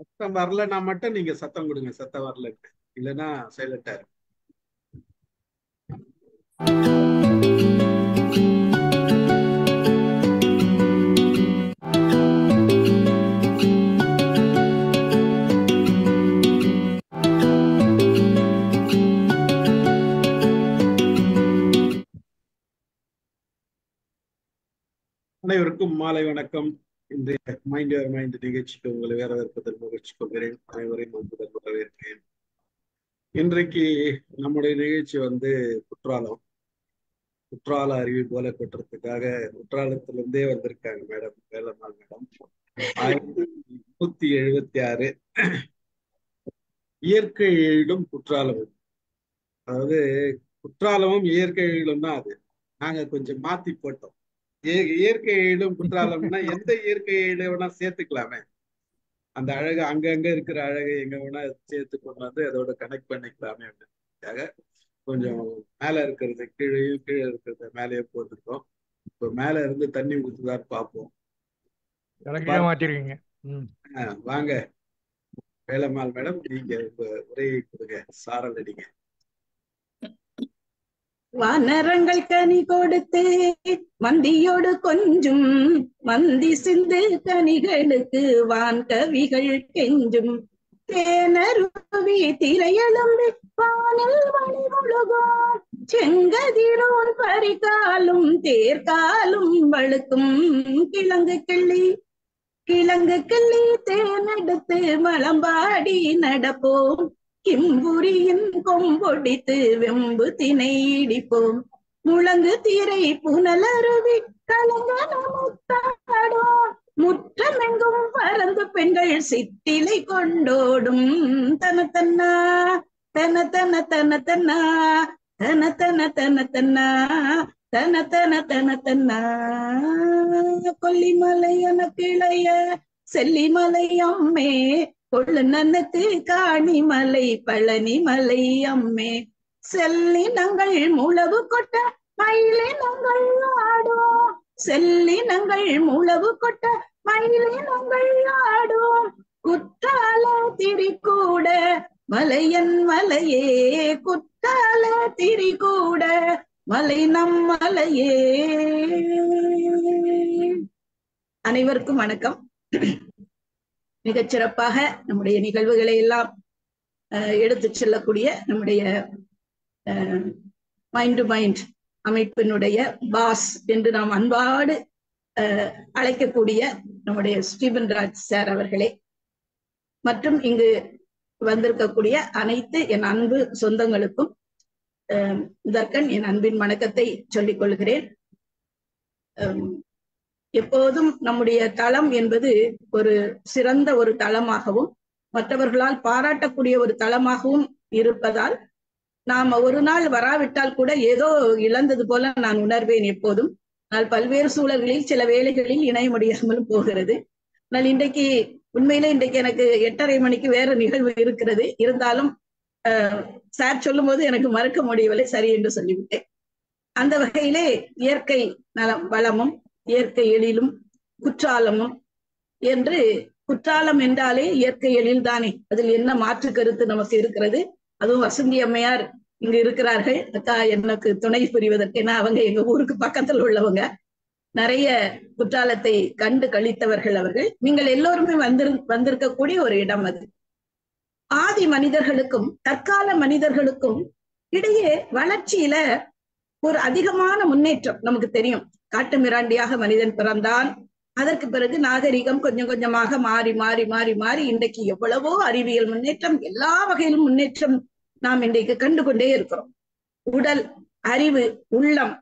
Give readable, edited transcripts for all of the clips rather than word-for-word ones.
சத்தம் வரலன்னா மட்டும் நீங்க சத்தம் கொடுங்க, சத்தம் வரலன்னு. இல்லைன்னா சைலண்டா இருக்கு. அனைவருக்கும் மாலை வணக்கம். இன்றைய மைண்ட் யுவர் மைண்ட் நிகழ்ச்சிக்கு உங்களை வரவேற்பதில் மகிழ்ச்சி கொள்கிறேன். அனைவரையும் அன்புடன் வரவேற்கிறேன். இன்றைக்கு நம்முடைய நிகழ்ச்சி குற்றால அருவி போல கொட்டுறதுக்காக குற்றாலத்திலிருந்தே வந்திருக்காங்க மேடம், வேலம்மாள் மேடம். 1976 இயற்கை எழிலும் குற்றாலமும். அதாவது குற்றாலமும் இயற்கை எழிலும் தான். அது நாங்க கொஞ்சம் மாத்தி போட்டோம். இயற்கை எழிலும் குற்றாலம்னா எந்த இயற்கை எழில வேணா சேர்த்துக்கலாமே. அந்த அழகு அங்கங்க இருக்கிற அழகை எங்க வேணா சேர்த்து கொண்டு வந்து அதோட கனெக்ட் பண்ணிக்கலாமே அப்படின்றதுக்காக கொஞ்சம் மேல இருக்கிறது கீழே இருக்கிறத மேலேயே போட்டுருக்கோம். இப்போ மேல இருந்து தண்ணி ஊத்துதான்னு பார்ப்போம். மாத்திருக்கீங்க. வாங்க வேலம்மாள் மேடம், நீங்க உரையை கொடுங்க, சாரல் அடிங்க. வானரங்கள் கனி கொடுத்து மந்தியோடு கொஞ்சும் மந்தி சிந்து கனிகளுக்கு வான் கவிகள் கெஞ்சும் தேனருவி திரையெழும்பி வானில் மணி முழுகும் செங்கதிரோன் பரிகாலும் தேர்காலும் வழுக்கும் கிழங்கு கிள்ளி தேனெடுத்து மலம்பாடி நடப்போம் கிம்புரியின் கொம்பொடித்து வெம்பு திணை இடிப்போம் முழங்கு தீரை புனலருவி கலங்கனமுத்தாடும் முற்றமெங்கும் பறந்து பெண்கள் சித்திலை கொண்டோடும் தன தன்னா தன தன தன தன்னா தன தன தன தன்னா தன தன தன தன்னா கொல்லிமலை கிளைய செல்லிமலை அம்மே கொள்ளு நன்னத்து காணிமலை பழனிமலை அம்மே செல்லினங்கள் முழவு கொட்ட மயிலினங்கள் ஆடும் செல்லினங்கள் முழவு கொட்ட மயிலினங்கள் ஆடும் குற்றால திரிகூட மலையன் மலையே குற்றால திரிகூட மலை நம் மலையே. அனைவருக்கும் வணக்கம். மிகச்சிறப்பாக நம்முடைய நிகழ்வுகளை எல்லாம் எடுத்து செல்லக்கூடிய நம்முடைய மைண்ட் டு மைண்ட் அமைப்பினுடைய பாஸ் என்று நாம் அன்பாடு அழைக்கக்கூடிய நம்முடைய ஸ்டீபன் ராஜ் சார் அவர்களே, மற்றும் இங்கு வந்திருக்கக்கூடிய அனைத்து என் அன்பு சொந்தங்களுக்கும் இதற்கன் என் அன்பின் வணக்கத்தை சொல்லிக் கொள்கிறேன். எப்போதும் நம்முடைய தளம் என்பது ஒரு சிறந்த ஒரு தளமாகவும் மற்றவர்களால் பாராட்டக்கூடிய ஒரு தளமாகவும் இருப்பதால் நாம ஒரு நாள் வராவிட்டால் கூட ஏதோ இழந்தது போல நான் உணர்வேன் எப்போதும். ஆனால் பல்வேறு சூழல்களில் சில வேளைகளில் இணைய முடியாமலும் போகிறது. ஆனால் இன்றைக்கு உண்மையிலே எனக்கு 8:30 மணிக்கு வேற நிகழ்வு இருக்கிறது. இருந்தாலும் சார் சொல்லும் போது எனக்கு மறக்க முடியவில்லை, சரி என்று சொல்லிவிட்டேன். அந்த வகையிலே இயற்கை நலம் வளமும் இயற்கை எழிலும் குற்றாலமும் என்று, குற்றாலம் என்றாலே இயற்கை எழில் தானே, அதில் என்ன மாற்று கருத்து நமக்கு இருக்கிறது? அதுவும் வசந்தி அம்மையார் இங்கு இருக்கிறார்கள் அக்கா எனக்கு துணை புரிவதற்கு. ஏன்னா அவங்க எங்க ஊருக்கு பக்கத்தில் உள்ளவங்க, நிறைய குற்றாலத்தை கண்டு கழித்தவர்கள் அவர்கள். நீங்கள் எல்லோருமே வந்திருக்கக்கூடிய ஒரு இடம் அது. ஆதி மனிதர்களுக்கும் தற்கால மனிதர்களுக்கும் இடையே வளர்ச்சியில ஒரு அதிகமான முன்னேற்றம் நமக்கு தெரியும். காட்டு மிராண்டியாக மனிதன் பிறந்தான். அதற்கு பிறகு நாகரிகம் கொஞ்சம் கொஞ்சமாக மாறி மாறி மாறி மாறி இன்றைக்கு எவ்வளவோ அறிவியல் முன்னேற்றம், எல்லா வகையிலும் முன்னேற்றம் நாம் இன்றைக்கு கண்டு கொண்டே இருக்கிறோம். உடல், அறிவு, உள்ளம்,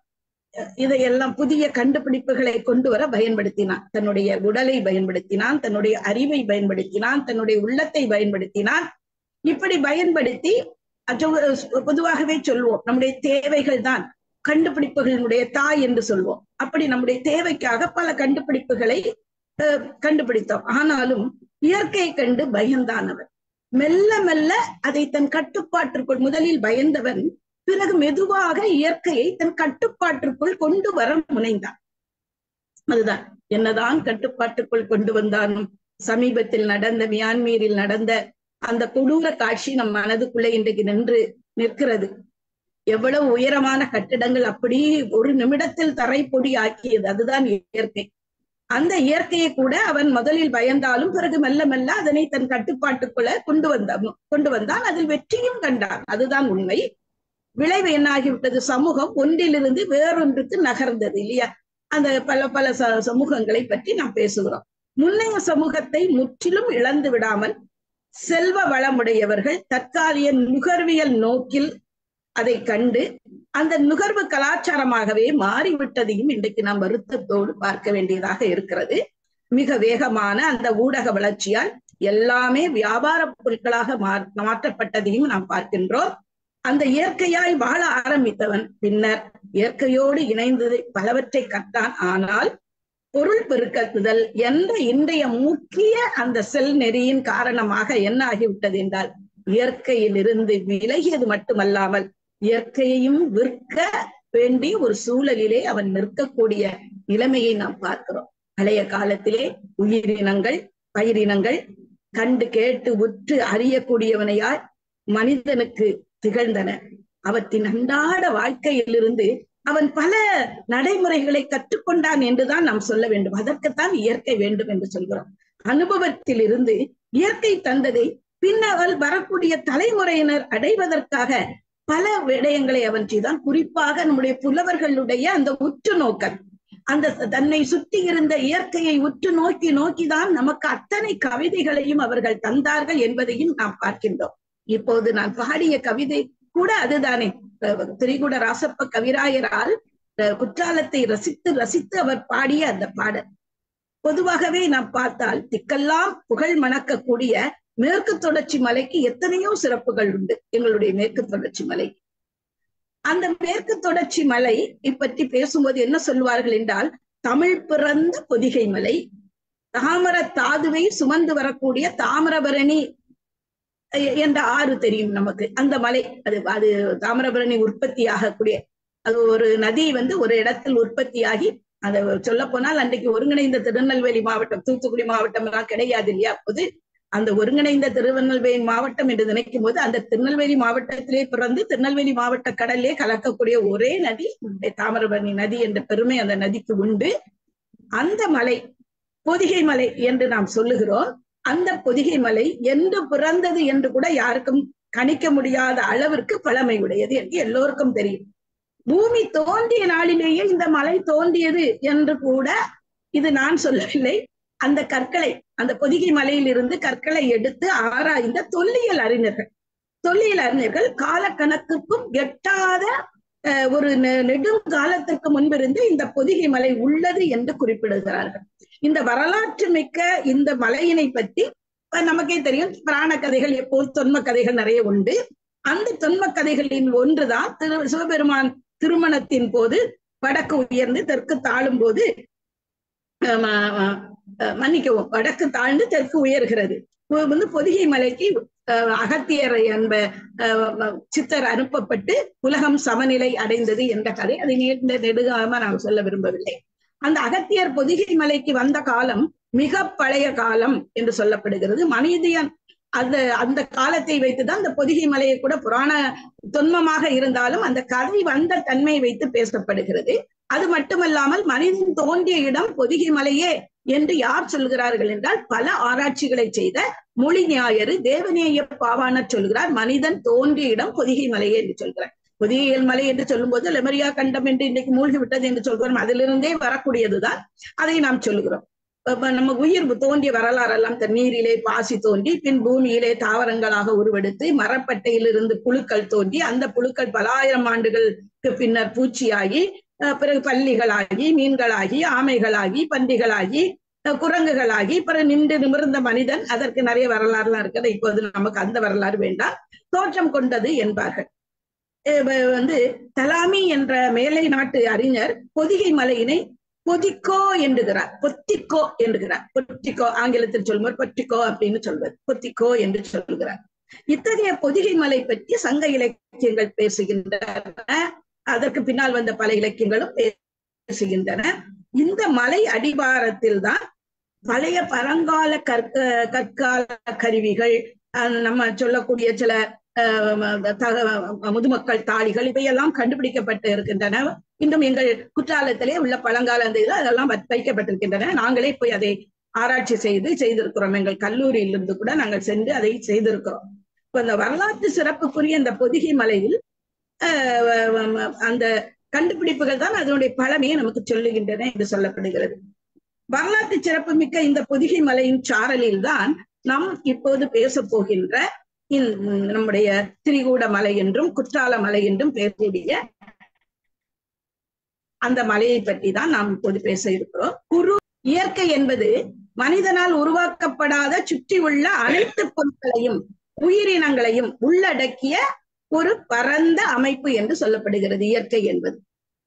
இதையெல்லாம் புதிய கண்டுபிடிப்புகளை கொண்டு வர பயன்படுத்தினான். தன்னுடைய உடலை பயன்படுத்தினான், தன்னுடைய அறிவை பயன்படுத்தினான், தன்னுடைய உள்ளத்தை பயன்படுத்தினான். இப்படி பயன்படுத்தி பொதுவாகவே சொல்வோம் நம்முடைய தேவைகள் தான் கண்டுபிடிப்புகளினுடைய தாய் என்று சொல்வோம். அப்படி நம்முடைய தேவைக்காக பல கண்டுபிடிப்புகளை கண்டுபிடித்தோம். ஆனாலும் இயற்கையை கண்டு பயந்தானவர். மெல்ல மெல்ல அதை தன் கட்டுப்பாட்டிற்குள், முதலில் பயந்தவன் பிறகு மெதுவாக இயற்கையை தன் கட்டுப்பாட்டிற்குள் கொண்டு வர முனைந்தான். அதுதான், என்னதான் கட்டுப்பாட்டுக்குள் கொண்டு வந்தாலும் சமீபத்தில் நடந்த மியான்மீரில் நடந்த அந்த கொடூர காட்சி நம் மனதுக்குள்ளே இன்றைக்கு நிற்கிறது. எவ்வளவு உயரமான கட்டிடங்கள் அப்படி ஒரு நிமிடத்தில் தரைப்பொடி ஆக்கியது. அதுதான் இயற்கை. அந்த இயற்கையை கூட அவன் முதலில் பயந்தாலும் பிறகு மெல்ல மெல்ல அதனை தன் கட்டுப்பாட்டுக்குள்ள கொண்டு வந்தான். அதில் வெற்றியும் கண்டான். அதுதான் உண்மை. விளைவு என்ன ஆகிவிட்டது? சமூகம் ஒன்றிலிருந்து வேறொன்றுக்கு நகர்ந்தது இல்லையா? அந்த பல பல சமூகங்களை பற்றி நாம் பேசுகிறோம். முன்னைய சமூகத்தை முற்றிலும் இழந்து விடாமல் செல்வ வளமுடையவர்கள் தற்காலிக நுகர்வியல் நோக்கில் அதை கண்டு அந்த நுகர்வு கலாச்சாரமாகவே மாறிவிட்டதையும் இன்றைக்கு நாம் வருத்தத்தோடு பார்க்க வேண்டியதாக இருக்கிறது. மிக வேகமான அந்த ஊடக வளர்ச்சியால் எல்லாமே வியாபார பொருட்களாக மாற்றப்பட்டதையும் நாம் பார்க்கின்றோம். அந்த இயற்கையாய் வாழ ஆரம்பித்தவன் பின்னர் இயற்கையோடு இணைந்து பலவற்றை கற்றான். ஆனால் பொருள் பெருக்கத்துதல் என்ற இன்றைய முக்கிய அந்த செல் நெறியின் காரணமாக என்ன ஆகிவிட்டது என்றால், இயற்கையிலிருந்து விலகியது மட்டுமல்லாமல் இயற்கையையும் விற்க வேண்டிய ஒரு சூழலிலே அவன் நிற்கக்கூடிய நிலைமையை நாம் பார்க்கிறோம். பழைய காலத்திலே உயிரினங்கள், பயிரினங்கள் கண்டு கேட்டு உற்று அறியக்கூடியவனையாய் மனிதனுக்கு திகழ்ந்தன. அவற்றின் அன்றாட வாழ்க்கையிலிருந்து அவன் பல நடைமுறைகளை கற்றுக்கொண்டான் என்றுதான் நாம் சொல்ல வேண்டும். அதற்குத்தான் இயற்கை வேண்டும் என்று சொல்கிறோம். அனுபவத்தில் இருந்து இயற்கை தந்ததை பின்னால் வரக்கூடிய தலைமுறையினர் அடைவதற்காக பல விடயங்களை அவன் செய்தான். குறிப்பாக நம்முடைய புலவர்களுடைய அந்த உற்று நோக்கல், அந்த தன்னை சுற்றி இருந்த இயற்கையை உற்று நோக்கிதான் நமக்கு அத்தனை கவிதைகளையும் அவர்கள் தந்தார்கள் என்பதையும் நாம் பார்க்கின்றோம். இப்போது நான் பாடிய கவிதை கூட அதுதானே. திரிகுட ராசப்ப கவிராயரால் குற்றாலத்தை ரசித்து ரசித்து அவர் பாடிய அந்த பாடல். பொதுவாகவே நாம் பார்த்தால் திக்கெல்லாம் புகழ் மணக்கக்கூடிய மேற்கு தொடர்ச்சி மலைக்கு எத்தனையோ சிறப்புகள் உண்டு. எங்களுடைய மேற்கு தொடர்ச்சி மலை, அந்த மேற்கு தொடர்ச்சி மலை பற்றி பேசும்போது என்ன சொல்வார்கள் என்றால், தமிழ் பிறந்த பொதிகை மலை, தாமர தாதுவை சுமந்து வரக்கூடிய தாமிரபரணி என்ற ஆறு தெரியும் நமக்கு. அந்த மலை அது தாமிரபரணி உற்பத்தி ஆகக்கூடிய அது ஒரு நதி ஒரு இடத்தில் உற்பத்தியாகி, அதை சொல்ல போனால் அன்றைக்கு ஒருங்கிணைந்த திருநெல்வேலி மாவட்டம், தூத்துக்குடி மாவட்டம் எல்லாம் கிடையாது இல்லையா? அப்போது அந்த ஒருங்கிணைந்த திருநெல்வேலி மாவட்டம் என்று நினைக்கும் போது அந்த திருநெல்வேலி மாவட்டத்திலே பிறந்து திருநெல்வேலி மாவட்ட கடல்லே கலக்கக்கூடிய ஒரே நதி தாமிரபரணி நதி என்ற பெருமை அந்த நதிக்கு உண்டு. அந்த மலை பொதிகை மலை என்று நாம் சொல்லுகிறோம். அந்த பொதிகை மலை என்று பிறந்தது என்று கூட யாருக்கும் கணிக்க முடியாத அளவிற்கு பழமை உடையது என்று எல்லோருக்கும் தெரியும். பூமி தோன்றிய நாளிலேயே இந்த மலை தோன்றியது என்று கூட இது நான் சொல்லவில்லை. அந்த கற்களை, அந்த பொதிகை மலையில் இருந்து கற்களை எடுத்து ஆராய்ந்த தொல்லியல் அறிஞர்கள் காலக்கணக்குக்கும் எட்டாத ஒரு நெடுங்காலத்திற்கு முன்பிருந்து இந்த பொதிகை மலை உள்ளது என்று குறிப்பிடுகிறார்கள். இந்த வரலாற்று மிக்க இந்த மலையினை பற்றி நமக்கே தெரியும். புராண கதைகள், எப்போது தொன்ம கதைகள் நிறைய உண்டு. அந்த தொன்ம கதைகளின் ஒன்றுதான் சிவபெருமான் திருமணத்தின் போது வடக்கு உயர்ந்து தெற்கு தாழும் போது, மன்னிக்கவும், வடக்கு தாழ்ந்து தெற்கு உயர்கிறது. பொதிகை மலைக்கு அகத்தியர் என்ப சித்தர் அனுப்பப்பட்டு உலகம் சமநிலை அடைந்தது என்ற கதை. அதை நீண்ட நெடுகாலமா நான் சொல்ல விரும்பவில்லை. அந்த அகத்தியர் பொதிகை மலைக்கு வந்த காலம் மிக பழைய காலம் என்று சொல்லப்படுகிறது. மனிதன் அந்த காலத்தை வைத்துதான் அந்த பொதிகை மலையை கூட புராண தொன்மமாக இருந்தாலும் அந்த கதை வந்த தன்மை வைத்து பேசப்படுகிறது. அது மட்டுமல்லாமல் மனிதன் தோன்றிய இடம் பொதிகை மலையே என்று யார் சொல்கிறார்கள் என்றால், பல ஆராய்ச்சிகளை செய்த மொழி ஞாயிறு தேவநேய பாவாணர் சொல்கிறார், மனிதன் தோன்றிய இடம் பொதிகை மலையே என்று சொல்கிறார். பொதிகையல் மலை என்று சொல்லும் போது லெமரியா கண்டம் என்று இன்னைக்கு மூழ்கி விட்டது என்று சொல்கிறோம். அதிலிருந்தே வரக்கூடியதுதான் அதை நாம் சொல்லுகிறோம். நம்ம உயிர் தோன்றிய வரலாறு எல்லாம் நீரிலே பாசி தோன்றி பின் பூமியிலே தாவரங்களாக உருவெடுத்து மரப்பட்டையிலிருந்து புழுக்கள் தோன்றி அந்த புழுக்கள் பல ஆயிரம் ஆண்டுகளுக்கு பின்னர் பூச்சியாகி பிறகு பல்லிகளாகி மீன்களாகி ஆமைகளாகி பன்றிகளாகி குரங்குகளாகி பிறகு நின்று நிமிர்ந்த மனிதன். அதற்கு நிறைய வரலாறுலாம் இருக்கிறது. இப்போது நமக்கு அந்த வரலாறு வேண்டாம். தோற்றம் கொண்டது என்பார்கள். தலாமி என்ற மேலை நாட்டு அறிஞர் பொதிகை மலையினை பொதிக்கோ என்கிறார், பொத்திக்கோ என்கிறார். பொத்திக்கோ ஆங்கிலத்தில் சொல்லும்போது பொத்திக்கோ அப்படின்னு சொல்வது, பொத்திக்கோ என்று சொல்கிறார். இத்தகைய பொதிகை மலை பற்றி சங்க இலக்கியங்கள் பேசுகின்றன. அதற்கு பின்னால் வந்த பல இலக்கியங்களும் பேசுகின்றன. இந்த மலை அடிவாரத்தில் தான் பழைய பழங்கால கற்கால கருவிகள், நம்ம சொல்லக்கூடிய சில முதுமக்கள் தாளிகள் இவையெல்லாம் கண்டுபிடிக்கப்பட்டு இருக்கின்றன. இன்னும் எங்கள் குற்றாலத்திலே உள்ள பழங்கால அந்த இது அதெல்லாம் வைக்கப்பட்டிருக்கின்றன. நாங்களே போய் அதை ஆராய்ச்சி செய்திருக்கிறோம். எங்கள் கல்லூரியிலிருந்து கூட நாங்கள் சென்று அதை செய்திருக்கிறோம். இப்ப இந்த வரலாற்று சிறப்புக்குரிய இந்த பொதிகை மலையில் அந்த கண்டுபிடிப்புகள் தான் அதனுடைய பழமையை நமக்கு சொல்லுகின்றன என்று சொல்லப்படுகிறது. வரலாற்று சிறப்பு மிக்க இந்த பொதிகை மலையின் சாரலில் தான் நாம் இப்போது பேச போகின்ற நம்முடைய திரிகூட மலை என்றும் குற்றால மலை என்றும் பேசக்கூடிய அந்த மலையை பற்றி தான் நாம் இப்போது பேச இருக்கிறோம். இயற்கை என்பது மனிதனால் உருவாக்கப்படாத சுற்றி உள்ள அனைத்து பொருட்களையும் உயிரினங்களையும் உள்ளடக்கிய ஒரு பரந்த அமைப்பு என்று சொல்லப்படுகிறது இயற்கை என்பது.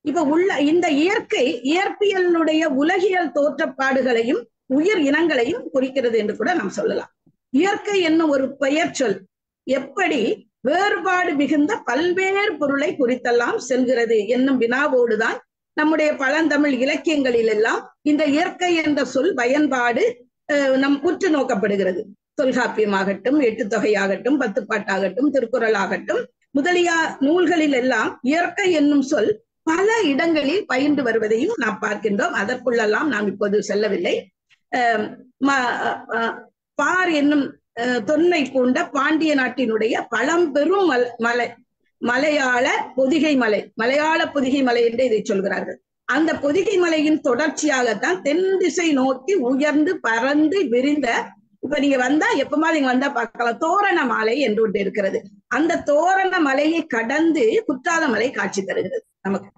இப்ப இந்த இயற்கை இயற்பியலுடைய உலகியல் தோற்றப்பாடுகளையும் உயிர் இனங்களையும் குறிக்கிறது என்று கூட நாம் சொல்லலாம். இயற்கை என்னும் ஒரு பெயர் சொல் எப்படி வேறுபாடு மிகுந்த பல்வேறு பொருளை குறித்தெல்லாம் செல்கிறது என்னும் வினாவோடுதான் நம்முடைய பழந்தமிழ் இலக்கியங்களில் எல்லாம் இந்த இயற்கை என்ற சொல் பயன்பாடு நம் உற்று நோக்கப்படுகிறது. தொல்காப்பியமாகட்டும், எட்டுத்தொகையாகட்டும், பத்துப்பாட்டாகட்டும், திருக்குறள் ஆகட்டும் முதலிய நூல்களில் எல்லாம் இயற்கை என்னும் சொல் பல இடங்களில் பயின்று வருவதையும் நாம் பார்க்கின்றோம். அதற்குள்ளெல்லாம் நாம் இப்போது செல்லவில்லை. பார் என்னும் தொன்மை பூண்ட பாண்டிய நாட்டினுடைய பழம்பெரும் மலையாள பொதிகை மலை, மலையாள பொதிகை மலை என்று இதை சொல்கிறார்கள். அந்த பொதிகை மலையின் தொடர்ச்சியாகத்தான் தென் திசை நோக்கி உயர்ந்து பறந்து விரிந்த, இப்ப நீங்க வந்தா எப்பமா நீங்க வந்தா பார்க்கலாம், தோரண மலை என்று ஒன்று இருக்கிறது. அந்த தோரண மலையை கடந்து குற்றால மலை காட்சி தருகிறது நமக்கு.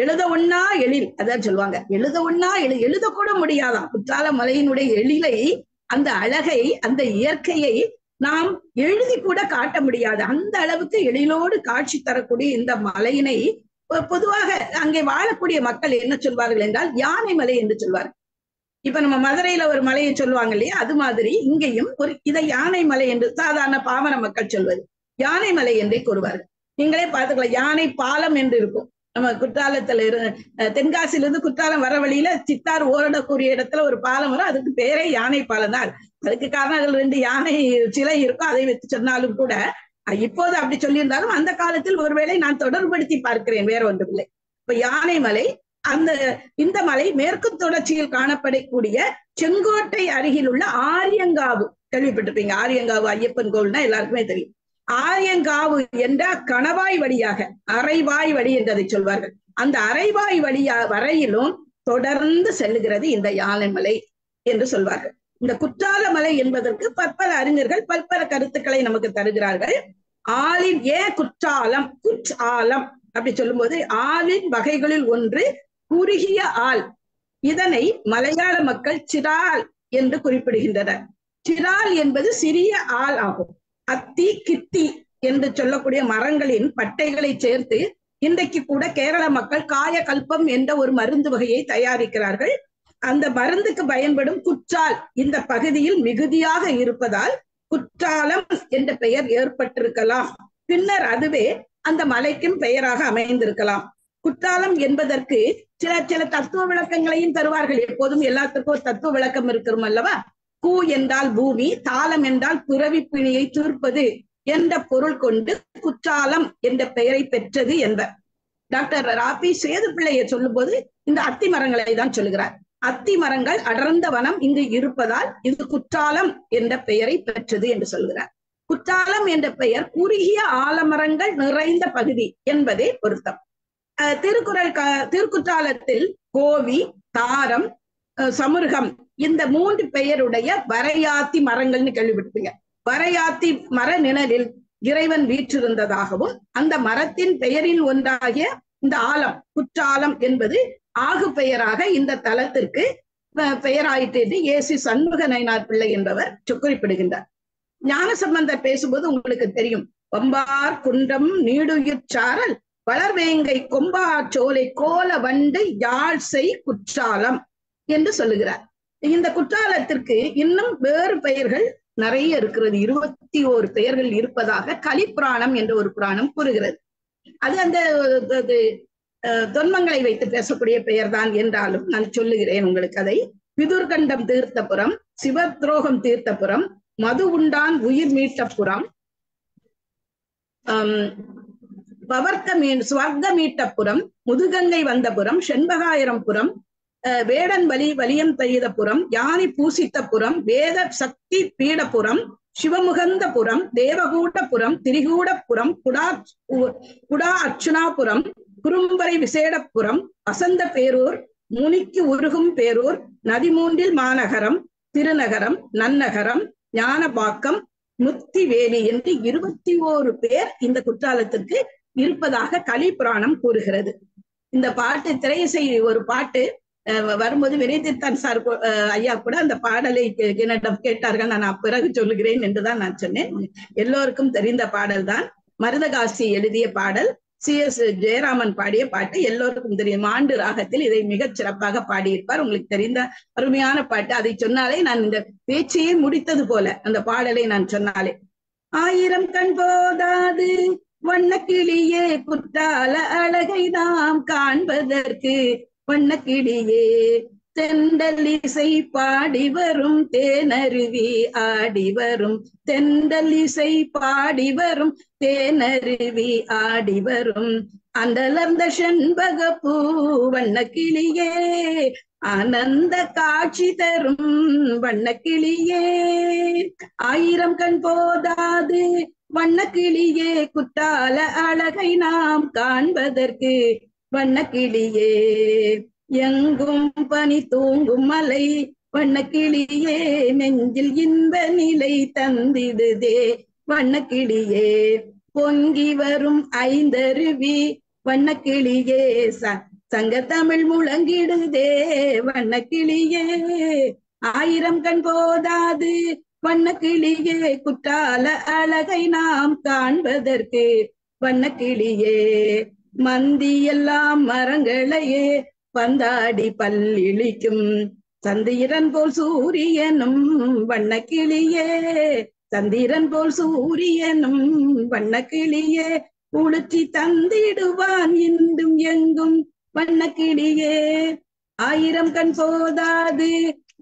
எழுத ஒண்ணா எழில், அதான் சொல்லுவாங்க, எழுத ஒண்ணா எழுதக்கூட முடியாதான் குற்றால மலையினுடைய எழிலை, அந்த அழகை, அந்த இயற்கையை நாம் எழுதி கூட காட்ட முடியாது. அந்த அளவுக்கு எழிலோடு காட்சி தரக்கூடிய இந்த மலையினை பொதுவாக அங்கே வாழக்கூடிய மக்கள் என்ன சொல்வார்கள் என்றால் யானை மலை என்று சொல்வார்கள். இப்ப நம்ம மதுரையில ஒரு மலையை சொல்லுவாங்க இல்லையா, அது மாதிரி இங்கேயும் இதை யானை மலை என்று சாதாரண பாமர மக்கள் சொல்வது யானை மலை என்றே கூறுவார்கள். நீங்களே பார்த்துக்கலாம், யானை பாலம் என்று இருக்கும். நம்ம குற்றாலத்துல தென்காசியிலிருந்து குற்றாலம் வர வழியில சித்தார் ஓரடக்கூடிய இடத்துல ஒரு பாலம் வரும், அதுக்கு பேரே யானை பாலம் தான். அதுக்கு காரணம் அதில் 2 யானை சிலை இருக்கும், அதை வச்சு சொன்னாலும் கூட இப்போது அப்படி சொல்லியிருந்தாலும் அந்த காலத்தில் ஒருவேளை நான் தொடர்படுத்தி பார்க்கிறேன், வேற ஒன்றுமில்லை. இப்ப யானை மலை, இந்த மலை மேற்கு தொடர்ச்சியில் காணப்படக்கூடிய செங்கோட்டை அருகில் உள்ள ஆரியங்காவு கேள்விப்பட்டிருப்பீங்க. ஆரியங்காவு ஐயப்பன் கோவில்னா எல்லாருக்குமே தெரியும். ஆரியங்காவு என்ற கணவாய் வழியாக, அரைவாய் வழி என்று அதை சொல்வார்கள், அந்த அரைவாய் வரையிலும் தொடர்ந்து செல்லுகிறது இந்த யானைமலை என்று சொல்வார்கள். இந்த குற்றால மலை என்பதற்கு பற்பல அறிஞர்கள் பற்பல கருத்துக்களை நமக்கு தருகிறார்கள். ஆளின் குற்றாலம், குற்றாலம் அப்படி சொல்லும்போது ஆளின் வகைகளில் ஒன்று குறுகிய ஆள். இதனை மலையாள மக்கள் சிரால் என்று குறிப்பிடுகின்றனர். சிரால் என்பது சிறிய ஆள் ஆகும். அத்தி, கித்தி என்று சொல்லக்கூடிய மரங்களின் பட்டைகளை சேர்த்து இன்றைக்கு கூட கேரள மக்கள் காயகல்பம் என்ற ஒரு மருந்து வகையை தயாரிக்கிறார்கள். அந்த மருந்துக்கு பயன்படும் குற்றால் இந்த பகுதியில் மிகுதியாக இருப்பதால் குற்றாலம் என்ற பெயர் ஏற்பட்டிருக்கலாம். பின்னர் அதுவே அந்த மலைக்கும் பெயராக அமைந்திருக்கலாம். குற்றாலம் என்பதற்கு சில தத்துவ விளக்கங்களையும் தருவார்கள். எப்போதும் எல்லாத்துக்கும் ஒரு தத்துவ விளக்கம் இருக்கிறோம் அல்லவா. கூ என்றால் பூமி, தாளம் என்றால் பிறவி பிணியை தீர்ப்பது என்ற பொருள் கொண்டு குற்றாலம் என்ற பெயரை பெற்றது என்பர். டாக்டர் ராபி சேது பிள்ளையை சொல்லும் போது இந்த அத்தி மரங்களை தான் சொல்லுகிறார். அத்தி மரங்கள் அடர்ந்த வனம் இங்கு இருப்பதால் இது குற்றாலம் என்ற பெயரை பெற்றது என்று சொல்கிறார். குற்றாலம் என்ற பெயர் குறுகிய ஆலமரங்கள் நிறைந்த பகுதி என்பதே பொருத்தம். திருக்குற்றாலத்தில் கோவி, தாரம், சமுர்கம் இந்த 3 பெயருடைய வரையாத்தி மரங்கள்னு கேள்விப்பட்டிருப்பீங்க. வரையாத்தி மர நிழலில் இறைவன் வீற்றிருந்ததாகவும் அந்த மரத்தின் பெயரில் ஒன்றாகிய இந்த ஆலம் குற்றாலம் என்பது ஆகு பெயராக இந்த தலத்திற்கு பெயராயிற்று என்று ஏசி சண்முக நயினார் பிள்ளை என்பவர் குறிப்பிடுகின்றார். ஞானசம்பந்தர் பேசும்போது உங்களுக்கு தெரியும், வம்பார் குன்றம் நீடுயிர் சாரல் வளர்வேங்கை கொம்பார் சோலை கோல வண்டு யாழ் செய் குற்றாலம் என்று சொல்லுகிறார். இந்த குற்றாலத்திற்கு இன்னும் வேறு பெயர்கள் நிறைய இருக்கிறது. 21 பெயர்கள் இருப்பதாக கலிப்புராணம் என்ற ஒரு புராணம் கூறுகிறது. அது அந்த தொன்மங்களை வைத்து பேசக்கூடிய பெயர் தான் என்றாலும் நான் சொல்லுகிறேன் உங்களுக்கு அதை. பிதுர்கண்டம் தீர்த்தபுரம், சிவத்ரோகம் தீர்த்தபுரம், மது உண்டான் உயிர் மீட்டபுரம், ஸ்வர்க்க மீட்டபுரம், முதுகங்கை வந்தபுரம், செண்பகாயிரம்புரம், வேடன் வலியம் தையதபுரம், யானை பூசித்தபுரம், வேத சக்தி பீடபுரம், சிவமுகந்தபுரம், தேவகூடபுரம், திரிகூடபுரம், குடா அர்ச்சுனாபுரம், குறும்பரை விசேடபுரம், வசந்த பேரூர், முனிக்கு உருகும் பேரூர், நதிமூன்றில் மாநகரம், திருநகரம், நன்னகரம், ஞானபாக்கம், முத்திவேலி என்று 21 பேர் இந்த குற்றாலத்திற்கு இருப்பதாக கலிபுராணம் கூறுகிறது. இந்த பாட்டு திரையிசை ஒரு பாட்டு வரும்போது விரைதித்தான் சார் ஐயா கூட அந்த பாடலை என்னிடம் கேட்டார்கள். நான் பிறகு சொல்லுகிறேன் என்றுதான் நான் சொன்னேன். எல்லோருக்கும் தெரிந்த பாடல் தான். மருதகாசி எழுதிய பாடல், CS ஜெயராமன் பாடிய பாட்டு எல்லோருக்கும் தெரியும். ஆண்டு ராகத்தில் இதை மிகச் சிறப்பாக பாடியிருப்பார். உங்களுக்கு தெரிந்த அருமையான பாட்டு. அதை சொன்னாலே நான் இந்த பேச்சையே முடித்தது போல அந்த பாடலை நான் சொன்னாலே. 1000 கண் போதாது வண்ணக்கிளியே குற்றால அழகை நாம் காண்பதற்கு, வண்ணக்கிளியே தெண்டலிசை பாடி வரும் தேனருவி ஆடி வரும், தெண்டலிசை பாடி வரும் தேனருவி ஆடி வரும், அண்டலர்ந்த செண்பகப்பூ வண்ணக்கிளியே ஆனந்த காட்சி தரும் வண்ணக்கிளியே. 1000 கண் போதாது வண்ணக்கிளியே குற்றால அழகை நாம் காண்பதற்கு, வண்ணக்கிளியே எங்கும் பனி தூங்கும் மலை வண்ணக்கிளியே நெஞ்சில் இன்ப நிலை தந்திடுதே, வண்ணக்கிளியே பொங்கி வரும் 5 அருவி வண்ணக்கிளியே சங்க தமிழ் முழங்கிடுதே, வண்ணக்கிளியே 1000 கண் போதாது வண்ணக்கிளியே குற்றால அழகை நாம் காண்பதற்கு, வண்ணக்கிளியே மந்தி எல்லாம் மரங்களையே பந்தாடி பல்லிழிக்கும், சந்திரன் போல் சூரியனும் வண்ணக்கிளியே சந்திரன் போல் சூரியனும் வண்ணக்கிளியே உளுச்சி தந்திடுவான் இன்றும் எங்கும் வண்ணக்கிளியே. 1000 கண் போதாது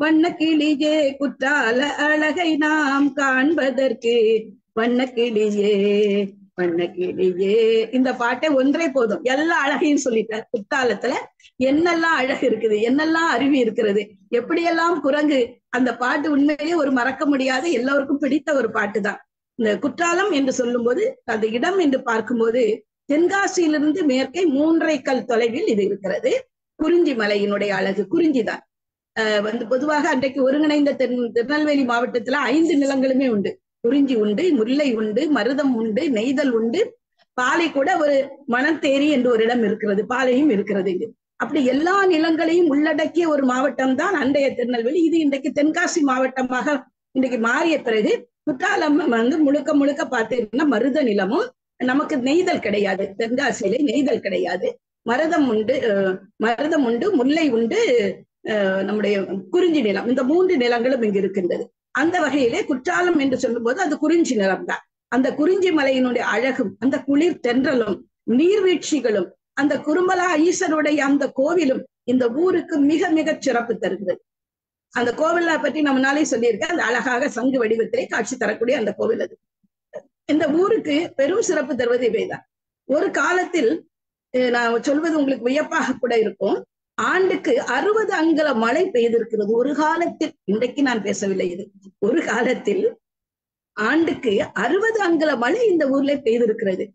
வண்ணக்கிளியே குற்றால அழகை நாம் காண்பதற்கு, வண்ணக்கிளியே வண்ணக்கிளியே. இந்த பாட்டை ஒன்றே போதும், எல்லா அழகையும் சொல்லிட்டார். குற்றாலத்துல என்னெல்லாம் அழகு இருக்குது, என்னெல்லாம் அருவி இருக்கிறது, எப்படியெல்லாம் குரங்கு. அந்த பாட்டு உண்மையிலேயே ஒரு மறக்க முடியாத எல்லோருக்கும் பிடித்த ஒரு பாட்டு தான். இந்த குற்றாலம் என்று சொல்லும் போது அந்த இடம் என்று பார்க்கும்போது தென்காசியிலிருந்து மேற்கே 3.5 கல் தொலைவில் இது இருக்கிறது. குறிஞ்சி மலையினுடைய அழகு குறிஞ்சிதான். பொதுவாக அன்றைக்கு ஒருங்கிணைந்த திருநெல்வேலி மாவட்டத்துல 5 நிலங்களுமே உண்டு. குறிஞ்சி உண்டு, முல்லை உண்டு, மருதம் உண்டு, நெய்தல் உண்டு, பாலை கூட ஒரு மணத்தேரி என்று ஒரு இடம் இருக்கிறது, பாலையும் இருக்கிறது. இது அப்படி எல்லா நிலங்களையும் உள்ளடக்கிய ஒரு மாவட்டம் தான் அன்றைய திருநெல்வேலி. இது இன்றைக்கு தென்காசி மாவட்டமாக இன்றைக்கு மாறிய பிறகு குற்றாலம் முழுக்க முழுக்க பார்த்தீங்கன்னா மருத நிலமும், நமக்கு நெய்தல் கிடையாது. தென்காசியிலே நெய்தல் கிடையாது. மருதம் உண்டு, முல்லை உண்டு, நம்முடைய குறிஞ்சி நிலம். இந்த 3 நிலங்களும் இங்கு இருக்கின்றது. அந்த வகையிலே குற்றாலம் என்று சொல்லும் போது அது குறிஞ்சி நிலம் தான். அந்த குறிஞ்சி மலையினுடைய அழகும், அந்த குளிர் தென்றலும், நீர்வீழ்ச்சிகளும், அந்த குறும்பலா ஈசனுடைய அந்த கோவிலும் இந்த ஊருக்கு மிக மிக சிறப்பு தருகிறது. அந்த கோவிலை பற்றி நம்ம நாளே சொல்லியிருக்கேன். அந்த அழகாக சங்கு வடிவத்திலே காட்சி தரக்கூடிய அந்த கோவில் அது. இந்த ஊருக்கு பெரும் சிறப்பு தருவது இவைதான். ஒரு காலத்தில் நான் சொல்வது உங்களுக்கு வியப்பாக கூட இருக்கும். ஆண்டுக்கு 60 அங்குல மழை பெய்திருக்கிறது ஒரு காலத்தில். இன்றைக்கு நான் பேசவில்லை. இது ஒரு காலத்தில் ஆண்டுக்கு 60 அங்குல மழை இந்த ஊர்ல பெய்திருக்கிறது.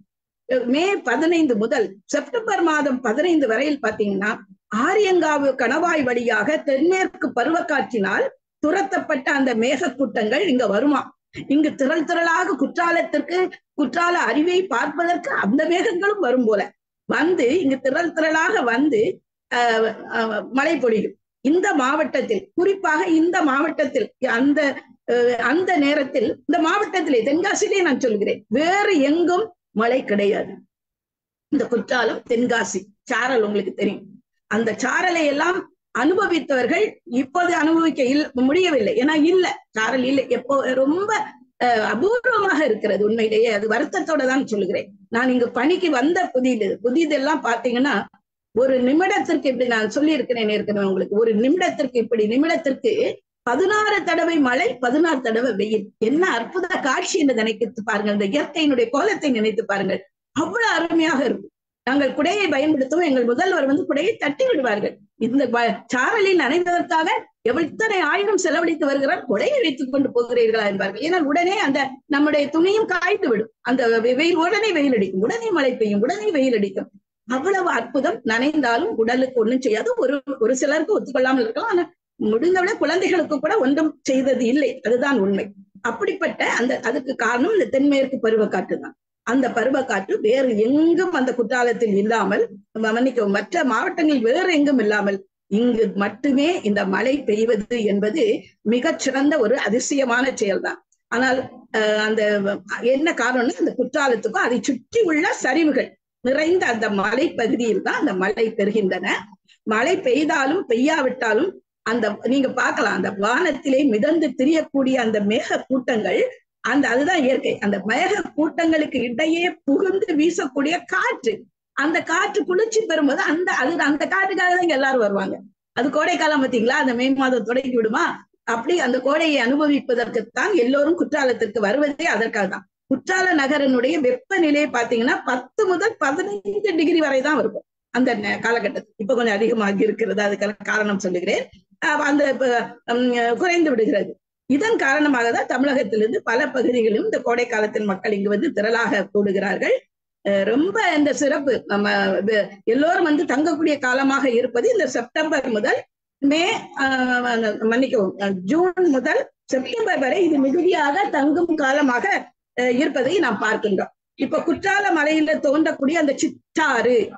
மே 15 முதல் செப்டம்பர் மாதம் 15 வரையில் பாத்தீங்கன்னா ஆரியங்காவு கணவாய் வழியாக தென்மேற்கு பருவக்காற்றினால் துரத்தப்பட்ட அந்த மேகக்கூட்டங்கள் இங்க வருமா. இங்கு திரள் திரளாக குற்றால அருவியை பார்ப்பதற்கு அந்த மேகங்களும் வரும் போல வந்து இங்கு திரள் திரளாக வந்து மழை பொழியும். இந்த மாவட்டத்தில், குறிப்பாக இந்த மாவட்டத்தில், அந்த நேரத்தில் இந்த மாவட்டத்திலே தென்காசியிலே நான் சொல்கிறேன், வேறு எங்கும் மழை கிடையாது. இந்த குற்றாலம் தென்காசி சாரல் உங்களுக்கு தெரியும். அந்த சாரலை எல்லாம் அனுபவித்தவர்கள் இப்போது அனுபவிக்க முடியவில்லை. ஏன்னா இல்ல, சாரல் இல்லை. எப்போ ரொம்ப அபூர்வமாக இருக்கிறது. உண்மையிலேயே அது வருத்தத்தோட தான் சொல்லுகிறேன். நான் இங்கு பணிக்கு வந்த புதிதெல்லாம் பாத்தீங்கன்னா ஒரு நிமிடத்திற்கு இப்படி நான் சொல்லி இருக்கிறேன் ஏற்கனவே உங்களுக்கு, ஒரு நிமிடத்திற்கு இப்படி நிமிடத்திற்கு 16 தடவை மழை, 16 தடவை வெயில். என்ன அற்புத காட்சி என்று நினைத்து பாருங்கள். இந்த இயற்கையினுடைய கோலத்தை நினைத்து பாருங்கள். அவ்வளவு அருமையாக இருக்கும். நாங்கள் குடையை பயன்படுத்துவோம். எங்கள் முதல்வர் குடையை தட்டி விடுவார்கள். இந்த சாரலில் நனைவதற்காக எத்தனை ஆயிரம் செலவழித்து வருகிறார், குடையை வைத்துக் கொண்டு போகிறீர்களா என்பார்கள். ஏன்னா உடனே அந்த நம்முடைய துணியும் காய்ந்து விடும். அந்த வெயில் உடனே வெயில் அடிக்கும், உடனே மழை பெய்யும், உடனே வெயில் அடிக்கும். அவ்வளவு அற்புதம். நனைந்தாலும் உடலுக்கு ஒன்றும் செய்யாது. ஒரு சிலருக்கு ஒத்துக்கொள்ளாமல் இருக்கலாம். ஆனா முடிந்தவிட குழந்தைகளுக்கு கூட ஒன்றும் செய்தது இல்லை. அதுதான் உண்மை. அப்படிப்பட்ட அதுக்கு காரணம் இந்த தென்மேற்கு பருவக்காற்று தான். அந்த பருவக்காற்று வேறு எங்கும் அந்த குற்றாலத்தில் இல்லாமல், மன்னிக்கவும், மற்ற மாவட்டங்களில் வேறு எங்கும் இல்லாமல் இங்கு மட்டுமே இந்த மழை பெய்வது என்பது மிகச்சிறந்த ஒரு அதிசயமான செயல்தான். ஆனால் அந்த என்ன காரணம்னா, அந்த குற்றாலத்துக்கும் அதை சுற்றி உள்ள சரிவுகள் நிறைந்த அந்த மலை பகுதியில் தான் அந்த மழை பெறுகின்றன. மழை பெய்தாலும் பெய்யாவிட்டாலும் அந்த நீங்க பார்க்கலாம், அந்த வானத்திலே மிதந்து திரியக்கூடிய அந்த மேக கூட்டங்கள், அதுதான் இயற்கை. அந்த மேக கூட்டங்களுக்கு இடையே புகுந்து வீசக்கூடிய காற்று, அந்த காற்று குளிர்ச்சி பெறும்போது அந்த காற்றுக்காக தான் இங்க எல்லாரும் வருவாங்க. அது கோடைக்காலம் பார்த்தீங்களா, அந்த மே மாதம் தொடங்கி விடுமா, அப்படி அந்த கோடையை அனுபவிப்பதற்குத்தான் எல்லோரும் குற்றாலத்திற்கு வருவதே அதற்காக தான். குற்றால நகரனுடைய வெப்பநிலை பாத்தீங்கன்னா 10 முதல் 15 டிகிரி வரை தான் இருக்கும் அந்த காலகட்டத்தில். இப்ப கொஞ்சம் அதிகமாகி இருக்கிறது, அதுக்கான காரணம் சொல்லுகிறேன். அந்த குறைந்து விடுகிறது. இதன் காரணமாக தான் தமிழகத்திலிருந்து பல பகுதிகளிலும் இந்த கோடை காலத்தில் மக்கள் இங்கு திரளாக கூடுகிறார்கள். ரொம்ப இந்த சிறப்பு நம்ம எல்லோரும் தங்கக்கூடிய காலமாக இருப்பது இந்த செப்டம்பர் முதல் ஜூன் முதல் செப்டம்பர் வரை இது மிகுதியாக தங்கும் காலமாக இருப்பதை நாம் பார்க்கின்றோம். இப்ப குற்றால மலையில தோன்றக்கூடிய அந்த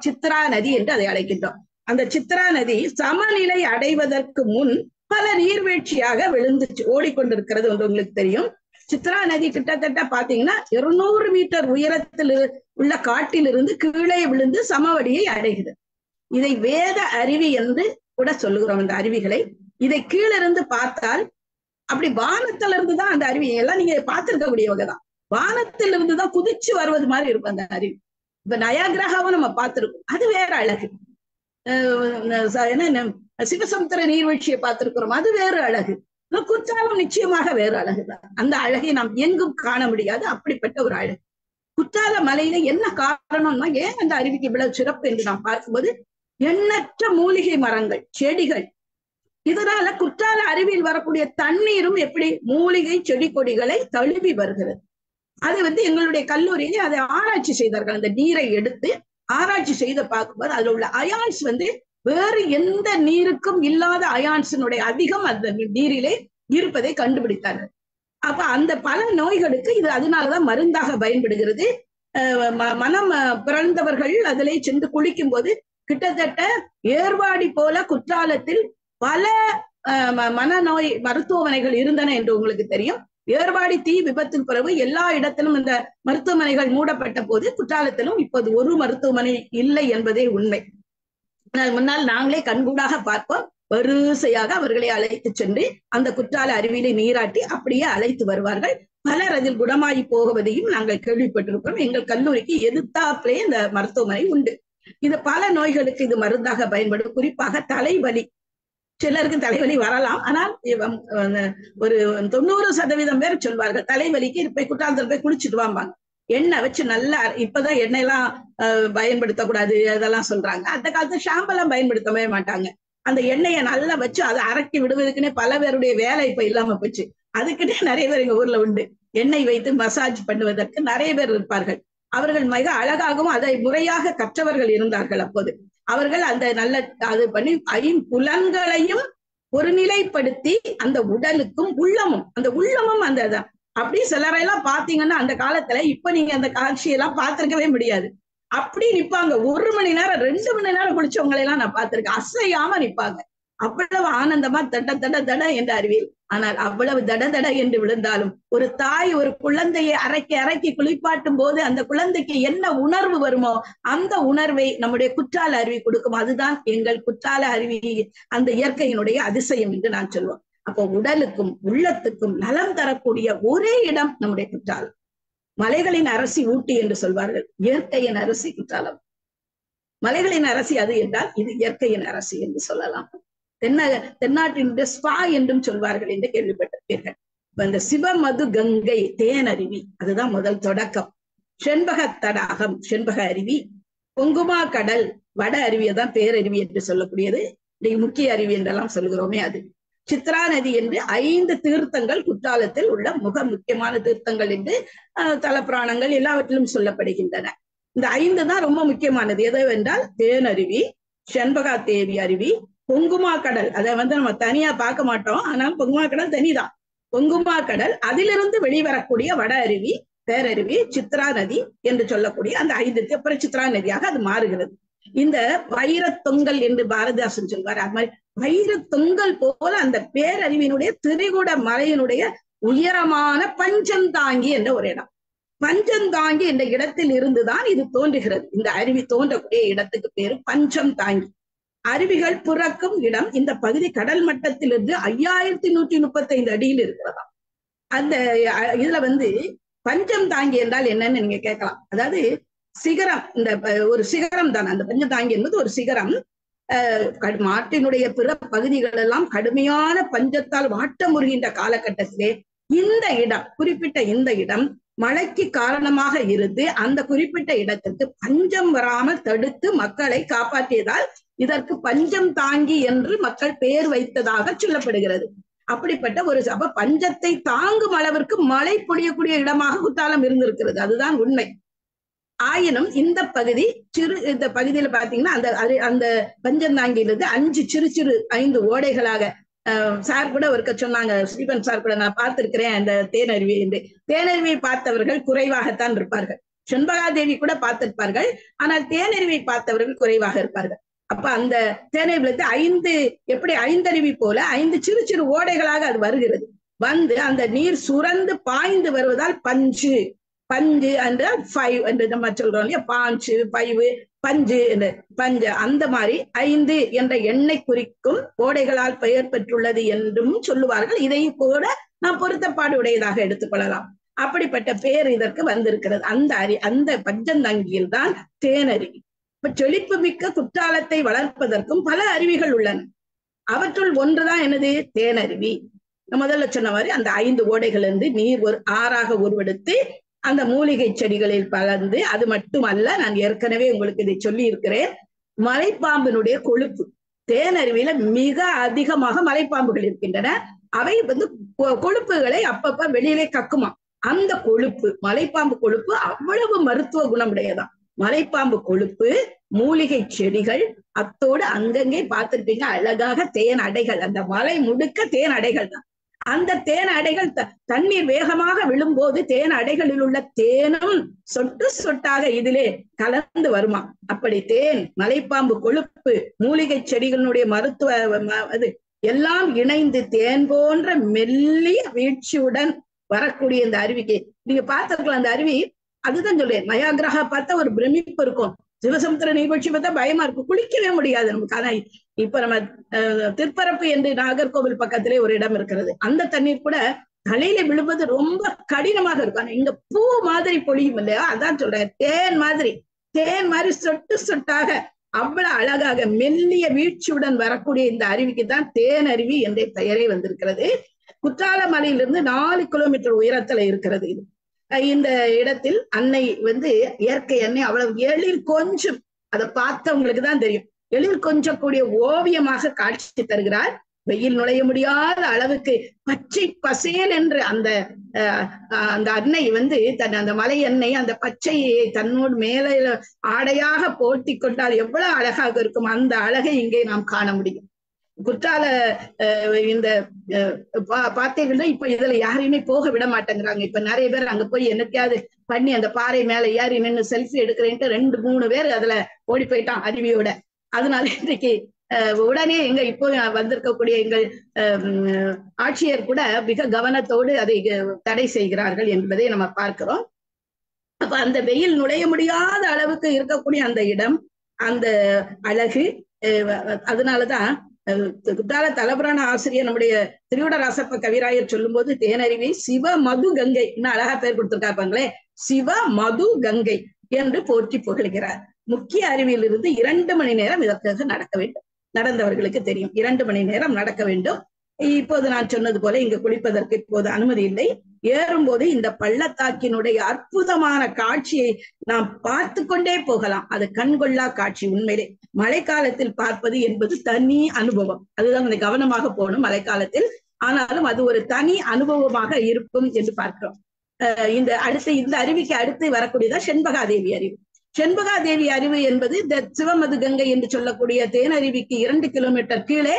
சித்ரா நதி என்று அதை அழைக்கின்றோம். அந்த சித்ரா நதி சமநிலை அடைவதற்கு முன் பல நீர்வீழ்ச்சியாக விழுந்துச்சு ஓடிக்கொண்டிருக்கிறது என்று உங்களுக்கு தெரியும். சித்ரா நதி கிட்டத்தட்ட பாத்தீங்கன்னா 200 மீட்டர் உயரத்தில் உள்ள காட்டிலிருந்து கீழே விழுந்து சமவெளியை அடைகிறது. இதை வேத அருவி என்று கூட சொல்லுகிறோம். அந்த அருவிகளை இதை கீழிருந்து பார்த்தால் அப்படி வானத்திலிருந்து தான் அந்த அருவி எல்லாம் நீங்க பார்த்திருக்கக்கூடியவங்க தான். வானத்திலிருந்து தான் குதிச்சு வருவது மாதிரி இருக்கும் அந்த அருவி. இப்ப நயாகிராவும் நம்ம பார்த்திருக்கோம், அது வேற அழகு. சிவசமுத்திர நீர்வீழ்ச்சியை பார்த்திருக்கிறோம், அது வேறு அழகு. குற்றாலம் நிச்சயமாக வேறு அழகுதான். அந்த அழகை நாம் எங்கும் காண முடியாது, அப்படிப்பட்ட ஒரு அழகு. குற்றால மலையில என்ன காரணம்னா, ஏன் அந்த அருவிக்கு இவ்வளவு சிறப்பு என்று நாம் பார்க்கும்போது, எண்ணற்ற மூலிகை மரங்கள், செடிகள். இதனால குற்றால அருவியில் வரக்கூடிய தண்ணீரும் எப்படி மூலிகை செடி கொடிகளை தழுவி வருகிறது. அது எங்களுடைய கல்லூரியிலே அதை ஆராய்ச்சி செய்தார்கள். அந்த நீரை எடுத்து ஆராய்ச்சி செய்து பார்க்கும்போது அதுல உள்ள அயான்ஸ் வேறு எந்த நீருக்கும் இல்லாத அயான்ஸினுடைய அதிகம் அந்த நீரிலே இருப்பதை கண்டுபிடித்தார்கள். அப்ப அந்த பல நோய்களுக்கு இது அதனாலதான் மருந்தாக பயன்படுகிறது. மனம் பிறந்தவர்கள் அதிலே சென்று குளிக்கும் போது கிட்டத்தட்ட ஏர்வாடி போல குற்றாலத்தில் பல மனநோய் மருத்துவமனைகள் இருந்தன என்று உங்களுக்கு தெரியும். ஏர்வாடி தீ விபத்தின் பிறகு எல்லா இடத்திலும் இந்த மருத்துவமனைகள் மூடப்பட்ட போது குற்றாலத்திலும் இப்போது ஒரு மருத்துவமனை இல்லை என்பதே உண்மை. முன்னால் நாங்களே கண்கூடாக பார்ப்போம். வரிசையாக அவர்களை அழைத்து சென்று அந்த குற்றால அருவியிலே நீராட்டி அப்படியே அழைத்து வருவார்கள். பலர் அதில் குணமாகி போகுவதையும் நாங்கள் கேள்விப்பட்டிருக்கிறோம். எங்கள் கல்லூரிக்கு எதிர்த்தாப்பிலே இந்த மருத்துவமனை உண்டு. இது பல நோய்களுக்கு இது மருந்தாக பயன்படும். குறிப்பாக தலைவலி, சிலருக்கு தலைவலி வரலாம், ஆனால் ஒரு 90% பேர் சொல்வார்கள் தலைவலிக்கு போய் குற்றாலத்தில் போய் குளிச்சுட்டு வாம்பாங்க. எண்ணெய் வச்சு நல்லா, இப்பதான் எண்ணெய் எல்லாம் பயன்படுத்தக்கூடாது அதெல்லாம் சொல்றாங்க. அந்த காலத்துல ஷாம்பெல்லாம் பயன்படுத்தவே மாட்டாங்க. அந்த எண்ணெயை நல்லா வச்சு அதை அரைக்கி விடுவதற்குன்னே பல பேருடைய வேலை இப்ப இல்லாம போச்சு. அதுக்கிட்டே நிறைய பேர் எங்க ஊர்ல உண்டு. எண்ணெய் வைத்து மசாஜ் பண்ணுவதற்கு நிறைய பேர் இருப்பார்கள். அவர்கள் மிக அழகாகவும் அதை முறையாக கற்றவர்கள் இருந்தார்கள். அப்போது அவர்கள் அந்த நல்ல அது பண்ணி ஐம்புலன்களையும் ஒருநிலைப்படுத்தி அந்த உடலுக்கும் உள்ளமும் அந்த அப்படி சிலரையெல்லாம் பாத்தீங்கன்னா அந்த காலத்துல, இப்ப நீங்க அந்த காட்சியெல்லாம் பார்த்திருக்கவே முடியாது. அப்படி நிப்பாங்க 1 மணி நேரம் 2 மணி நேரம் குளிச்சவங்களை எல்லாம் நான் பார்த்திருக்கேன். அசையாம நிப்பாங்க. அவ்வளவு ஆனந்தமா தட என்ற அறிவியல். ஆனால் அவ்வளவு தட என்று விழுந்தாலும் ஒரு தாய் ஒரு குழந்தையை அரைக்கி குளிப்பாட்டும் போது அந்த குழந்தைக்கு என்ன உணர்வு வருமோ அந்த உணர்வை நம்முடைய குற்றால அருவி கொடுக்கும். அதுதான் எங்கள் குற்றால அருவி, அந்த இயற்கையினுடைய அதிசயம் என்று நான் சொல்லுவோம். அப்போ உடலுக்கும் உள்ளத்துக்கும் நலம் தரக்கூடிய ஒரே இடம் நம்முடைய குற்றாலம். மலைகளின் அரசி ஊட்டி என்று சொல்வார்கள், இயற்கையின் அரசி குற்றாலம். மலைகளின் அரசி அது என்றால் இது இயற்கையின் அரசி என்று சொல்லலாம். தென்னாட்டினுடைய ஸ்பா என்றும் சொல்வார்கள் என்று கேள்விப்பட்டிருப்பீர்கள். இந்த சிவமது கங்கை தேனருவி அதுதான் முதல் தொடக்கம். செண்பக தடாகம் செண்பக அருவி, பொங்குமா கடல் வட அருவியை தான் பேரருவி என்று சொல்லக்கூடியது, முக்கிய அருவி என்றெல்லாம் சொல்கிறோமே அது. சித்ரா நதி என்று 5 தீர்த்தங்கள் குற்றாலத்தில் உள்ள முக்கியமான தீர்த்தங்கள் என்று தலப்புராணங்கள் எல்லாவற்றிலும் சொல்லப்படுகின்றன. இந்த 5 தான் ரொம்ப முக்கியமானது. எதுவென்றால் தேனருவி, செண்பகா தேவி அருவி, பொங்குமா கடல். அதை நம்ம தனியா பார்க்க மாட்டோம், ஆனால் பொங்குமா கடல் தனிதான். பொங்குமா கடல், அதிலிருந்து வெளிவரக்கூடிய வட அருவி பேரருவி, சித்ரா நதி என்று சொல்லக்கூடிய அந்த 5 அப்புறம் சித்ரா நதியாக அது மாறுகிறது. இந்த வைரத்தொங்கல் என்று பாரதிதாசன் சொல்வார். அது மாதிரி வைரத்தொங்கல் போல அந்த பேரருவியினுடைய திரிகுட மலையினுடைய உயரமான பஞ்சந்தாங்கி என்ற ஒரு இடம். பஞ்சந்தாங்கி என்ற இடத்தில் இருந்துதான் இது தோன்றுகிறது. இந்த அருவி தோன்றக்கூடிய இடத்துக்கு பேரு பஞ்சந்தாங்கி. அருவிகள் பிறக்கும் இடம் இந்த பகுதி கடல் மட்டத்திலிருந்து 5135 அடியில் இருக்கிறதா. அந்த இதுல பஞ்சந்தாங்கி என்றால் என்னன்னு நீங்க கேட்கலாம். அதாவது சிகரம், இந்த ஒரு சிகரம் தான் அந்த பஞ்சந்தாங்கி என்பது ஒரு சிகரம். நாட்டினுடைய பிற பகுதிகள் எல்லாம் கடுமையான பஞ்சத்தால் வாட்டமுறுகின்ற காலகட்டத்திலே இந்த இடம், குறிப்பிட்ட இந்த இடம் மழைக்கு காரணமாக இருந்து அந்த குறிப்பிட்ட இடத்திற்கு பஞ்சம் வராமல் தடுத்து மக்களை காப்பாற்றியதால் இதற்கு பஞ்சம் தாங்கி என்று மக்கள் பெயர் வைத்ததாக சொல்லப்படுகிறது. அப்படிப்பட்ட ஒரு பஞ்சத்தை தாங்கும் அளவிற்கு மழை பொழியக்கூடிய இடமாக குற்றாலம் இருந்திருக்கிறது. அதுதான் உண்மை. ஆயினும் இந்த பகுதி இந்த பகுதியில பாத்தீங்கன்னா அந்த பஞ்சந்தாங்கியிலிருந்து 5 சிறு சிறு 5 ஓடைகளாக சார் கூட ஒருக்க சொன்னாங்க, ஸ்ரீபன் சார் கூட, நான் பார்த்திருக்கிறேன் அந்த தேனருவி என்று. தேனருவியை பார்த்தவர்கள் குறைவாகத்தான் இருப்பார்கள். செண்பகாதேவி கூட பார்த்திருப்பார்கள், ஆனால் தேனருவியை பார்த்தவர்கள் குறைவாக இருப்பார்கள். அப்ப அந்த தேனருவிலிருந்து 5 எப்படி 5 அருவி போல 5 சிறு சிறு ஓடைகளாக அது வருகிறது. அந்த நீர் சுரந்து பாய்ந்து வருவதால் பஞ்சு என்ற 5 என்று நம்ம சொல்றோம் இல்லையா, பாஞ்சு 5 பஞ்சு என்று பஞ்சு, அந்த மாதிரி 5 என்ற எண்ணை குறிக்கும் ஓடைகளால் பெயர் பெற்றுள்ளது என்றும் சொல்லுவார்கள். இதையும் கூட நாம் பொருத்தப்பாடு உடையதாக எடுத்துக்கொள்ளலாம். அப்படிப்பட்ட பெயர் இதற்கு வந்திருக்கிறது. அந்த பஞ்சந்தங்கியில் தான் தேனருவி. இப்ப செழிப்பு மிக்க குற்றாலத்தை வளர்ப்பதற்கும் பல அருவிகள் உள்ளன. அவற்றுள் ஒன்றுதான் என்னது, தேனருவி. முதல்ல சொன்ன மாதிரி அந்த 5 ஓடைகள் இருந்து நீர் ஒரு ஆறாக உருவெடுத்து அந்த மூலிகை செடிகளில் பலர்ந்து, அது மட்டுமல்ல, நான் ஏற்கனவே உங்களுக்கு இதை சொல்லி இருக்கிறேன், மலைப்பாம்பினுடைய கொழுப்பு. தேனருவியில மிக அதிகமாக மலைப்பாம்புகள் இருக்கின்றன. அவை கொழுப்புகளை அப்பப்ப வெளியிலே கக்குமா. அந்த கொழுப்பு, மலைப்பாம்பு கொழுப்பு அவ்வளவு மருத்துவ குணமுடையதான். மலைப்பாம்பு கொழுப்பு, மூலிகை செடிகள், அத்தோடு அங்கங்கே பார்த்திருப்பீங்க அழகாக தேன் அடைகள். அந்த மலை முழுக்க தேன் அடைகள் தான். அந்த தேன் அடைகள் தண்ணீர் வேகமாக விழும்போது தேன் அடைகளில் உள்ள தேனும் சொட்டு சொட்டாக இதிலே கலந்து வருமா. அப்படி தேன், மலைப்பாம்பு கொழுப்பு, மூலிகை செடிகளுடைய மருத்துவ அது எல்லாம் இணைந்து தேன் போன்ற மெல்லிய வீழ்ச்சியுடன் வரக்கூடிய இந்த அருவிக்கு நீங்க பார்த்திருக்கலாம். அந்த அருவி, அதுதான் சொல்றேன், நயாகிரா பார்த்தா ஒரு பிரமிப்பு இருக்கும், சிவசமுத்திர நீர்வீழ்ச்சி பார்த்தா பயமா இருக்கும், குளிக்கவே முடியாது நமக்கு. ஆனா இப்ப நம்ம திருப்பரப்பு என்று நாகர்கோவில் பக்கத்திலே ஒரு இடம் இருக்கிறது. அந்த தண்ணீர் கூட தலையில விழுவது ரொம்ப கடினமாக இருக்கும். ஆனா இங்க பூ மாதிரி பொழியும் இல்லையா, அதான் சொல்றேன், தேன் மாதிரி சொட்டு சொட்டாக அவ்வளவு அழகாக மெல்லிய வீழ்ச்சியுடன் வரக்கூடிய இந்த அருவிக்கு தான் தேன் அருவி என்ற பெயரே வந்திருக்கிறது. குற்றால மலையிலிருந்து 4 கிலோமீட்டர் உயரத்துல இருக்கிறது இது. இந்த இடத்தில் அன்னை இயற்கை அன்னை அவ்வளவு எழில் கொஞ்சம், அதை பார்த்தவங்களுக்கு தான் தெரியும், எழில் கொஞ்சக்கூடிய ஓவியமாக காட்சி தருகிறார். வெயில் நுழைய முடியாத அளவுக்கு பச்சை பசேல் என்று அந்த அன்னை அந்த மலை அன்னை அந்த பச்சையை தன்னோடு மேலே ஆடையாக போர்த்தி கொண்டால் எவ்வளவு அழகாக இருக்கும். அந்த அழகை இங்கே நாம் காண முடியும். குற்றால இந்த பார்த்தீங்கன்னா இப்ப இதுல யாரையுமே போக விட மாட்டேங்கிறாங்க. இப்ப நிறைய பேர் அங்க போய் என்னத்தையாவது பண்ணி அந்த பாறை மேல ஏறி நின்று செல்ஃபி எடுக்கிறேன்ட்டு 2-3 பேர் அதுல ஓடி போயிட்டான் அருவியோட. அதனால இன்றைக்கு உடனே இப்போ வந்திருக்கக்கூடிய எங்கள் ஆட்சியர் கூட மிக கவனத்தோடு அதை தடை செய்கிறார்கள் என்பதை நம்ம பார்க்கிறோம். அப்ப அந்த வெயில் நுழைய முடியாத அளவுக்கு இருக்கக்கூடிய அந்த இடம், அந்த அழகு, அதனாலதான் குற்றால தலபுராண ஆசிரியர் நம்முடைய திருவிடராசப்ப கவிராயர் சொல்லும் போது தேனருவி சிவ மது கங்கை, இன்னும் அழகா பேர் கொடுத்திருக்காங்களே, சிவ மது கங்கை என்று போற்றி புகழ்கிறார். முக்கிய அருவியிலிருந்து 2 மணி நேரம் இதற்காக நடக்க வேண்டும். நடந்தவர்களுக்கு தெரியும் 2 மணி நேரம் நடக்க வேண்டும். இப்போது நான் சொன்னது போல இங்கு குளிப்பதற்கு இப்போது அனுமதி இல்லை. ஏறும்போது இந்த பள்ளத்தாக்கினுடைய அற்புதமான காட்சியை நாம் பார்த்து கொண்டே போகலாம். அது கண்கொள்ளா காட்சி. உண்மையிலே மழைக்காலத்தில் பார்ப்பது என்பது தனி அனுபவம். அதுதான் கவனமாக போகணும் மழைக்காலத்தில். ஆனாலும் அது ஒரு தனி அனுபவமாக இருக்கும் என்று பார்க்கிறோம். இந்த அருவிக்கு அடுத்து வரக்கூடியதான் செண்பகாதேவி அருவி. செண்பகாதேவி அருவி என்பது இந்த சிவமது கங்கை என்று சொல்லக்கூடிய தேனருவிக்கு 2 கிலோமீட்டர் கீழே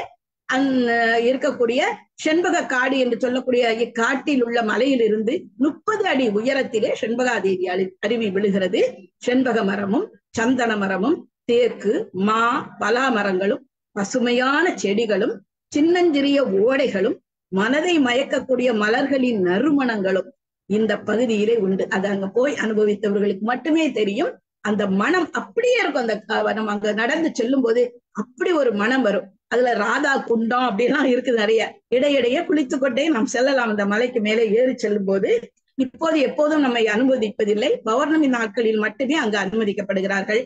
இருக்கக்கூடிய செண்பக காடு என்று சொல்லக்கூடிய இக்காட்டில் உள்ள மலையிலிருந்து 30 அடி உயரத்திலே செண்பகாதேவி அருவி விழுகிறது. செண்பக மரமும் சந்தன மரமும் தேக்கு மா பலா மரங்களும் பசுமையான செடிகளும் சின்னஞ்சிறிய ஓடைகளும் மனதை மயக்கக்கூடிய மலர்களின் நறுமணங்களும் இந்த பகுதியிலே உண்டு. அது அங்க போய் அனுபவித்தவர்களுக்கு மட்டுமே தெரியும். அந்த மனம் அப்படியே இருக்கும். நம்ம அங்க நடந்து செல்லும் போது அப்படி ஒரு மனம் வரும். அதுல ராதா குண்டம் அப்படிலாம் இருக்குது நிறைய. இடையிடையே குளித்துக்கொண்டே நாம் செல்லலாம் அந்த மலைக்கு மேலே ஏறி செல்லும் போது. இப்போது எப்போதும் நம்மை அனுமதிப்பதில்லை. பௌர்ணமி நாட்களில் மட்டுமே அங்கு அனுமதிக்கப்படுகிறார்கள்.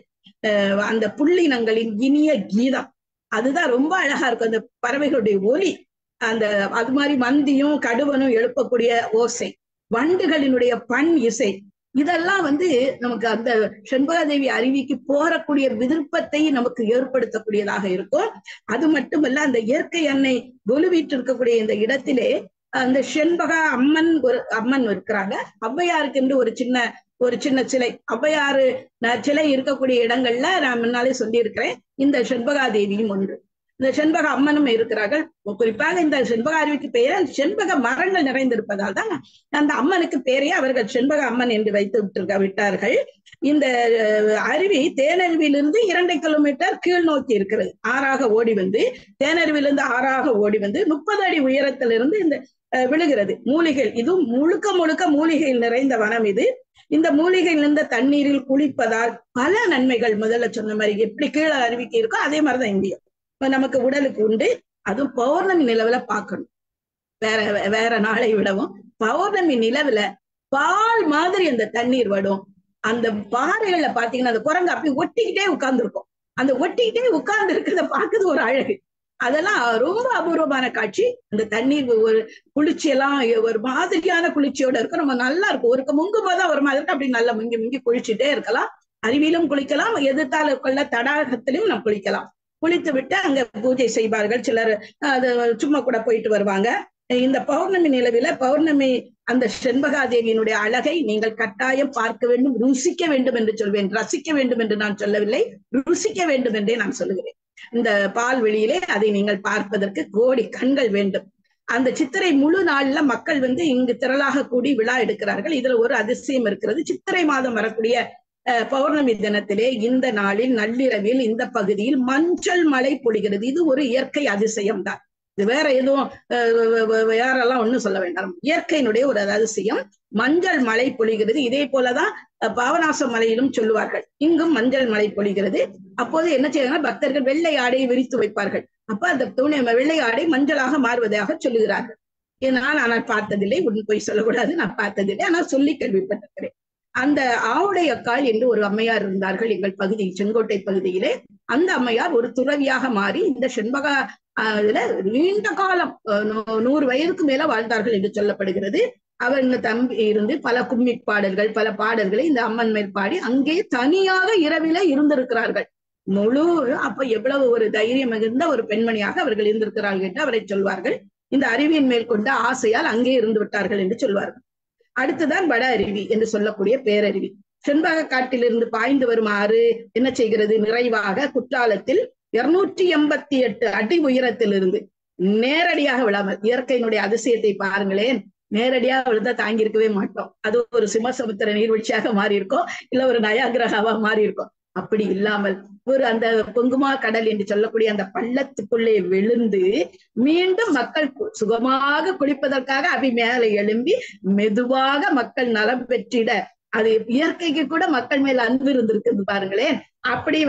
அந்த புள்ளினங்களின் இனிய கீதம் அதுதான் ரொம்ப அழகா இருக்கும். அந்த பறவைகளுடைய ஒலி, அது மாதிரி மந்தியும் கடுவனும் எழுப்பக்கூடிய ஓசை, வண்டுகளினுடைய பண் இசை, இதெல்லாம் நமக்கு அந்த செண்பகாதேவி அருவிக்கு போறக்கூடிய விருப்பத்தை நமக்கு ஏற்படுத்தக்கூடியதாக இருக்கும். அது மட்டுமல்ல, அந்த இயற்கை அன்னை கொலுவீட்டு இருக்கக்கூடிய இந்த இடத்திலே அந்த செண்பகா அம்மன் இருக்கிறாங்க. ஔவையாருக்கு என்று ஒரு சின்ன சிலை, ஔவையாறு சிலை இருக்கக்கூடிய இடங்கள்ல நான் முன்னாலே சொல்லி இருக்கிறேன். இந்த செண்பகாதேவியும் ஒன்று. இந்த செண்பக அம்மனும் இருக்கிறார்கள். குறிப்பாக இந்த செண்பக அருவிக்கு பெயர் செண்பக மரங்கள் நிறைந்திருப்பதால் தான் அந்த அம்மனுக்கு பெயரே அவர்கள் செண்பக அம்மன் என்று வைத்து விட்டார்கள். இந்த அருவி தேனருவியிலிருந்து 2 கிலோமீட்டர் கீழ் நோக்கி இருக்கிறது. ஆறாக ஓடி வந்து தேனருவிலிருந்து ஆறாக ஓடி வந்து 30 அடி உயரத்திலிருந்து இந்த விழுகிறது. மூலிகை, இது முழுக்க மூலிகை நிறைந்த வனம் இது. இந்த மூலிகை நிறைந்த தண்ணீரில் குளிப்பதால் பல நன்மைகள். முதல்ல சொன்ன மாதிரி எப்படி கீழே அருவிக்கு இருக்கோ அதே மாதிரிதான் இந்தியா நமக்கு உடலுக்கு உண்டு. அதுவும் பௌர்ணமி நிலவுல பார்க்கணும். வேற நாளை விடவும் பௌர்ணமி நிலவுல பால் மாதிரி அந்த தண்ணீர் வடும். அந்த பாறைகள்ல பாத்தீங்கன்னா அந்த குரங்கு அப்படி ஒட்டிக்கிட்டே உட்கார்ந்து இருக்கும். அந்த ஒட்டிக்கிட்டே உட்கார்ந்து இருக்கிறத பார்க்குறது ஒரு அழகு. அதெல்லாம் ரொம்ப அபூர்வமான காட்சி. அந்த தண்ணீர் ஒரு குளிர்ச்சியெல்லாம் ஒரு மாதிரியான குளிர்ச்சியோட இருக்கும். நம்ம நல்லா இருக்கும். ஒரு முங்கும் போதுதான் ஒரு மாதிரி அப்படி நல்லா முங்கி குளிச்சுட்டே இருக்கலாம். அருவியிலும் குளிக்கலாம், எதிர்த்தால கொள்ள தடாகத்திலும் நம்ம குளிக்கலாம். குளித்து விட்டு அங்க பூஜை செய்வார்கள். சிலர் அது சும்மா கூட போயிட்டு வருவாங்க. இந்த பௌர்ணமி நிலவில பௌர்ணமி அந்த செண்பகாதேவியினுடைய அழகை நீங்கள் கட்டாயம் பார்க்க வேண்டும், ருசிக்க வேண்டும் என்று சொல்வேன். ரசிக்க வேண்டும் என்று நான் சொல்லவில்லை, ருசிக்க வேண்டும் என்றே நான் சொல்லுகிறேன். இந்த பால்வெளியிலே அதை நீங்கள் பார்ப்பதற்கு கோடி கண்கள் வேண்டும். அந்த சித்திரை முழு நாள்ல மக்கள் இங்கு திரளாக கூடி விழா எடுக்கிறார்கள். இதுல ஒரு அதிசயம் இருக்கிறது. சித்திரை மாதம் வரக்கூடிய பௌர்ணமி தினத்திலே இந்த நாளில் நள்ளிரவில் இந்த பகுதியில் மஞ்சள் மழை பொழிகிறது. இது ஒரு இயற்கை அதிசயம் தான். இது வேற எதுவும் யாரெல்லாம் ஒண்ணும் சொல்ல வேண்டாம். இயற்கையினுடைய ஒரு அதிசயம். மஞ்சள் மழை பொழிகிறது. இதே போலதான் பாபநாசம் மலையிலும் சொல்லுவார்கள். இங்கும் மஞ்சள் மழை பொழிகிறது. அப்போது என்ன செய்வாங்க, பக்தர்கள் வெள்ளை ஆடையை விரித்து வைப்பார்கள். அப்ப அந்த வெள்ளை ஆடை மஞ்சளாக மாறுவதாக சொல்லுகிறார்கள். நான் பார்த்ததில்லை, போய் சொல்லக்கூடாது, நான் பார்த்ததில்லை, ஆனால் சொல்லி கேள்விப்பட்டிருக்கிறேன். அந்த ஆவுடையக்கால் என்று ஒரு அம்மையார் இருந்தார்கள் எங்கள் பகுதி, செங்கோட்டை பகுதியிலே. அந்த அம்மையார் ஒரு துறவியாக மாறி இந்த செண்பகா நீண்ட காலம் 100 வயதுக்கு மேல வாழ்ந்தார்கள் என்று சொல்லப்படுகிறது. அவர் இந்த தம்பி இருந்து பல கும்மி பாடல்கள், பல பாடல்களை இந்த அம்மன் மேல் பாடி அங்கே தனியாக இரவில இருந்திருக்கிறார்கள். அப்ப எவ்வளவு ஒரு தைரியம் மிகுந்த ஒரு பெண்மணியாக அவர்கள் இருந்திருக்கிறார்கள் என்று அவரை சொல்வார்கள். இந்த அருவியின் மேல் கொண்ட ஆசையால் அங்கே இருந்து விட்டார்கள் என்று சொல்வார்கள். அடுத்துதான் வட அருவி என்று சொல்லக்கூடிய பேரருவி. செண்பக காட்டிலிருந்து பாய்ந்து வரும் ஆறு என்ன செய்கிறது, நிறைவாக குற்றாலத்தில் 288 அடி உயரத்திலிருந்து நேரடியாக விழாமல், இயற்கையினுடைய அதிசயத்தை பாருங்களேன், நேரடியாக விழுந்தா தாங்கி இருக்கவே மாட்டோம். அது ஒரு சிம்மசமுத்திர நீர்வீழ்ச்சியாக மாறி இருக்கும், இல்ல ஒரு நயாகிராவா மாறி இருக்கும். அப்படி இல்லாமல் ஒரு அந்த பொங்குமா கடல் என்று சொல்லக்கூடிய அந்த பள்ளத்துக்குள்ளே விழுந்து மீண்டும் மக்கள் சுகமாக குளிப்பதற்காக அவை மேலே எழும்பி மெதுவாக மக்கள் நலம் பெற்றிட, அது இயற்கைக்கு கூட மக்கள் மேல் அன்பு இருந்திருக்கு பாருங்களேன். அப்படி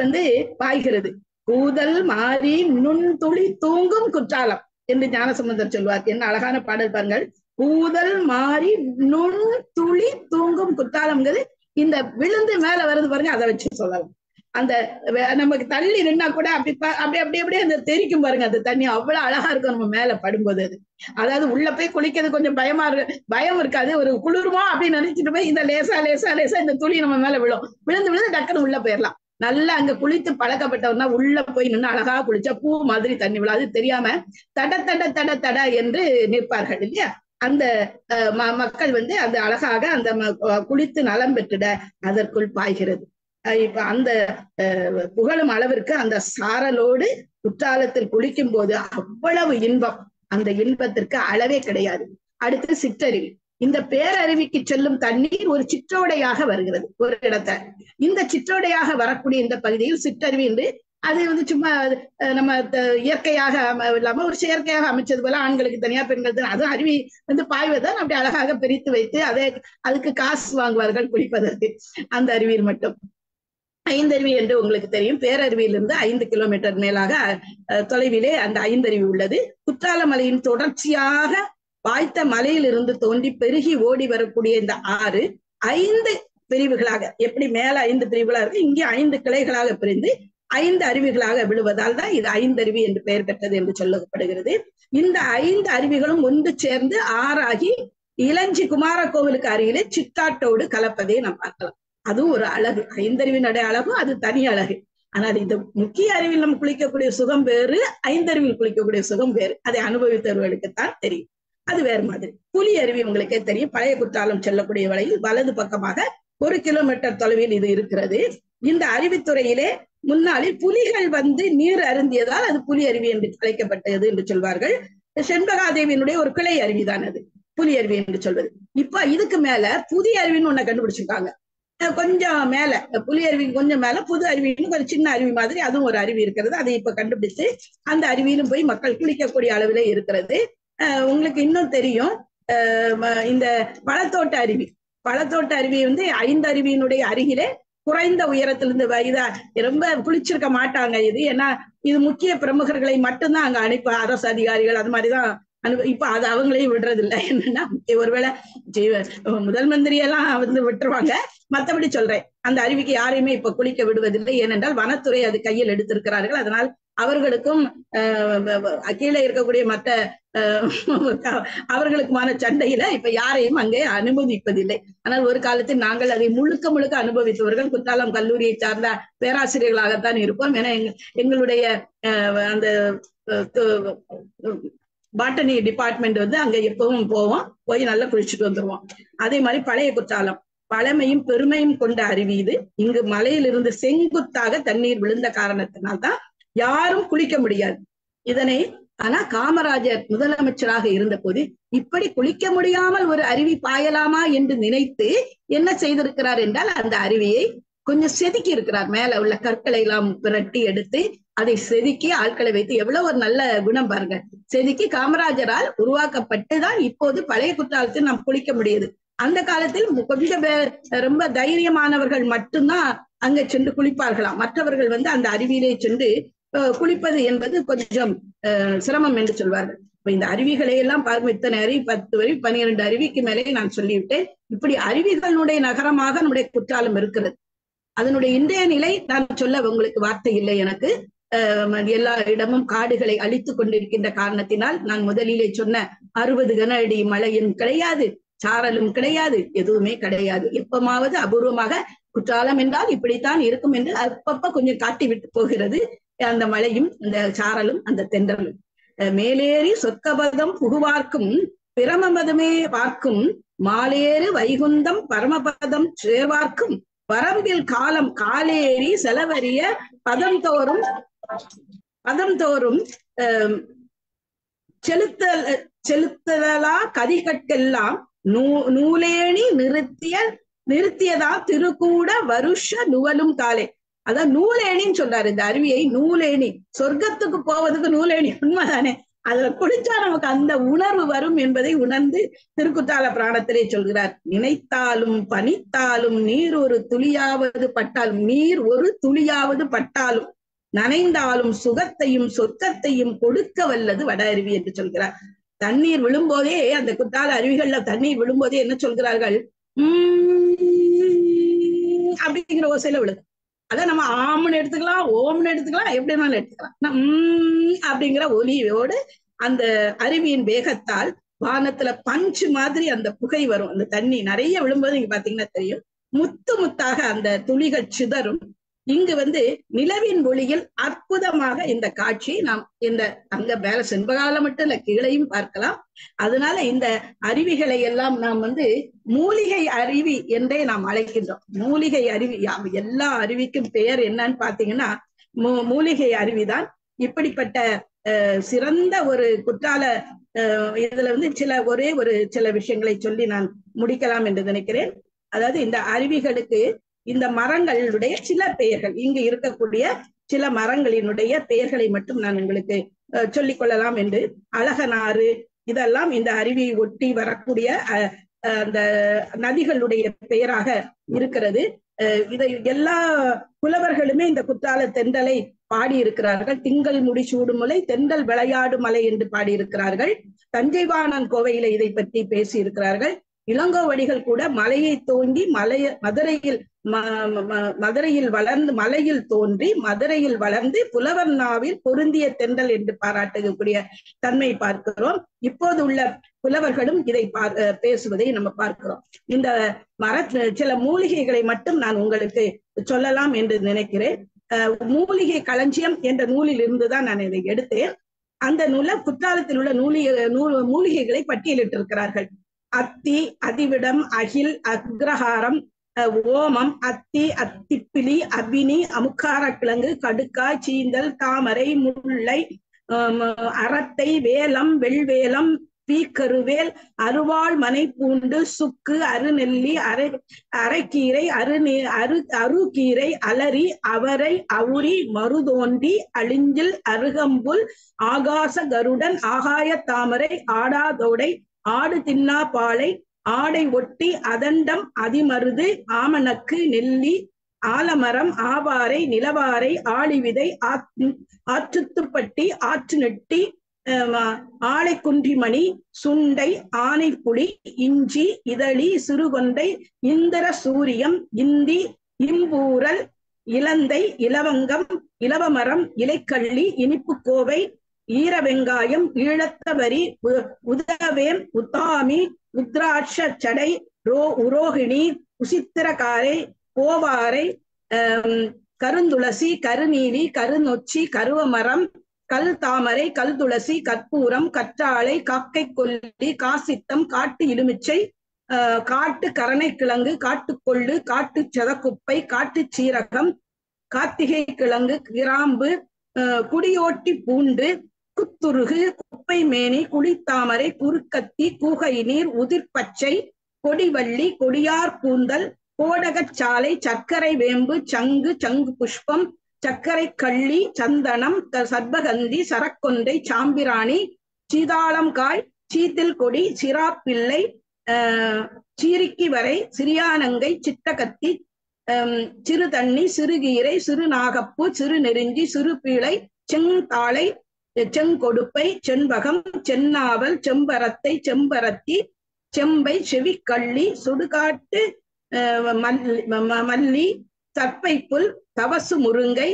பாய்கிறது. கூதல் மாறி நுண் துளி தூங்கும் குற்றாலம் என்று ஞானசம்பந்தர் சொல்வார். என்ன அழகான பாடல் பாருங்கள். கூதல் மாறி நுண் துளி தூங்கும் குற்றாலம்ங்கிறது இந்த விழுந்து மேல வருது பாருங்க, அதை வச்சு சொல்லலாம். அந்த நமக்கு தள்ளி நின்னா கூட அப்படி அப்படியே அந்த தெரிக்கும் பாருங்க, அந்த தண்ணி அவ்வளவு அழகா இருக்கும் நம்ம மேல படும்போது. அது அதாவது உள்ள போய் குளிக்கிறது கொஞ்சம் பயம் இருக்காது, ஒரு குளிருமா அப்படின்னு நினைச்சிட்டு போய் இந்த லேசா லேசா லேசா இந்த துளி நம்ம மேல விழுந்து விழுந்து டக்குன்னு உள்ள போயிடலாம். நல்லா அங்க குளித்து பழக்கப்பட்டவர்னா உள்ள போய் நின்று அழகா குளிச்சா பூ மாதிரி தண்ணி விழாது தெரியாம தட தட தட தட என்று நிற்பார்கள் இல்லையா. அந்த மக்கள் வந்து அந்த அழகாக அந்த குளித்து நலம் பெற்றுட அதற்குள் பாய்கிறது. இப்ப அந்த புகழும் அளவிற்கு அந்த சாரலோடு குற்றாலத்தில் குளிக்கும் போது அவ்வளவு இன்பம், அந்த இன்பத்திற்கு அளவே கிடையாது. அடுத்து சிற்றருவி. இந்த பேரருவிக்கு செல்லும் தண்ணீர் ஒரு சிற்றோடையாக வருகிறது ஒரு இடத்துல. இந்த சிற்றோடையாக வரக்கூடிய இந்த பகுதியில் சிற்றருவி என்று அது வந்து சும்மா நம்ம இயற்கையாக இல்லாம ஒரு செயற்கையாக அமைச்சது போல ஆண்களுக்கு தனியா பெண்கள் அது அருவி வந்து பாய்வதான் அப்படி அழகாக பிரித்து வைத்து அதுக்கு காசு வாங்குவார்கள் குளிப்பதற்கு. அந்த அருவியில் மட்டும் ஐந்தருவி என்று உங்களுக்கு தெரியும். பேரருவியிலிருந்து 5 கிலோமீட்டர் மேலாக தொலைவிலே அந்த ஐந்தருவி உள்ளது. குற்றாலமலையின் தொடர்ச்சியாக வாய்த்த மலையில் இருந்து தோன்றி பெருகி ஓடி வரக்கூடிய இந்த ஆறு 5 பிரிவுகளாக, எப்படி மேல 5 பிரிவுகளாக இருக்கு, இங்கே 5 கிளைகளாக பிரிந்து 5 அருவிகளாக விழுவதால் தான் இது ஐந்தருவி என்று பெயர் பெற்றது என்று சொல்லப்படுகிறது. இந்த 5 அருவிகளும் ஒன்று சேர்ந்து ஆறாகி இளஞ்சி குமார கோவிலுக்கு அருகிலே சித்தாட்டோடு கலப்பதை நாம் பார்க்கலாம். அதுவும் ஒரு அழகு. ஐந்தருவினுடைய அழகும் அது தனி அழகு. ஆனால் இந்த முக்கிய அருவியில் நம்ம குளிக்கக்கூடிய சுகம் வேறு, ஐந்தருவியில் குளிக்கக்கூடிய சுகம் வேறு. அதை அனுபவித்தவர்களுக்குத்தான் தெரியும். அது வேறு மாதிரி. புலி அருவி உங்களுக்கே தெரியும். பழைய குற்றாலம் செல்லக்கூடிய வழியில் வலது பக்கமாக 1 கிலோமீட்டர் தொலைவில் இது இருக்கிறது. இந்த அருவித்துறையிலே முன்னாளில் புலிகள் வந்து நீர் அருந்தியதால் அது புலி அருவி என்று அழைக்கப்பட்டது என்று சொல்வார்கள். செண்பகாதேவியினுடைய ஒரு கிளை அருவிதான் அது புலி அருவி என்று சொல்வது. இப்ப இதுக்கு மேல புதிய அருவின்னு ஒண்ணு கண்டுபிடிச்சிருக்காங்க. கொஞ்சம் மேல புலி அருவி கொஞ்சம் மேல புது அருவின்னு கொஞ்சம் சின்ன அருவி மாதிரி அதுவும் ஒரு அருவி இருக்கிறது. அதை இப்ப கண்டுபிடிச்சு அந்த அருவியிலும் போய் மக்கள் குளிக்கக்கூடிய அளவிலே இருக்கிறது. உங்களுக்கு இன்னும் தெரியும், இந்த பழத்தோட்ட அருவி வந்து 5 அருவியினுடைய அருகிலே குறைந்த உயரத்திலிருந்து இதா ரொம்ப குளிச்சிருக்க மாட்டாங்க. இது ஏன்னா இது முக்கிய பிரமுகர்களை மட்டும்தான் அங்க அனுப்ப, அரசு அதிகாரிகள் அது மாதிரிதான் இப்ப அது அவங்களையும் விடுறது இல்லை. என்னன்னா ஒருவேளை முதல் மந்திரி எல்லாம் வந்து விட்டுருவாங்க. மத்தபடி சொல்றேன், அந்த அருவிக்கு யாரையுமே இப்ப குளிக்க விடுவதில்லை. ஏனென்றால் வனத்துறை அது கையில் எடுத்திருக்கிறார்கள். அதனால் அவர்களுக்கும் கீழே இருக்கக்கூடிய மற்ற அவர்களுக்குமான சண்டையில இப்ப யாரையும் அங்கே அனுமதிப்பதில்லை. ஆனால் ஒரு காலத்தில் நாங்கள் அதை முழுக்க முழுக்க அனுபவித்தவர்கள் குற்றாலம் கல்லூரியை சார்ந்த பேராசிரியர்களாகத்தான் இருப்போம். ஏன்னா எங்களுடைய அந்த பாட்டனி டிபார்ட்மெண்ட் வந்து அங்க எப்பவும் போவோம், போய் நல்லா குளிச்சுட்டு வந்துருவோம். அதே மாதிரி பழைய குற்றாலம் பழமையும் பெருமையும் கொண்ட அருவி இது. இங்கு மலையிலிருந்து செங்குத்தாக தண்ணீர் விழுந்த காரணத்தினால்தான் யாரும் குளிக்க முடியாது. இதனை ஆனா காமராஜர் முதலமைச்சராக இருந்த போது இப்படி குளிக்க முடியாமல் ஒரு அருவி பாயலாமா என்று நினைத்து என்ன செய்திருக்கிறார் என்றால் அந்த அருவியை கொஞ்சம் செதுக்கி இருக்கிறார். மேல உள்ள கற்களை எல்லாம் விரட்டி எடுத்து அதை செதுக்கி ஆட்களை வைத்து, எவ்வளவு ஒரு நல்ல குணம் பாருங்க. செதுக்கி காமராஜரால் உருவாக்கப்பட்டுதான் இப்போது பழைய குற்றாலத்தில் நாம் குளிக்க முடியுது. அந்த காலத்தில் கொஞ்சம் ரொம்ப தைரியமானவர்கள் மட்டும்தான் அங்க சென்று குளிப்பார்களாம். மற்றவர்கள் வந்து அந்த அருவியிலே சென்று குளிப்பது என்பது கொஞ்சம் சிரமம் என்று சொல்வார்கள். இப்ப இந்த அருவிகளை எல்லாம் பாருங்க, இத்தனை அருவி 10 அருவி 12 அருவிக்கு மேலே நான் சொல்லிவிட்டேன். இப்படி அருவிகளுடைய நகரமாக நம்முடைய குற்றாலம் இருக்கிறது. அதனுடைய இன்றைய நிலை நான் சொல்ல உங்களுக்கு வார்த்தை இல்லை எனக்கு. எல்லா இடமும் காடுகளை அழித்து கொண்டிருக்கின்ற காரணத்தினால் நான் முதலிலே சொன்ன 60 கன அடி மழையும் கிடையாது, சாரலும் கிடையாது, எதுவுமே கிடையாது. எப்பமாவது அபூர்வமாக குற்றாலம் என்றால் இப்படித்தான் இருக்கும் என்று அப்பப்ப கொஞ்சம் காட்டி விட்டு போகிறது அந்த மழையும் அந்த சாரலும் அந்த தென்றலும். மேலேறி சொற்கபதம் புகுவார்க்கும் பிரமபதமே பார்க்கும் மாலேறு வைகுந்தம் பரமபதம் சேர்வார்க்கும் வரம்பில் காலம் காலேறி செலவறிய பதம் தோறும் செலுத்தலா கதிகட்கெல்லாம் நூலேணி நிறுத்தியதா திருக்கூட வருஷ நுவலும் காலே. அதான் நூலேணின்னு சொல்றாரு. இந்த அருவியை நூலேணி, சொர்க்கத்துக்கு போவதுக்கு நூலேணி. உண்மைதானே? அதுல குளிச்சா நமக்கு அந்த உணர்வு வரும் என்பதை உணர்ந்து திருக்குற்றால பிராணத்திலே சொல்கிறார். நினைத்தாலும் பனித்தாலும் நீர் ஒரு துளியாவது பட்டாலும் நனைந்தாலும் சுகத்தையும் சொர்க்கத்தையும் கொடுக்க வல்லது வட அருவி என்று சொல்கிறார். தண்ணீர் விழும்போதே, அந்த குற்றால அருவிகள்ல தண்ணீர் விழும்போதே என்ன சொல்கிறார்கள்? அப்படிங்கிற ஓசையில விழுது. அதான் நம்ம ஆம்னு எடுத்துக்கலாம், ஓம்னு எடுத்துக்கலாம், எப்படினாலும் எடுத்துக்கலாம். அப்படிங்கிற ஒலியோடு அந்த அருவியின் வேகத்தால் வானத்துல பஞ்சு மாதிரி அந்த புகை வரும். அந்த தண்ணி நிறைய விழும்போது நீங்க பாத்தீங்கன்னா தெரியும், முத்து முத்தாக அந்த துளிகள் சிதறும். இங்கு நிலவின் ஒளியில் அற்புதமாக இந்த காட்சி நாம் இந்த அங்க மேல செண்பகால மட்டும் இல்ல, கீழையும் பார்க்கலாம். அதனால இந்த அருவிகளை எல்லாம் நாம் மூலிகை அருவி என்றே நாம் அழைக்கின்றோம். மூலிகை அருவி, எல்லா அருவிக்கும் பெயர் என்னன்னு பாத்தீங்கன்னா மூலிகை அருவிதான். இப்படிப்பட்ட சிறந்த ஒரு குற்றால இதுல ஒரே ஒரு சில விஷயங்களை சொல்லி நான் முடிக்கலாம் என்று நினைக்கிறேன். அதாவது இந்த அருவிகளுக்கு இந்த மரங்களுடைய சில பெயர்கள், இங்கு இருக்கக்கூடிய சில மரங்களினுடைய பெயர்களை மட்டும் நான் உங்களுக்கு சொல்லிக் கொள்ளலாம் என்று. அழகனாறு, இதெல்லாம் இந்த அருவியை ஒட்டி வரக்கூடிய அந்த நதிகளுடைய பெயராக இருக்கிறது. இதை எல்லா புலவர்களுமே இந்த குற்றால தென்றலை பாடியிருக்கிறார்கள். திங்கள் முடி சூடுமலை, தென்றல் விளையாடு மலை என்று பாடியிருக்கிறார்கள். தஞ்சைவாணன் கோவையில இதை பற்றி பேசி இருக்கிறார்கள். இளங்கோவடிகள் கூட மலையை தோண்டி மதுரையில் வளர்ந்து, மலையில் தோன்றி மதுரையில் வளர்ந்து புலவர் நாவில் பொருந்திய தென்றல் என்று பாராட்டக்கூடிய தன்மை பார்க்கிறோம். இப்போது உள்ள புலவர்களும் இதை பேசுவதை நம்ம பார்க்கிறோம். இந்த சில மூலிகைகளை மட்டும் நான் உங்களுக்கு சொல்லலாம் என்று நினைக்கிறேன். மூலிகை களஞ்சியம் என்ற நூலில் இருந்துதான் நான் இதை எடுத்தேன். அந்த நூல குற்றாலத்தில் உள்ள மூலிகைகளை பட்டியலிட்டிருக்கிறார்கள். அத்தி, அதிவிடம், அகில், அக்ரஹாரம், ஓமம், அத்தி, அத்திப்பிலி, அபினி, அமுக்கார கிழங்கு, கடுக்காய், சீந்தல், தாமரை, முல்லை, அரத்தை, வேலம், வெள்வேலம், பீக்கருவேல், அருவாள், மனை பூண்டு, சுக்கு, அருநெல்லி, அரைக்கீரை, அருகீரை, அலரி, அவரை, அவுரி, மருதோண்டி, அழிஞ்சில், அருகம்புல், ஆகாச கருடன், ஆகாய தாமரை, ஆடாதோடை, ஆடு தின்னா பாலை, ஆடை ஒட்டி, அதண்டம், அதிமருது, ஆமணக்கு, நெல்லி, ஆலமரம், ஆவாரை, நிலவாரை, ஆளிவிதை, ஆற்றுத்துப்பட்டி, ஆற்று நெட்டி, ஆளைக்குன்றிமணி, சுண்டை, ஆனைப்புலி, இஞ்சி, இதழி, சிறுகொண்டை, இந்திர சூரியம், இந்தி, இம்பூரல், இலந்தை, இலவங்கம், இலவமரம், இலைக்கள்ளி, இனிப்பு கோவை, ஈர வெங்காயம், ஈழத்தவரி, உதவேம், உத்தாமி, உத்ராட்ச சடை, உரோகிணி, உசித்திரக்காரை, கோவாரை, கருந்துளசி, கருநீலி, கருநொச்சி, கருவமரம், கல் தாமரை, கல் துளசி, கற்பூரம், கற்றாழை, காக்கை கொல்லி, காசித்தம், காட்டு இலுமிச்சை, காட்டு கரணைக்கிழங்கு, காட்டுக்கொள்ளு, காட்டு சதக்குப்பை, காட்டு சீரகம், கார்த்திகை கிழங்கு, கிராம்பு, குடியோட்டி பூண்டு, குத்துருகு, குப்பை மேனி, குளித்தாமரை, குறுக்கத்தி, கூகை நீர், உதிர்பச்சை, கொடிவள்ளி, கொடியார் கூந்தல், கோடகச்சாலை, சர்க்கரை வேம்பு, சங்கு, சங்கு புஷ்பம், சர்க்கரை கள்ளி, சந்தனம், சர்பகந்தி, சரக்கொண்டை, சாம்பிராணி, சீதாளம்காய், சீத்தில் கொடி, சிராப்பிள்ளை, சீரிக்கி வரை, சிறியானங்கை, சிட்டகத்தி, சிறு தண்ணி, சிறுகீரை, சிறுநாகப்பூ, சிறு நெருஞ்சி, சிறு பீளை, செங்தாளை, செங்கொடுப்பை, செண்பகம், சென்னாவல், செம்பரத்தை, செம்பரத்தி, செம்பை, செவிக்கள்ளி, சுடுகாட்டு மல்லி, சர்ப்பை புல், தவசு முருங்கை,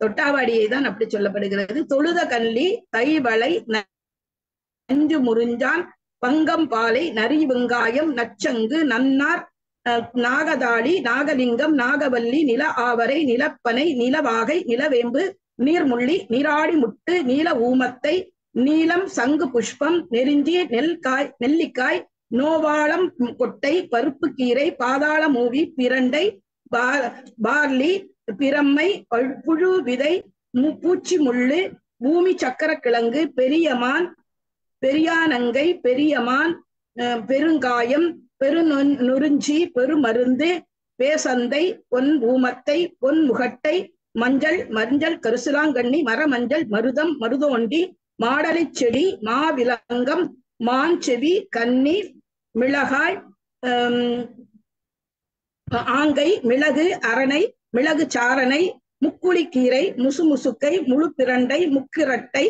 தொட்டாவாடியை தான் அப்படி சொல்லப்படுகிறது, தொழுத கல்லி, தைவளை, நஞ்சு முறிஞ்சான், பங்கம் பாலை, நரி வெங்காயம், நச்சங்கு, நன்னார், நாகதாளி, நாகலிங்கம், நாகவல்லி, நில ஆவரை, நிலப்பனை, நிலவாகை, நிலவேம்பு, நீர்முள்ளி, நீராடி முட்டு, நீல ஊமத்தை, நீலம், சங்கு புஷ்பம், நெருஞ்சி, நெல்லிக்காய், நோவாளம் கொட்டை, பருப்பு கீரை, பாதாள மூவி, பிரண்டை, பார்லி, பிரம்மை, புழு விதை, பூச்சி முள்ளு, பூமி சக்கர கிழங்கு, பெரியமான், பெரியானங்கை, பெரியமான், பெருங்காயம், பெருநுறிஞ்சி, பெருமருந்து, பேசந்தை, பொன் ஊமத்தை, பொன் முகட்டை, மஞ்சள் கரிசலாங்கண்ணி, மரமஞ்சள், மருதம், மருதோண்டி, மாடலை செடி, மாவிலங்கம், மான் செவி, கன்னி, மிளகாய், ஆங்கை, மிளகு, அரணை, மிளகு சாரணை, முக்குளிக்கீரை, முசுமுசுக்கை, முழு பிரண்டை, முக்கிரட்டை,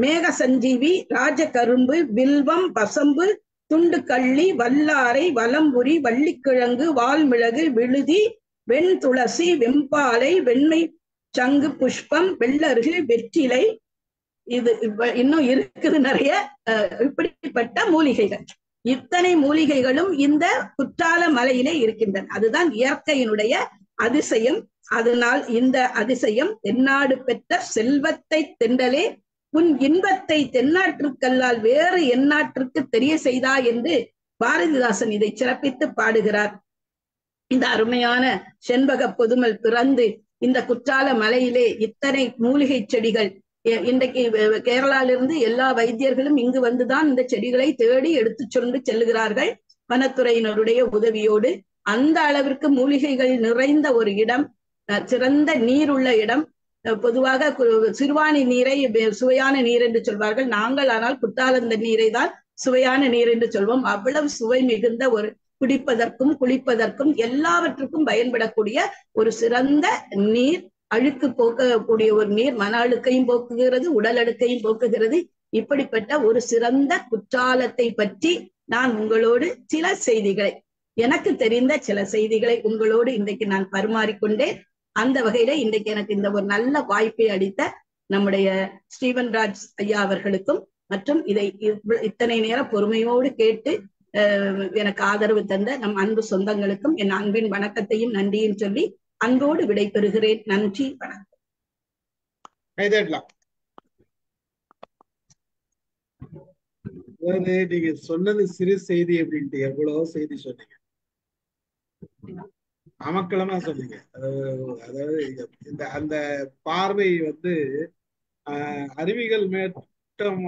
மேக சஞ்சீவி, ராஜகரும்பு, வில்வம், பசம்பு, துண்டு கள்ளி, வல்லாரை, வலம்புரி, வள்ளிக்கிழங்கு, வால்மிளகு, விழுதி, வெண் துளசி, வெம்பாலை, வெண்மை சங்கு புஷ்பம், வெள்ளருகு, வெற்றிலை, இது இன்னும் இருக்குது நிறைய. இப்படிப்பட்ட மூலிகைகள், இத்தனை மூலிகைகளும் இந்த குற்றால மலையிலே இருக்கின்றன. அதுதான் இயற்கையினுடைய அதிசயம். அதனால் இந்த அதிசயம் தென்னாடு பெற்ற செல்வத்தை தென்றலே உன் இன்பத்தை தென்னாற்றுக்கல்லால் வேறு எந்நாட்டிற்கு தெரிய செய்தா என்று பாரதிதாசன் இதை சிறப்பித்து பாடுகிறார். இந்த அருமையான செண்பக பொதுமல் பிறந்து இந்த குற்றால மலையிலே இத்தனை மூலிகை செடிகள், இன்றைக்கு கேரளாவிலிருந்து எல்லா வைத்தியர்களும் இங்கு வந்துதான் இந்த செடிகளை தேடி எடுத்து சென்று செல்லுகிறார்கள் வனத்துறையினருடைய உதவியோடு. அந்த அளவிற்கு மூலிகைகள் நிறைந்த ஒரு இடம், சிறந்த நீர் உள்ள இடம். பொதுவாக சிறுவாணி நீரை சுவையான நீர் என்று சொல்வார்கள். நாங்கள் ஆனால் குற்றாலந்த நீரை தான் சுவையான நீர் என்று சொல்வோம். அவ்வளவு சுவை மிகுந்த ஒரு குடிப்பதற்கும் குளிப்பதற்கும் எல்லாவற்றுக்கும் பயன்படக்கூடிய ஒரு சிறந்த நீர், அழுக்கு போக்கக்கூடிய ஒரு நீர், மன அழுக்கையும் போக்குகிறது, உடல் அழுக்கையும் போக்குகிறது. இப்படிப்பட்ட ஒரு சிறந்த குற்றாலத்தை பற்றி நான் உங்களோடு சில செய்திகளை, எனக்கு தெரிந்த சில செய்திகளை உங்களோடு இன்றைக்கு நான் பரிமாறிக்கொண்டேன். அந்த வகையில இன்றைக்கு எனக்கு இந்த ஒரு நல்ல வாய்ப்பை அளித்த நம்முடைய ஸ்டீவன் ராஜ் ஐயா அவர்களுக்கும் மற்றும் இதை இத்தனை நேரம் பொறுமையோடு கேட்டு எனக்கு ஆதரவு தந்த நம் அன்பு சொந்தங்களுக்கும் என் அன்பின் வணக்கத்தையும் நன்றியும் சொல்லி அன்போடு விடை பெறுகிறேன். நன்றி, வணக்கம். நீங்க சொன்னது சிறு செய்தி அப்படின்ட்டு எவ்வளவோ செய்தி சொன்னீங்க, அமக்களமா சொன்னீங்க. அதாவது இந்த அந்த பார்வை வந்து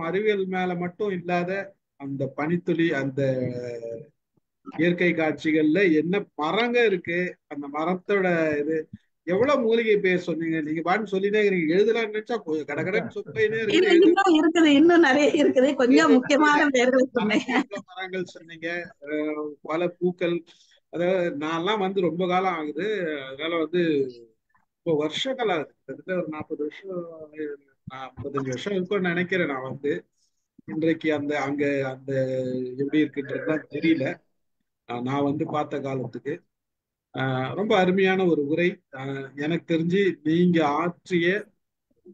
அறிவியல் மேல மட்டும் இல்லாத அந்த பனித்துளி, அந்த இயற்கை காட்சிகள்ல என்ன மரங்க இருக்கு, அந்த மரத்தோட இது எவ்வளவு மூலிகை பேர் சொன்னீங்க. நீங்க பாட்டு சொல்லிட்டே இருக்கீங்க, எழுதலாம்னு நினைச்சா கடகடன்னு சொல்லினே இருக்குது. இன்னும் நிறைய இருக்குது, கொஞ்சம் முக்கியமான பேர்கள் சொன்னீங்க. மரங்கள் சொன்னீங்க, பல பூக்கள். அதாவது நான்லாம் வந்து ரொம்ப காலம் ஆகுது, அதனால வந்து இப்போ வருஷங்கள் ஆகுது, கிட்டத்தட்ட ஒரு 40 வருஷம் 45 வருஷம் இருக்கும்னு நினைக்கிறேன். நான் வந்து இன்றைக்கு அந்த அங்க அந்த எப்படி இருக்குன்றதுதான் தெரியல. நான் வந்து பார்த்த காலத்துக்கு ரொம்ப அருமையான ஒரு உரை. எனக்கு தெரிஞ்சு நீங்க ஆற்றிய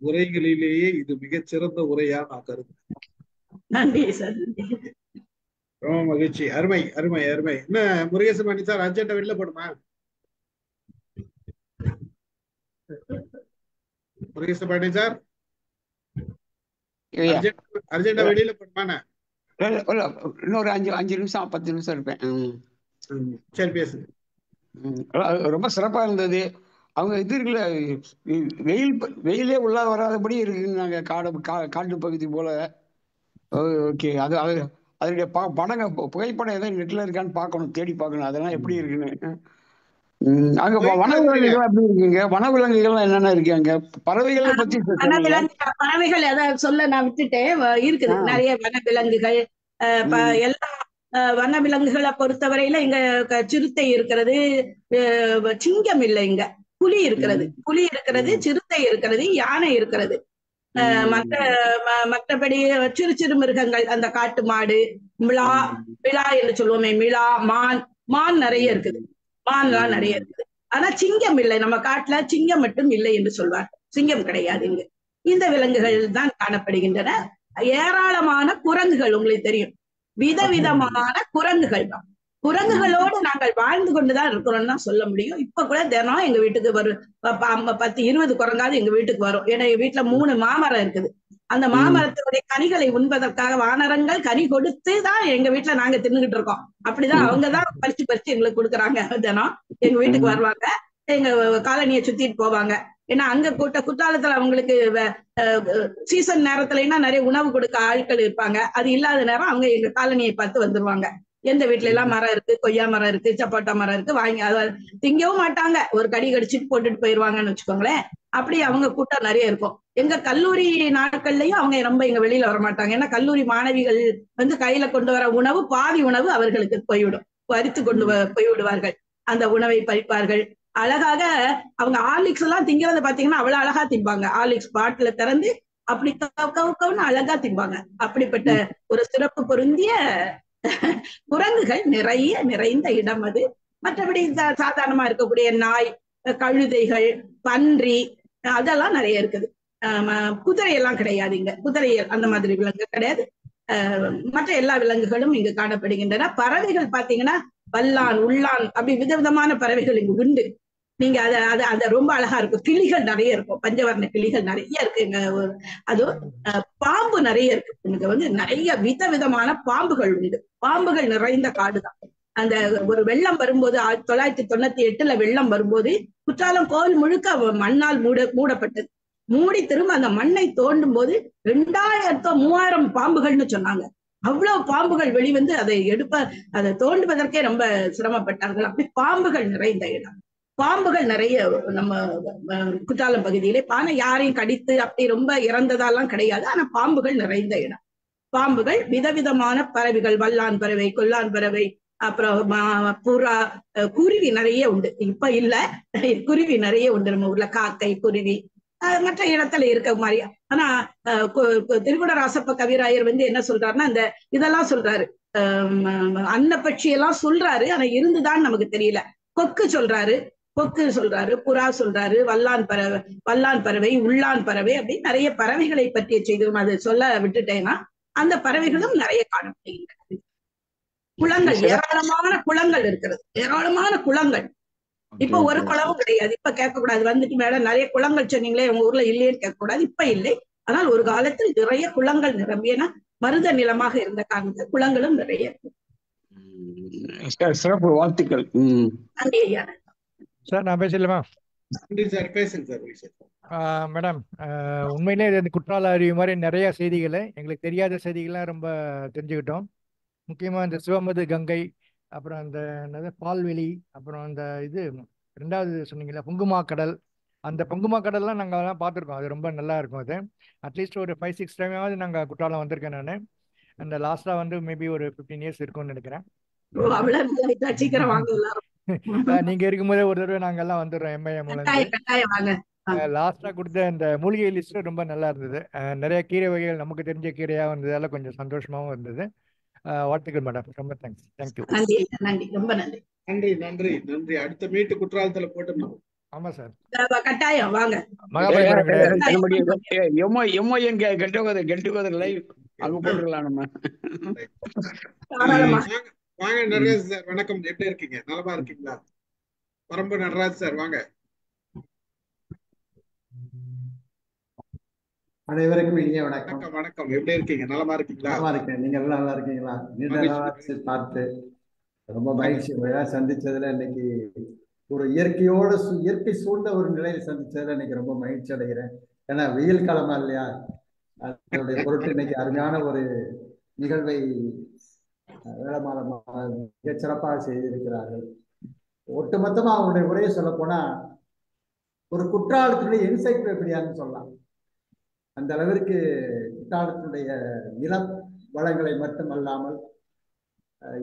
உரைகளிலேயே இது மிகச்சிறந்த உரையா நான் கருதுறேன். நன்றி சார். ரொம்ப மகிழ்ச்சி. அருமை அருமை அருமை. என்ன முருகேசன் சார், அர்ஜென்டா வெளில போடுமா? முருகேசன் பாண்டி சார், அர்ஜென்டா வெளியில போடுமா? இன்னொரு 5 நிமிஷம் 10 நிமிஷம் இருப்பேன். சரி, பேசுங்க. ரொம்ப சிறப்பா இருந்தது. அவங்க இது இருக்குல்ல, வெயிலே உள்ள வராதபடி இருக்குங்க, காட்டு பகுதி போல. ஓகே, அதனுடைய படங்க புகைப்படம் ஏதாவது நெட்ல இருக்கான்னு பார்க்கணும், தேடி பார்க்கணும் அதெல்லாம் எப்படி இருக்குன்னு. அங்க வனவிலங்குகள் எப்படி இருக்குங்க? வனவிலங்குகள் என்னென்ன இருக்காங்க? பறவைகளை பத்தி பறவைகள் ஏதாவது சொல்ல நான் விட்டுட்டேன். இருக்குது நிறைய வனவிலங்குகள். எல்லா வனவிலங்குகளை பொறுத்தவரையில இங்க சிறுத்தை இருக்கிறது, சிங்கம் இல்லை, இங்க புலி இருக்கிறது, சிறுத்தை இருக்கிறது, யானை இருக்கிறது. மற்றபடி சிறு சிறு மிருகங்கள், அந்த காட்டு மாடு, மிளா என்று சொல்லுவோமே, மான் நிறைய இருக்குது, மான்லாம் நிறைய இருக்குது. ஆனா சிங்கம் இல்லை, நம்ம காட்டுல சிங்கம் மட்டும் இல்லை என்று சொல்வார். சிங்கம் கிடையாது இங்கு. இந்த விலங்குகள் தான் காணப்படுகின்றன. ஏராளமான குரங்குகள், உங்களுக்கு தெரியும், விதவிதமான குரங்குகள் தான். குரங்குகளோடு நாங்கள் வாழ்ந்து கொண்டுதான் இருக்கிறோம்னு தான் சொல்ல முடியும். இப்ப கூட தினம் எங்க வீட்டுக்கு வரும் 10-20 குரங்காவது எங்க வீட்டுக்கு வரும். ஏன்னா எங்க வீட்டுல 3 மாமரம் இருக்குது. அந்த மாமரத்தினுடைய கனிகளை உண்பதற்காக வானரங்கள் கனி கொடுத்து தான் எங்க வீட்டுல நாங்க தின்னுகிட்டு இருக்கோம். அப்படிதான் அவங்கதான் பறிச்சு எங்களுக்கு கொடுக்குறாங்க. தினம் எங்க வீட்டுக்கு வருவாங்க, எங்க காலனியை சுத்திட்டு போவாங்க. ஏன்னா அங்க குற்றாலத்துல அவங்களுக்கு சீசன் நேரத்துலன்னா நிறைய உணவு கொடுக்க ஆட்கள் இருப்பாங்க. அது இல்லாத நேரம் அவங்க எங்க காலனியை பார்த்து வந்துருவாங்க. எந்த வீட்டுல எல்லாம் மரம் இருக்கு, கொய்யா மரம் இருக்கு, சப்போட்டா மரம் இருக்கு, வாங்கி அதை திங்கவும் மாட்டாங்க, ஒரு கடி கடிச்சிட்டு போட்டுட்டு போயிருவாங்கன்னு வச்சுக்கோங்களேன். அப்படி அவங்க கூட்டம் நிறைய இருக்கும். எங்க கல்லூரி நாட்கள்லயும் அவங்க ரொம்ப எங்க வெளியில வர மாட்டாங்க. ஏன்னா கல்லூரி மாணவிகள் வந்து கையில கொண்டு வர உணவு பாதி உணவு அவர்களுக்கு போய்விடும், பறித்து கொண்டு போய்விடுவார்கள். அந்த உணவை பறிப்பார்கள். அழகாக அவங்க ஹார்லிக்ஸ் எல்லாம் திங்கிறத பாத்தீங்கன்னா அவ்வளவு அழகா திம்பாங்க. ஹார்லிக்ஸ் பாட்டில திறந்து அப்படி கவுன்னு அழகா திம்பாங்க. அப்படிப்பட்ட ஒரு சிறப்பு பொருந்திய குரங்குகள் நிறைந்த இடம் அது. மற்றபடி சாதாரணமா இருக்கக்கூடிய நாய், கழுதைகள், பன்றி, அதெல்லாம் நிறைய இருக்குது. குதிரை எல்லாம் கிடையாது இங்க. குதிரை அந்த மாதிரி விலங்கு கிடையாது. மற்ற எல்லா விலங்குகளும் இங்கு காணப்படுகின்றன. பறவைகள் பாத்தீங்கன்னா வல்லான், உள்ளான், அப்படி விதவிதமான பறவைகள் இங்கு உண்டு. நீங்க அத ரொம்ப அழகா இருக்கும். கிளிகள் நிறைய இருக்கும், பஞ்சவர்ண கிளிகள் நிறைய இருக்கு இங்க. அதுவும் பாம்பு நிறைய இருக்கு. இங்க நிறைய விதவிதமான பாம்புகள் உண்டு. பாம்புகள் நிறைந்த காடுதான். அந்த ஒரு வெள்ளம் வரும்போது 1998 வெள்ளம் வரும்போது குற்றாலம் கோவில் முழுக்க மண்ணால் மூடப்பட்டது. மூடி திரும்ப அந்த மண்ணை தோண்டும் போது 2000-3000 பாம்புகள்னு சொன்னாங்க. அவ்வளவு பாம்புகள் வெளிவந்து அதை தோண்டுவதற்கே ரொம்ப சிரமப்பட்டார்கள். அப்படி பாம்புகள் நிறைந்த இடம். பாம்புகள் நிறைய நம்ம குற்றாலம் பகுதியிலே. ஆனா யாரையும் கடித்து அப்படி ரொம்ப இறந்ததாலாம் கிடையாது. ஆனா பாம்புகள் நிறைந்த இடம். பாம்புகள், விதவிதமான பறவைகள், வல்லான் பறவை, கொல்லான் பறவை, அப்புறம் புறா, குருவி நிறைய உண்டு. இப்ப இல்ல, குருவி நிறைய உண்டு நம்ம ஊர்ல. காக்கை, குருவி மற்ற இடத்துல இருக்க மாதிரி. ஆனா திருக்குடராசப்ப கவிராயர் என்ன சொல்றாருன்னா, இந்த இதெல்லாம் சொல்றாரு, அன்னப்பட்சி எல்லாம் சொல்றாரு. ஆனா இருந்துதான் நமக்கு தெரியல. கொக்கு சொல்றாரு, புறா சொல்றாரு, வல்லான் பறவை, உள்ளான் பறவை, அப்படின்னு நிறைய பறவைகளை பற்றிய செய்தியும் அதை சொல்ல விட்டுட்டேன்னா அந்த பறவைகளும் நிறைய காணப்படுகின்றன. குளங்கள், ஏராளமான குளங்கள் இருக்கிறது, ஏராளமான குளங்கள். இப்ப ஒரு குளமும் கிடையாது. இப்ப கேட்கக்கூடாது, வந்துட்டு மேடம் நிறைய குளங்கள் சொன்னீங்களே உங்க ஊர்ல இல்லையேன்னு கேட்கக்கூடாது. இப்ப இல்லை. ஆனால் ஒரு காலத்தில் நிறைய குளங்கள் நிரம்பியன, மருத நிலமாக இருந்த காரணத்தில் குளங்களும் நிறைய இருக்கு. சிறப்பு, வாழ்த்துக்கள். நன்றி ஐயா. சார் நான் பேசலாமா? மேடம், உண்மையிலே இந்த குற்றால அருவி மாதிரி நிறைய செய்திகளை, எங்களுக்கு தெரியாத செய்திகள்லாம் ரொம்ப தெரிஞ்சுக்கிட்டோம். முக்கியமா இந்த சிவமது கங்கை, அப்புறம் அந்த என்னது பால்வெளி, அப்புறம் அந்த இது ரெண்டாவது சொன்னீங்களா பொங்குமா கடல். அந்த பொங்குமா கடல்லாம் நாங்கள் அதெல்லாம் பார்த்துருக்கோம். அது ரொம்ப நல்லா இருக்கும். அது அட்லீஸ்ட் ஒரு 5-6 டைமாவது நாங்கள் குற்றாலம் வந்திருக்கேன் நான். அந்த லாஸ்ட்டாக மேபி ஒரு 15 இயர்ஸ் இருக்கும்னு நினைக்கிறேன். நீங்க இருக்கும்போதே ஒரு தடவை நாங்க எல்லாம் வந்துடுறோம். எம்ஐஎம் லாஸ்டா கொடுத்த இந்த மூலிகை லிஸ்ட் ரொம்ப நல்லா இருந்தது. நிறைய கீரை வகைகள் நமக்கு தெரிஞ்ச கீரையா வந்ததால கொஞ்சம் சந்தோஷமாவும் இருந்தது. வாழ்த்துக்கள் மேடம், ரொம்ப தேங்க்ஸ். தேங்க்யூ. ரொம்ப நன்றி. நன்றி நன்றி நன்றி. அடுத்த மீட்டு குற்றாலத்துல போட்டோம். ஆமா சார், கட்டாயம் வாங்க. மகாபலிபுரம் அங்க போட்டுடலாம் நம்ம. வாங்க நடராஜ் சார், வணக்கம். எப்படி இருக்கீங்க? நலமா இருக்கீங்களா? பரம்பு நடராஜ் சார் வாங்க. அனைவருக்கும் இனிய வணக்கம். வணக்கம். எப்படி இருக்கீங்க? நலமா இருக்கீங்களா? நலமா இருக்கேன். நீங்க எல்லாம் நல்லா இருக்கீங்களா? நீண்ட பார்த்து ரொம்ப மகிழ்ச்சி. சந்திச்சதுல இன்னைக்கு ஒரு இயற்கை சூழ்ந்த ஒரு நிலையை சந்திச்சதுல இன்னைக்கு ரொம்ப மகிழ்ச்சி அடைகிறேன். ஏன்னா வெயில் காலமா இல்லையா, அதனுடைய பொருட்டு இன்னைக்கு அருமையான ஒரு நிகழ்வை மிகச் சிறப்பாக செய்திருக்கிறார்கள். ஒட்டுமொத்தமா அவருடைய உரையை சொல்ல போனா ஒரு குற்றாலத்தினுடைய என்சைக்ளோபீடியான்னு சொல்லலாம். அந்த அளவிற்கு குற்றாலத்தினுடைய நில வளங்களை மட்டுமல்லாமல்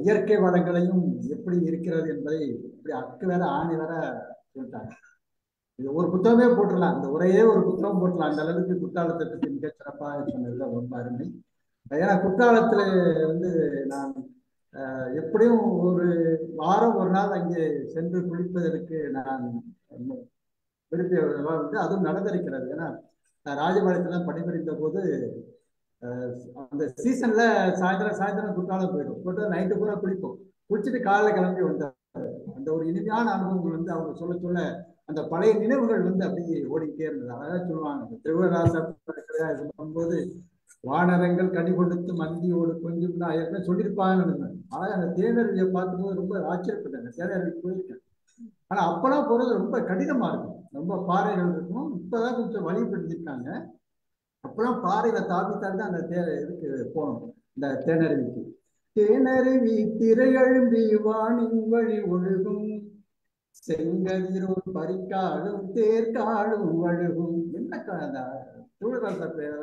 இயற்கை வளங்களையும் எப்படி இருக்கிறது என்பதை இப்படி அக்கு வேற ஆணி வேற சொல்லிட்டாங்க. இது ஒரு புத்தகமே போட்டுடலாம், இந்த உரையே ஒரு புத்தகம் போட்டுடலாம். அந்த அளவுக்கு குற்றாலத்தை பற்றி மிகச் சிறப்பாக சொன்னதுல ரொம்ப அருமை. ஏன்னா குற்றாலத்துல நான் எப்படியும் ஒரு வாரம் ஒரு நாள் அங்கே சென்று குளிப்பதற்கு நான் விரும்பியவர்களாக அதுவும் நடந்திருக்கிறது. ஏன்னா நான் ராஜபாளையத்துல பணிபுரிந்த போது அந்த சீசன்ல சாயந்தரம் குற்றாலம் போயிடும், நைட்டு பூரா குளிப்போம். குளிச்சுட்டு காலைல கிளம்பி வந்தார். அந்த ஒரு இனிமையான அனுபவங்கள் அவங்க சொல்ல அந்த பழைய நினைவுகள் அப்படியே ஓடிக்கிட்டே இருந்தது. அதான் சொல்லுவாங்க, திருவிழாசம் போது வானரங்கள் கனி கொடுத்து மந்தியோடு கொஞ்சம் தான் ஏற்கனவே சொல்லியிருப்பாங்கன்னு நினைப்பேன். ஆனா அந்த தேனருவியை பார்க்கும்போது ரொம்ப ஆச்சரியப்பட்டேன். தேனருவி போயிருக்கேன், ஆனா அப்பெல்லாம் போறது ரொம்ப கடினமா இருக்கும், ரொம்ப பாறைகள் இருக்கும். இப்பதான் கொஞ்சம் வழிபடுத்திருக்காங்க. அப்பெல்லாம் பாறையில தாவி தான் அந்த இதுக்கு போகணும், இந்த தேனருவிக்கு. தேனருவி திரையழும்பி வானின் வழி ஒழுகும், செங்கதிரோடு பறிக்காலும் தேர்காலும் வழுகும். என்ன சூழலாச பேர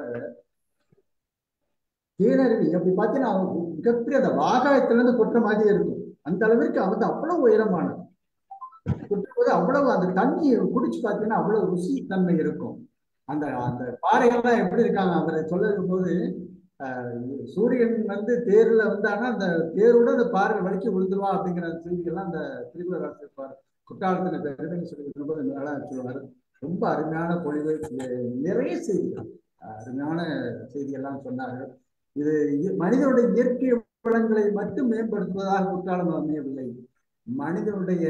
தேனருவி அப்படி பார்த்தீங்கன்னா மிகப்பெரிய அந்த வாகாயத்துல இருந்து கொட்டுற மாதிரி இருக்கும். அந்த அளவிற்கு அவ்வளவு உயரமானது. கொட்டும்போது அவ்வளவு அந்த தண்ணி குடிச்சு பார்த்தீங்கன்னா அவ்வளவு ருசி தன்மை இருக்கும். அந்த அந்த பாறைகள்லாம் எப்படி இருக்காங்க அவரை சொல்லும் போது சூரியன் வந்து தேர்ல வந்தான்னா அந்த தேரோட அந்த பார்வை வலிக்கு விழுந்துருவா அப்படிங்கிற செய்திகள்லாம் அந்த திருக்குறள் இருப்பார். குற்றாலத்தின் பெருமைன்னு சொல்லி ரொம்ப நல்லா சொல்லுவார். ரொம்ப அருமையான பொழிவு, நிறைய செய்திகள், அருமையான செய்திகள்லாம் சொன்னார்கள். இது மனிதனுடைய இயற்கை வளங்களை மட்டும் மேம்படுத்துவதாக குற்றாலம் அமையவில்லை. மனிதனுடைய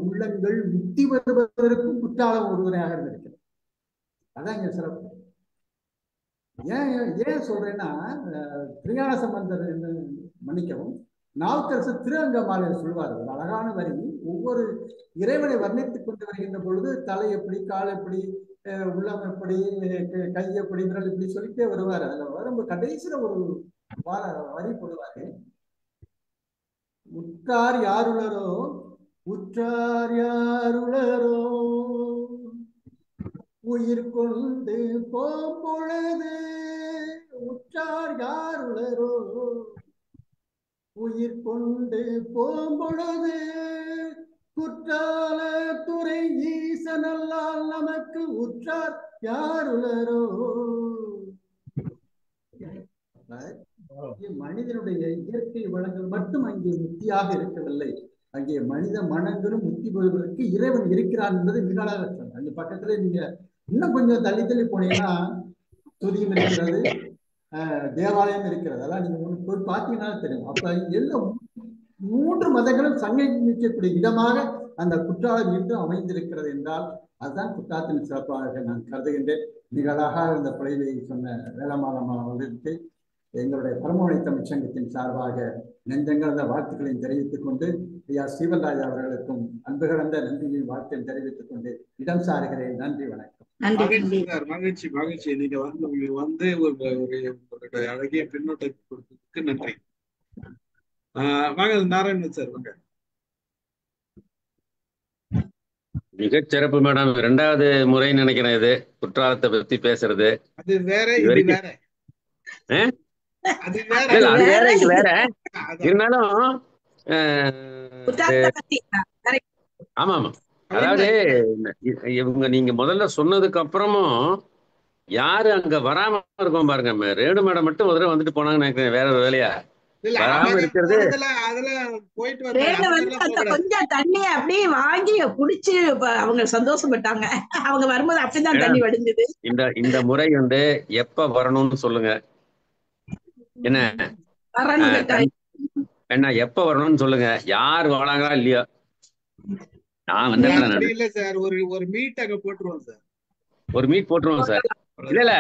உள்ளங்கள் முக்தி பெறுவதற்கும் குற்றாலம் ஒருவரையாக இருந்திருக்கிறது. அதான் இங்க சிறப்பு. ஏன் சொல்றேன்னா, திருஞான சம்பந்தர் மன்னிக்கவும், நாவுக்கரசு திருஅங்கமாலையில் சொல்வார் ஒரு அழகான வரி. ஒவ்வொரு இறைவனை வர்ணித்துக் கொண்டு வருகின்ற பொழுது தலை எப்படி, கால் எப்படி, உள்ளம் எப்படி, கை எப்படி, விரல் இப்படி சொல்லிட்டே வருவார். அதுல வரும்போது கடைசியில ஒரு வரி போடுவாரு. உற்றார் யாருளரோ, உற்றார் யாருளரோ, உயிர் கொண்டு போம்பொழுது, உற்றார் யாருளரோ, உயிர் கொண்டு போம்பொழுது, குற்றால துறை ஈசனல்லால் நமக்கு உற்றார் யாருளரோ. மனிதனுடைய இயற்கை வளங்கள் மட்டும் அங்கே முக்தியாக இருக்கவில்லை, அங்கே மனித மனங்களும் முக்தி பெறுவதற்கு இறைவன் இருக்கிறான் என்பது மிக அழகாக சொன்னார். அந்த பக்கத்துல நீங்க இன்னும் கொஞ்சம் தள்ளி தள்ளி போனீங்கன்னா துதியம் இருக்கிறது, தேவாலயம் இருக்கிறது. அதெல்லாம் நீங்க போய் பார்த்தீங்கன்னா தெரியும். அப்ப எல்லாம் 3 மதங்களும் சங்கமிக்கக்கூடிய இடமாக அந்த குற்றாலம் இன்றும் அமைந்திருக்கிறது என்றால் அதுதான் குற்றாலத்தின் சிறப்பாக நான் கருதுகின்றேன். மிக அழகாக இந்த பொழிவை சொன்ன வேளமாலம்மா அவர்களுக்கு எங்களுடைய பரமோனை தமிழ் சங்கத்தின் சார்பாக நெஞ்சங்கள்ந்த வாழ்த்துக்களையும் தெரிவித்துக் கொண்டு, ஐயா ஸ்ரீவன்ராஜ் அவர்களுக்கும் அன்பு கலந்த நன்றியை வாழ்த்தையும் தெரிவித்துக் கொண்டு இடம் சாருகிறேன். நன்றி, வணக்கம். மகிழ்ச்சி மகிழ்ச்சி. நீங்க வந்து ஒரு அழகிய பின்னோட்டத்தை கொடுத்ததுக்கு நன்றி. வாங்க நாராயணன் சார், வாங்க. மிகச்சிறப்பு மேடம். 2வது முறை நினைக்கிறேன் இது குற்றாலத்தை பத்தி பேசுறது. அது வேற, இது வேற. அது வேற, இது வேற. இருந்தாலும் ஆமா ஆமா. அதாவது இவங்க நீங்க முதல்ல சொன்னதுக்கு அப்புறமும் யாரு அங்க வராம இருக்கோம் பாருங்க. ரேணு மேடம் மட்டும் ஒரு தடவை வந்துட்டு போனாங்கன்னு நினைக்கிறேன், வேற ஒரு வேலையா வராம இருக்கிறது. கொஞ்சம் தண்ணி அப்படியே வாங்கி குடிச்சு அவங்க சந்தோஷப்பட்டாங்க. அவங்க வரும்போது அப்படிதான் தண்ணி வடிஞ்சது. இந்த முறை வந்து எப்ப வரணும்னு சொல்லுங்க. என்ன எப்ப வரணும்னு சொல்லுங்க. யார் வராங்களா இல்லையோ நான் வந்து ஒரு மீட் அங்க போட்டுருவோம் சார். ஒரு மீட் போட்டுருவோம் சார். இல்ல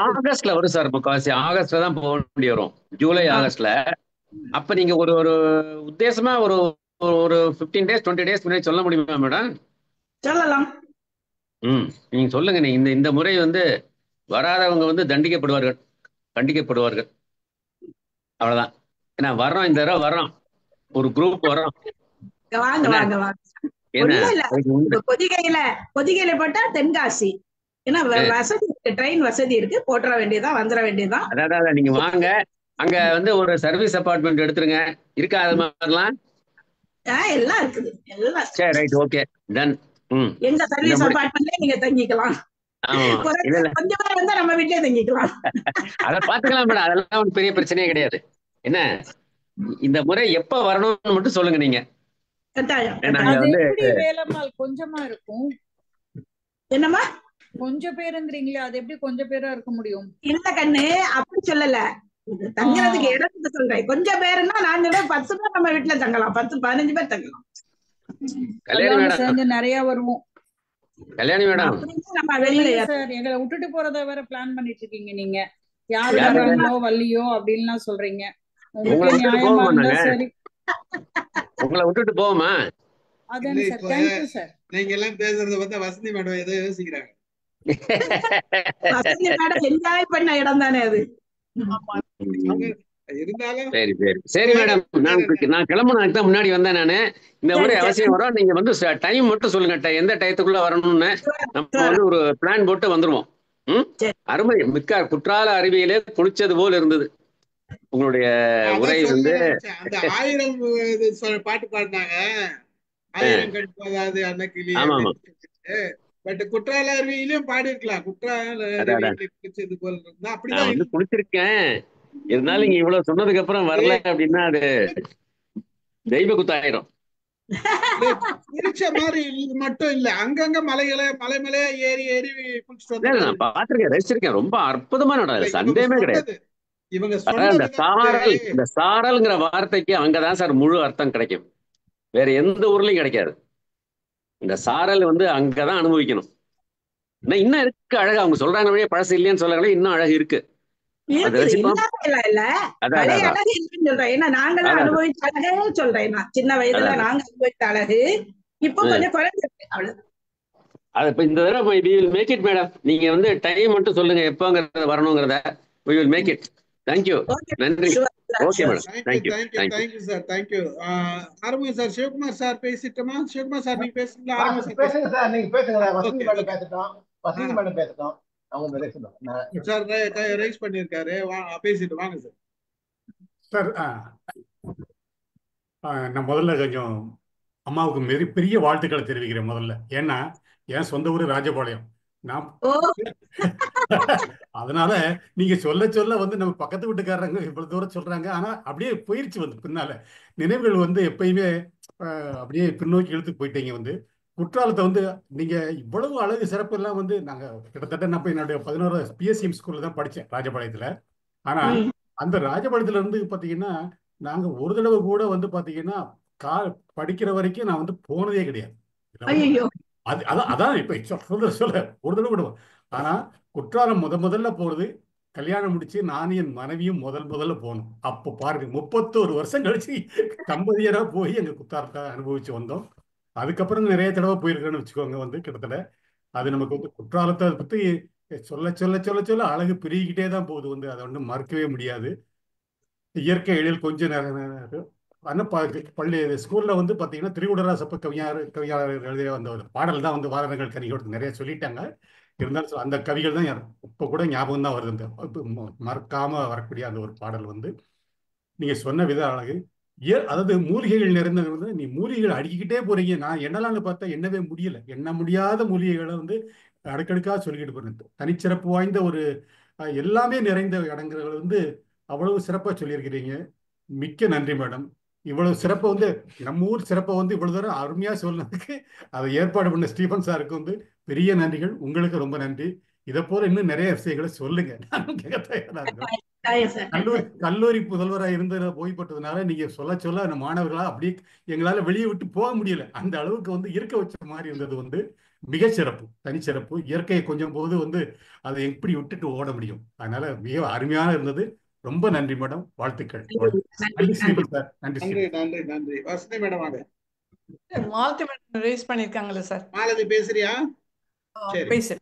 ஆகஸ்ட்ல வரும் சார். முக்காவாசி ஆகஸ்ட்ல தான் போக வேண்டி வரும், ஜூலை ஆகஸ்ட்ல. அப்ப நீங்க ஒரு உத்தேசமா ஒரு 15 days 20 days முன்னாடி சொல்ல முடியுமா மேடம்? சொல்லலாம். நீங்க சொல்லுங்க. நீங்க இந்த முறை வந்து வராதவங்க வந்து தண்டிக்கப்படுவார்கள், கண்டிக்கப்படுவார்கள். அவ்வளவுதான். ஏன்னா வர்றோம், இந்த தடவை வர்றோம், ஒரு குரூப் வர்றோம். பொதிகையில போட்டா தென்காசி, ஏன்னா வசதி இருக்கு, ட்ரெயின் வசதி இருக்கு, போட்டுற வேண்டியதான், வந்துட வேண்டியதான். அதான் நீங்க வாங்க. அங்க வந்து ஒரு சர்வீஸ் அபார்ட்மெண்ட் எடுத்துருங்க. இருக்கா அது மாதிரிலாம்? எல்லாம் இருக்குது, எல்லாம். சரி, ரைட், ஓகே, டன். எங்க சர்வீஸ் அபார்ட்மெண்ட்லயே நீங்க தங்கிக்கலாம். கொஞ்சம் பேர் வந்தா நம்ம வீட்லயே தங்கிக்கலாம். அத பாத்துக்கலாம் மேடம், அதெல்லாம் ஒரு பெரிய பிரச்சனையே கிடையாது. என்ன இந்த முறை எப்ப வரணும்னு மட்டும் சொல்லுங்க நீங்க. கொஞ்சமா இருக்கும். என்னமா கொஞ்சம் பேருங்கிறீங்களே, அது எப்படி கொஞ்சம் பேரா இருக்க முடியும்? இல்ல கண்ணு, அப்படி சொல்லல. தங்குறதுக்கு இடத்துக்கு சொல்றேன். கொஞ்சம் பேருன்னா நாங்க 10 பேர் நம்ம வீட்டுல தங்கலாம், 10-15 பேர் தங்கலாம். சேர்ந்து நிறைய வருவோம். கல்யாணி மேடம், நம்ம வெளியில சார் எங்களை விட்டுட்டு போறத வேற பிளான் பண்ணிட்டு இருக்கீங்க நீங்க. யாரு வர்றாங்களோ வள்ளியோ அப்படின்னு சொல்றீங்க. உங்களுக்கு நியாயமா இருந்தா சரி. உங்களை விட்டுட்டு போவோமா? அதான் சார். Thank you sir. நீங்க எல்லாம் பேசுறத பார்த்தா வசந்தி மேடம் ஏதோ யோசிக்கிறாங்க. வசந்தி மேடம் என்ஜாய் பண்ண இடம் தானே அது. இருந்தாலும் சரி மேடம், நான் கிளம்புனதுக்கு தான் முன்னாடி வந்தேன் நானு. இந்த முறை அவசியம் வரும். நீங்க வந்து டைம் மட்டும் சொல்லுங்க, எந்த டயத்துக்குள்ள வரணும்னு. நம்ம வந்து ஒரு பிளான் போட்டு வந்துருவோம். அருமை. மிக்க குற்றால அருவியிலே குளிச்சது போல் இருந்தது உங்களுடைய உரை. வந்து அந்த 1000 பாட்டு பாடினாங்க, 1000 கண் போதாது அன்னக்கிளி. பட் குற்றால அருவியிலும் பாடி இருக்கலாம். குற்றால அருவியில குளிச்சது போல் இருந்தா அப்படிதான். குளிச்சிருக்கேன். இருந்தாலும் நீங்க இவ்வளவு சொன்னதுக்கு அப்புறம் வரல அப்படின்னா அது தெய்வ குத்தாயிரும். பிடிச்ச மாதிரி மட்டும் இல்ல, அங்கங்க மலை மலையா ஏறி ஏறி குளிச்சுட்டு வந்த நான் பாத்திருக்கேன், ரசிச்சிருக்கேன். ரொம்ப அற்புதமான இடம், சந்தேகமே கிடையாது. இவங்க இந்த சாரல்ங்கிற வார்த்தைக்கு அங்கதான் சார் முழு அர்த்தம் கிடைக்கும், வேற எந்த ஊர்லயும் கிடைக்காது. இந்த சாரல் வந்து அங்கதான் அனுபவிக்கணும். இன்னும் இருக்கு அழகு, அவங்க சொல்றாங்க பழசு இல்லைன்னு சொல்றாங்களே, இன்னும் அழகு இருக்கு. சின்ன வயதுல நாங்க அனுபவித்த அழகு இப்போ கொஞ்சம் குறைஞ்சிருக்கு, அவ்வளவு. அது இப்ப இந்த தடவை we will make it madam. நீங்க வந்து டைம் மட்டும் சொல்லுங்க எப்போங்கிறத வரணுங்கிறத. we will make it. Thank you. நன்றி. Okay madam. Thank you thank you sir. Thank you. ஆரம்பம் சார். சிவகுமார் சார் பேசிட்டோமா? சிவகுமார் சார் நீங்க பேசுறீங்களா? ஆரம்பம் பேசுங்க சார், நீங்க பேசுங்க. வசந்தி மேடம் பேசட்டும், வசந்தி மேடம் பேசட்டும். அவங்க பேசட்டும் சார். ரைஸ் பண்ணிருக்காரு, பேசிட்டு வாங்க சார். சார் நான் முதல்ல கொஞ்சம் அம்மாவுக்கு பெரிய வாழ்த்துக்களை தெரிவிக்கிறேன் முதல்ல. ஏன்னா என் சொந்த ஊர் ராஜபாளையம். நான் அதனால நீங்க சொல்ல சொல்ல வந்து நம்ம பக்கத்து வீட்டுக்காரங்க இவ்வளவு தூரம் சொல்றாங்க, ஆனா அப்படியே போயிருச்சு வந்து பின்னால நினைவுகள் வந்து எப்பயுமே அப்படியே பின்னோக்கி இழுத்து போயிட்டீங்க. வந்து குற்றாலத்தை வந்து நீங்க இவ்வளவு அழகு சிறப்பு எல்லாம் வந்து நாங்க கிட்டத்தட்ட நான் என்னுடைய 11 பிஎஸ்சிஎம் ஸ்கூல்ல தான் படித்தேன் ராஜபாளையத்துல. ஆனா அந்த ராஜபாளையத்துல இருந்து பாத்தீங்கன்னா நாங்க ஒரு தடவை கூட வந்து பாத்தீங்கன்னா படிக்கிற வரைக்கும் நான் வந்து போனதே கிடையாது. அதான் இப்ப சொல்ல ஒரு தடவை விடுவோம். ஆனா குற்றாலம் முதல்ல போறது கல்யாணம் முடிச்சு நானும் என் மனைவியும் முதல்ல போனோம். அப்போ பாருங்க 31 வருஷம் கழிச்சு தம்பதியரா போய் எங்க குற்றாலத்தை அனுபவிச்சு வந்தோம். அதுக்கப்புறம் நிறைய தடவை போயிருக்கேன்னு வச்சுக்கோங்க. வந்து கிட்டத்தட்ட அது நமக்கு வந்து குற்றாலத்தை பத்தி சொல்ல சொல்ல சொல்ல சொல்ல அழகு பெருகிக்கிட்டே தான் போகுது. வந்து அதை வந்து மறுக்கவே முடியாது. இயற்கை எழில் கொஞ்சம் நேரம் பள்ளி ஸ்கூல்ல வந்து பாத்தீங்கன்னா திருவிடராசப்ப கவிஞர் எழுதிய அந்த பாடல் தான் வந்து வாரணங்கள் கனிகள் நிறைய சொல்லிட்டாங்க. இருந்தாலும் அந்த கவிகள் தான் இப்ப கூட ஞாபகம் தான் வருது. அந்த மறக்காம வரக்கூடிய அந்த ஒரு பாடல் வந்து நீங்க சொன்ன வித அழகு. அதாவது மூலிகைகள் நிறைந்தது. நீ மூலிகைகள் அடுக்கிக்கிட்டே போறீங்க. நான் என்னலான்னு பார்த்தா எண்ணவே முடியல. எண்ண முடியாத மூலிகைகளை வந்து அடுக்கடுக்காக சொல்லிக்கிட்டு போறேன். தனிச்சிறப்பு வாய்ந்த ஒரு எல்லாமே நிறைந்த இடங்கள் வந்து அவ்வளவு சிறப்பா சொல்லியிருக்கிறீங்க. மிக்க நன்றி மேடம். இவ்வளவு சிறப்பை வந்து நம்ம ஊர் சிறப்பை வந்து இவ்வளவு தூரம் அருமையா சொன்னதுக்கு அதை ஏற்பாடு பண்ண ஸ்டீபன் சாருக்கு வந்து பெரிய நன்றிகள். உங்களுக்கு ரொம்ப நன்றி. இதை போல இன்னும் நிறைய விஷயங்களை சொல்லுங்க. கல்லூரி முதல்வராக இருந்து ஓய்வுபட்டதுனால நீங்க சொல்ல அந்த மாணவர்களா அப்படியே எங்களால வெளியே விட்டு போக முடியல. அந்த அளவுக்கு வந்து இருக்க வச்ச மாதிரி இருந்தது. வந்து மிக சிறப்பு, தனிச்சிறப்பு. இயற்கையை கொஞ்சம் போது வந்து அதை எப்படி விட்டுட்டு ஓட முடியும். அதனால மிக அருமையான இருந்தது. ரொம்ப நன்றி மேடம். வாழ்த்துக்கள். நன்றி. வசந்தி மேடம் வாங்க. மாலதி மேடம் ரேஸ் பண்ணிருக்காங்கல்ல சார். மாலதி பேசுறியா? சரி பேசு.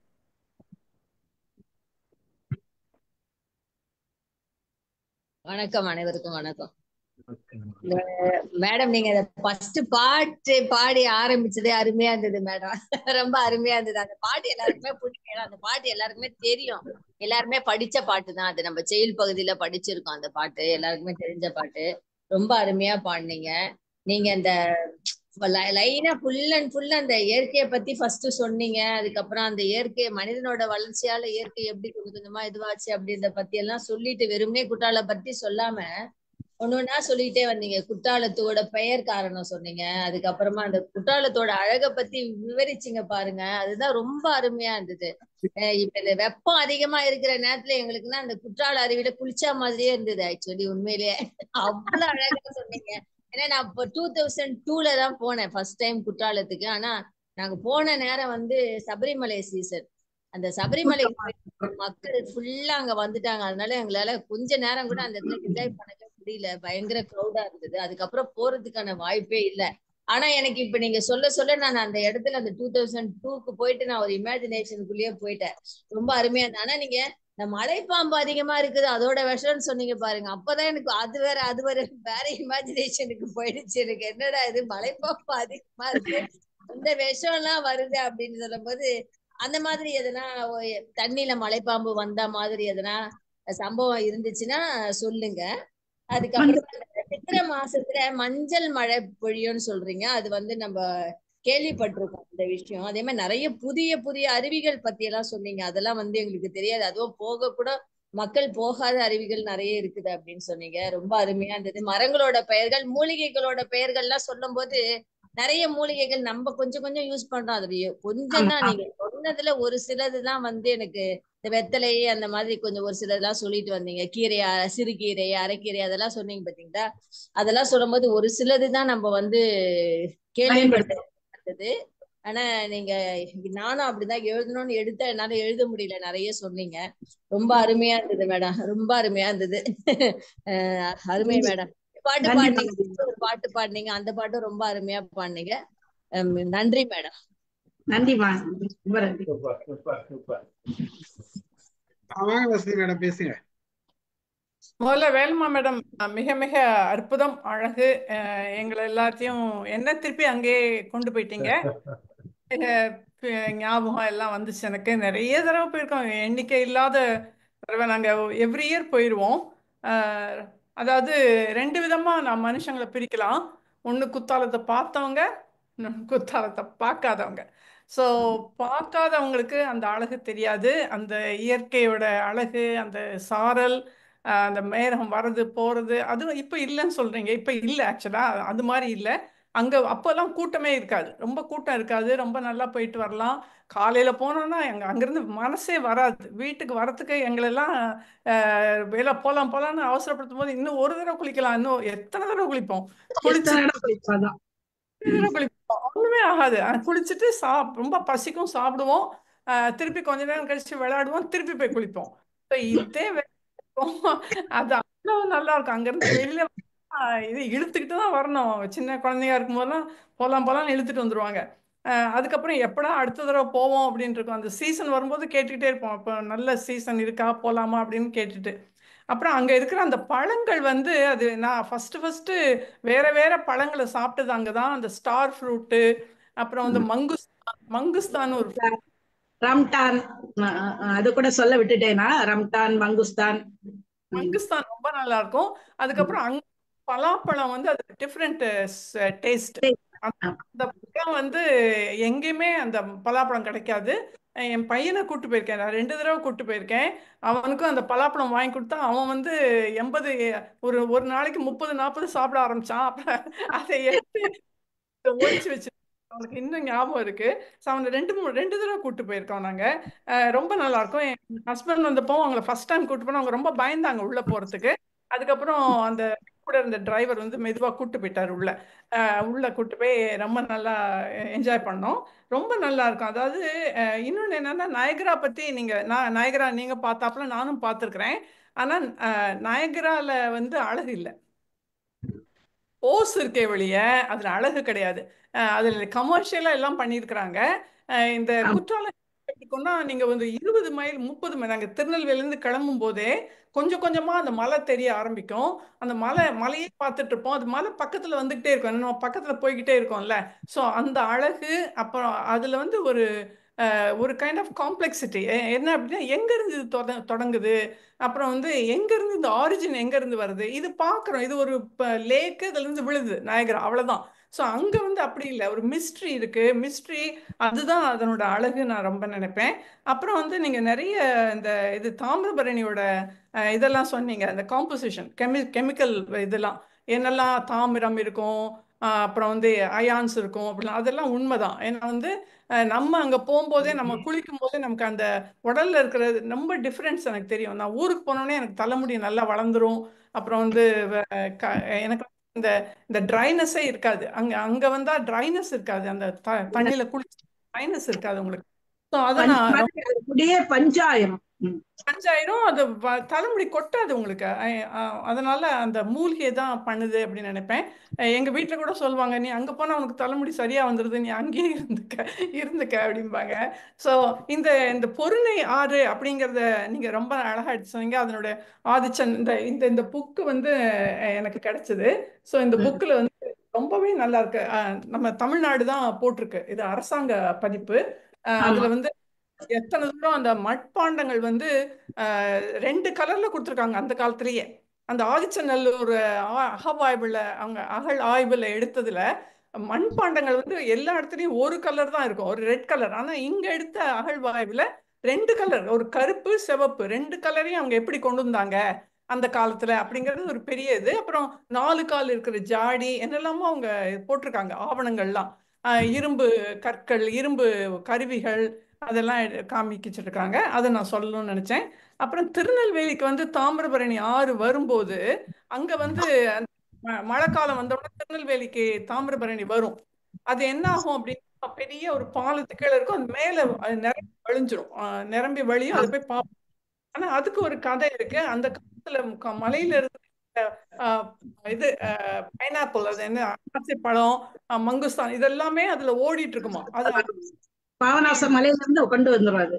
வணக்கம், அனைவருக்கும் வணக்கம். மேடம் நீங்க ஃபர்ஸ்ட் பாட்டு பாடி ஆரம்பிச்சதே அருமையா இருந்தது மேடம். ரொம்ப அருமையா இருந்தது. அந்த பாட்டு எல்லாருக்குமே பிடிக்கும். அந்த பாட்டு எல்லாருக்குமே தெரியும். எல்லாருமே படிச்ச பாட்டு தான். அது நம்ம செயல் பகுதியில படிச்சிருக்கோம். அந்த பாட்டு எல்லாருக்குமே தெரிஞ்ச பாட்டு. ரொம்ப அருமையா பாடினீங்க. நீங்க இந்த லைனா ஃபுல் அண்ட் ஃபுல் அந்த இயற்கையை பத்தி ஃபர்ஸ்ட் சொன்னீங்க. அதுக்கப்புறம் அந்த இயற்கை மனிதனோட வளர்ச்சியால இயற்கை எப்படி கொஞ்சம் கொஞ்சமா இதுவாச்சு அப்படின்றத பத்தி எல்லாம் சொல்லிட்டு வெறுமனே குற்றாலம் பத்தி சொல்லாம ஒன்னொன்னா சொல்லிட்டே வந்தீங்க. குற்றாலத்தோட பெயர் காரணம் சொன்னீங்க. அதுக்கப்புறமா அந்த குற்றாலத்தோட அழகை பத்தி விவரிச்சிங்க பாருங்க. அதுதான் ரொம்ப அருமையா இருந்தது. இப்ப இந்த வெப்பம் அதிகமா இருக்கிற நேரத்துல எங்களுக்குன்னா அந்த குற்றால அருவியில குளிச்சா மாதிரியே இருந்தது. ஆக்சுவலி உண்மையிலேயே அவ்வளவு அழகா சொன்னீங்க. ஏன்னா நான் இப்போ 2002ல தான் போனேன் ஃபர்ஸ்ட் டைம் குற்றாலத்துக்கு. ஆனா நாங்க போன நேரம் வந்து சபரிமலை சீசன். அந்த சபரிமலை மக்கள் ஃபுல்லா அங்க வந்துட்டாங்க. அதனால எங்களால கொஞ்ச நேரம் கூட அந்த இடத்துல என்ஜாய் பண்ணவே முடியல. பயங்கர க்ரௌடா இருந்தது. அதுக்கப்புறம் போறதுக்கான வாய்ப்பே இல்லை. ஆனா எனக்கு இப்ப நீங்க சொல்ல நான் அந்த இடத்துல அந்த 2002க்கு போயிட்டு நான் ஒரு இமேஜினேஷனுக்குள்ளேயே போயிட்டேன். ரொம்ப அருமையா இருந்தது. ஆனா நீங்க இந்த மலைப்பாம்பு அதிகமா இருக்குது அதோட விஷம்னு சொன்னீங்க பாருங்க. அப்பதான் எனக்கு அது வேற இமேஜினேஷனுக்கு போயிடுச்சு. எனக்கு என்னடா இது மலைப்பாம்பு அதிகமா இருக்கு, அந்த விஷம் எல்லாம் வருது அப்படின்னு சொல்லும் போது அந்த மாதிரி எதனா தண்ணியில மலைப்பாம்பு வந்த மாதிரி எதனா சம்பவம் இருந்துச்சுன்னா சொல்லுங்க. அதுக்கப்புறம் சித்திரை மாசத்துல மஞ்சள் மழை பொழியும்னு சொல்றீங்க. அது வந்து நம்ம கேள்விப்பட்டிருக்கோம் இந்த விஷயம். அதே மாதிரி நிறைய புதிய புதிய அருவிகள் பத்தி எல்லாம் சொன்னீங்க. அதெல்லாம் வந்து எங்களுக்கு தெரியாது. அதுவும் போக கூட மக்கள் போகாத அருவிகள் நிறைய இருக்குது அப்படின்னு சொன்னீங்க. ரொம்ப அருமையா இருந்தது. மரங்களோட பெயர்கள், மூலிகைகளோட பெயர்கள்லாம் சொல்லும் போது நிறைய மூலிகைகள் நம்ம கொஞ்சம் கொஞ்சம் யூஸ் பண்றோம். அது கொஞ்சம் தான். நீங்க சொன்னதுல ஒரு சிலதுதான் வந்து எனக்கு இந்த வெத்தலை அந்த மாதிரி கொஞ்சம் ஒரு சிலதெல்லாம் சொல்லிட்டு வந்தீங்க. கீரை, சிறுகீரை, அரைக்கீரை அதெல்லாம் சொன்னீங்க பாத்தீங்களா? அதெல்லாம் சொல்லும்போது ஒரு சிலதுதான் நம்ம வந்து கேள்விப்பட்டது. ஆனா நீங்க நானும் அப்படிதான் எழுதணும்னு எடுத்த என்னால எழுத முடியல. நிறைய சொன்னீங்க. ரொம்ப அருமையா இருந்தது மேடம். ரொம்ப அருமையா இருந்தது. அருமை மேடம். பாட்டு பாடுனீங்க, ஒரு பாட்டு பாடுனீங்க, அந்த பாட்டும் ரொம்ப அருமையா பாடுனீங்க. நன்றி மேடம். நன்றிமா. வசதி மேடம் பேசுங்க. முதல்ல வேலுமா மேடம் மிக மிக அற்புதம், அழகு. எங்களை எல்லாத்தையும் என்ன திருப்பி அங்கேயே கொண்டு போயிட்டீங்க. ஞாபகம் எல்லாம் வந்துச்சு எனக்கு. நிறைய தடவை போயிருக்கோம், எண்ணிக்கை இல்லாத தடவை. நாங்கள் எவ்ரி இயர் போயிடுவோம். அதாவது 2 விதமா நான் மனுஷங்களை பிரிக்கலாம். ஒன்று குத்தாலத்தை பார்த்தவங்க, இன்னொன்று குத்தாலத்தை பார்க்காதவங்க. ஸோ பார்க்காதவங்களுக்கு அந்த அழகு தெரியாது. அந்த இயற்கையோட அழகு, அந்த சாரல், அந்த மேகம் வர்றது போறது, அது இப்போ இல்லைன்னு சொல்றீங்க. இப்போ இல்லை, ஆக்சுவலா அது மாதிரி இல்லை. அங்க அப்பெல்லாம் கூட்டமே இருக்காது, ரொம்ப கூட்டம் இருக்காது. ரொம்ப நல்லா போயிட்டு வரலாம். காலையில போனோம்னா அங்கிருந்து மனசே வராது. வீட்டுக்கு வரத்துக்கு எங்களெல்லாம் வேலை போலாம் போலாம்னு அவசரப்படுத்தும் போது இன்னும் ஒரு தடவை குளிக்கலாம், இன்னும் எத்தனை தடவை குளிப்போம். ஒண்ணுமே ஆகாது. குளிச்சுட்டு ரொம்ப பசிக்கும், சாப்பிடுவோம். திருப்பி கொஞ்ச நேரம் கழிச்சு விளையாடுவோம், திருப்பி போய் குளிப்போம். இதே அது அவ்வளவு நல்லா இருக்கும். அங்க இருந்து வெளியில இது இழுத்துக்கிட்டு தான் வரணும். சின்ன குழந்தையா இருக்கும் போதெல்லாம் போலாம் போலாம்னு இழுத்துட்டு வந்துருவாங்க. அதுக்கப்புறம் எப்படா அடுத்த தடவை போவோம் அப்படின்னு இருக்கும். அந்த சீசன் வரும்போது கேட்டுக்கிட்டே இருப்போம், இப்போ நல்ல சீசன் இருக்கா போலாமா அப்படின்னு கேட்டுட்டு. அப்புறம் அங்க இருக்கிற அந்த பழங்கள் வந்து, அது நான் ஃபர்ஸ்ட் வேற வேற பழங்களை சாப்பிட்டது அங்கதான். அந்த ஸ்டார் ஃப்ரூட்டு, அப்புறம் வந்து மங்குஸ்தான் ஒரு ரம்டான், அது கூட சொல்ல விட்டுட்டேனா? ரம்டான், மங்குஸ்தான் ரொம்ப நல்லா இருக்கும். அதுக்கப்புறம் அங்க பலாப்பழம் வந்து அது டிஃப்ரெண்ட் டேஸ்ட். அந்த பழம் வந்து எங்கேயுமே அந்த பலாப்பழம் கிடைக்காது. என் பையனை கூட்டு போயிருக்கேன், நான் 2 தடவை கூட்டு போயிருக்கேன். அவனுக்கும் அந்த பலாப்பழம் வாங்கி கொடுத்தா அவன் வந்து 80 ஒரு நாளைக்கு 30-40 சாப்பிட ஆரம்பிச்சான். அப்புறம் அதை எடுத்து ஒழிச்சு வச்சு அவனுக்கு இன்னும் ஞாபகம் இருக்கு. அவனை 2 தடவை கூட்டு போயிருக்கோம் நாங்க. ரொம்ப நல்லா இருக்கும். என் ஹஸ்பண்ட் வந்தப்போ அவங்களை ஃபர்ஸ்ட் டைம் கூட்டு போனோம். அவங்க ரொம்ப பயந்தாங்க உள்ள போறதுக்கு. அதுக்கப்புறம் அந்த கூட இருந்த டிரைவர் வந்து மெதுவா கூட்டு போயிட்டாரு உள்ள. உள்ள கூட்டு போய் ரொம்ப நல்லா என்ஜாய் பண்ணோம். ரொம்ப நல்லா இருக்கும். அதாவது இன்னொன்னு என்னன்னா, நயகரா பத்தி நயகரா நீங்க பார்த்தாப்புல நானும் பார்த்துருக்கிறேன். ஆனா நயகரால வந்து அழகு இல்லை, ஓஸ் இருக்கே வெளிய அதுல அழகு கிடையாது. அதுல கமர்ஷியலா எல்லாம் பண்ணியிருக்கிறாங்க. இந்த குற்றாலம் எடுத்துக்கோன்னா, நீங்க வந்து 20 மைல் 30 மைல், நாங்க திருநெல்வேலியிலிருந்து கிளம்பும் போதே கொஞ்சம் கொஞ்சமா அந்த மலை தெரிய ஆரம்பிக்கும். அந்த மலையே பார்த்துட்டு இருப்போம். அது மலை பக்கத்துல வந்துகிட்டே இருக்கும், நம்ம பக்கத்துல போய்கிட்டே இருக்கோம்ல. ஸோ அந்த அழகு, அப்புறம் அதுல வந்து ஒரு கைண்ட் ஆஃப் காம்ப்ளெக்சிட்டி என்ன அப்படின்னா, எங்க இருந்து இது தொடங்குது, அப்புறம் வந்து எங்க இருந்து இந்த ஆரிஜின் எங்க இருந்து வருது, இது பாக்குறோம். இது ஒரு லேக்கு, இதுல இருந்து விழுது நயகரா, அவ்வளவுதான். ஸோ அங்க வந்து அப்படி இல்லை, ஒரு மிஸ்ட்ரி இருக்கு. மிஸ்ட்ரி அதுதான் அதனோட அழகு நான் ரொம்ப நினைப்பேன். அப்புறம் வந்து நீங்க நிறைய இந்த இது தாமிரபரணியோட இதெல்லாம் சொன்னீங்க, அந்த காம்போசிஷன், கெமிக்கல் இதெல்லாம் என்னெல்லாம் தாமிரம் இருக்கும், அப்புறம் வந்து அயான்ஸ் இருக்கும் அப்படிலாம், அதெல்லாம் உண்மைதான். ஏன்னா வந்து நம்ம அங்க போகும்போதே, நம்ம குளிக்கும் போதே நமக்கு அந்த உடல்ல இருக்கிறது ரொம்ப டிஃப்ரென்ஸ் எனக்கு தெரியும். நான் ஊருக்கு போனோடனே எனக்கு தலைமுடி நல்லா வளர்ந்துரும். அப்புறம் வந்து எனக்கு இந்த இந்த ட்ரைனஸே இருக்காது. அங்க அங்க வந்தா ட்ரைனஸ் இருக்காது, அந்த தண்ணியில குளிச்சு ட்ரைனஸ் இருக்காது உங்களுக்கு. ஸோ அதை நான் பஞ்சாயிரம் அது தலைமுடி கொட்டாது உங்களுக்கு. அதனால அந்த மூலிகை தான் பண்ணுது அப்படின்னு நினைப்பேன். எங்க வீட்டுல கூட சொல்லுவாங்க, நீ அங்க போனா உனக்கு தலைமுடி சரியா வந்துருது, நீ அங்கேயே இருந்துக்க அப்படிம்பாங்க. ஸோ இந்த இந்த பொருணை ஆறு அப்படிங்கிறத நீங்க ரொம்ப அழகா எடுத்து சொன்னீங்க. அதனோட ஆதிச்சன் இந்த இந்த இந்த புக்கு வந்து எனக்கு கிடைச்சது. ஸோ இந்த புக்கில் வந்து ரொம்பவே நல்லா இருக்கு. நம்ம தமிழ்நாடு தான் போட்டிருக்கு, இது அரசாங்க பதிப்பு. அதுல வந்து எத்தனை தூரம் அந்த மட்பாண்டங்கள் வந்து 2 கலர்ல கொடுத்துருக்காங்க அந்த காலத்திலேயே. அந்த ஆதிச்சநல்லூர் அகவாய்வுல, அவங்க அகழ் ஆய்வுல எடுத்ததுல மண்பாண்டங்கள் வந்து எல்லா இடத்துலயும் ஒரு கலர் தான் இருக்கும், ஒரு ரெட் கலர். ஆனா இங்க எடுத்த அகழ்வாய்வுல 2 கலர், ஒரு கருப்பு சிவப்பு 2 கலரையும் அவங்க எப்படி கொண்டு வந்தாங்க அந்த காலத்துல அப்படிங்கிறது ஒரு பெரிய இது. அப்புறம் 4 கால் இருக்கிற ஜாடி என்னெல்லாமோ அவங்க போட்டிருக்காங்க ஆவணங்கள்லாம். இரும்பு கற்கள், இரும்பு கருவிகள் அதெல்லாம் காமிச்சிருக்காங்க. அதை நான் சொல்லணும்னு நினைச்சேன். அப்புறம் திருநெல்வேலிக்கு வந்து தாமிரபரணி ஆறு வரும்போது அங்க வந்து மழைக்காலம் வந்த உடனே திருநெல்வேலிக்கு தாமிரபரணி வரும். அது என்ன ஆகும் அப்படின்னா பெரிய ஒரு பாலத்து கீழே இருக்கும், அது மேல அது நிரம்பி வழிஞ்சிரும், நிரம்பி வழியும் அதை போய் பார்ப்போம். ஆனா அதுக்கு ஒரு கதை இருக்கு. அந்த காலத்துல மலையில இருந்து இது பைனாப்பிள், அது என்ன அன்னாசி பழம், மங்குஸ்தான் இதெல்லாமே அதுல ஓடிட்டு இருக்குமா. அது பாவநாச மலையில இருந்து கொண்டு வந்துடுறாரு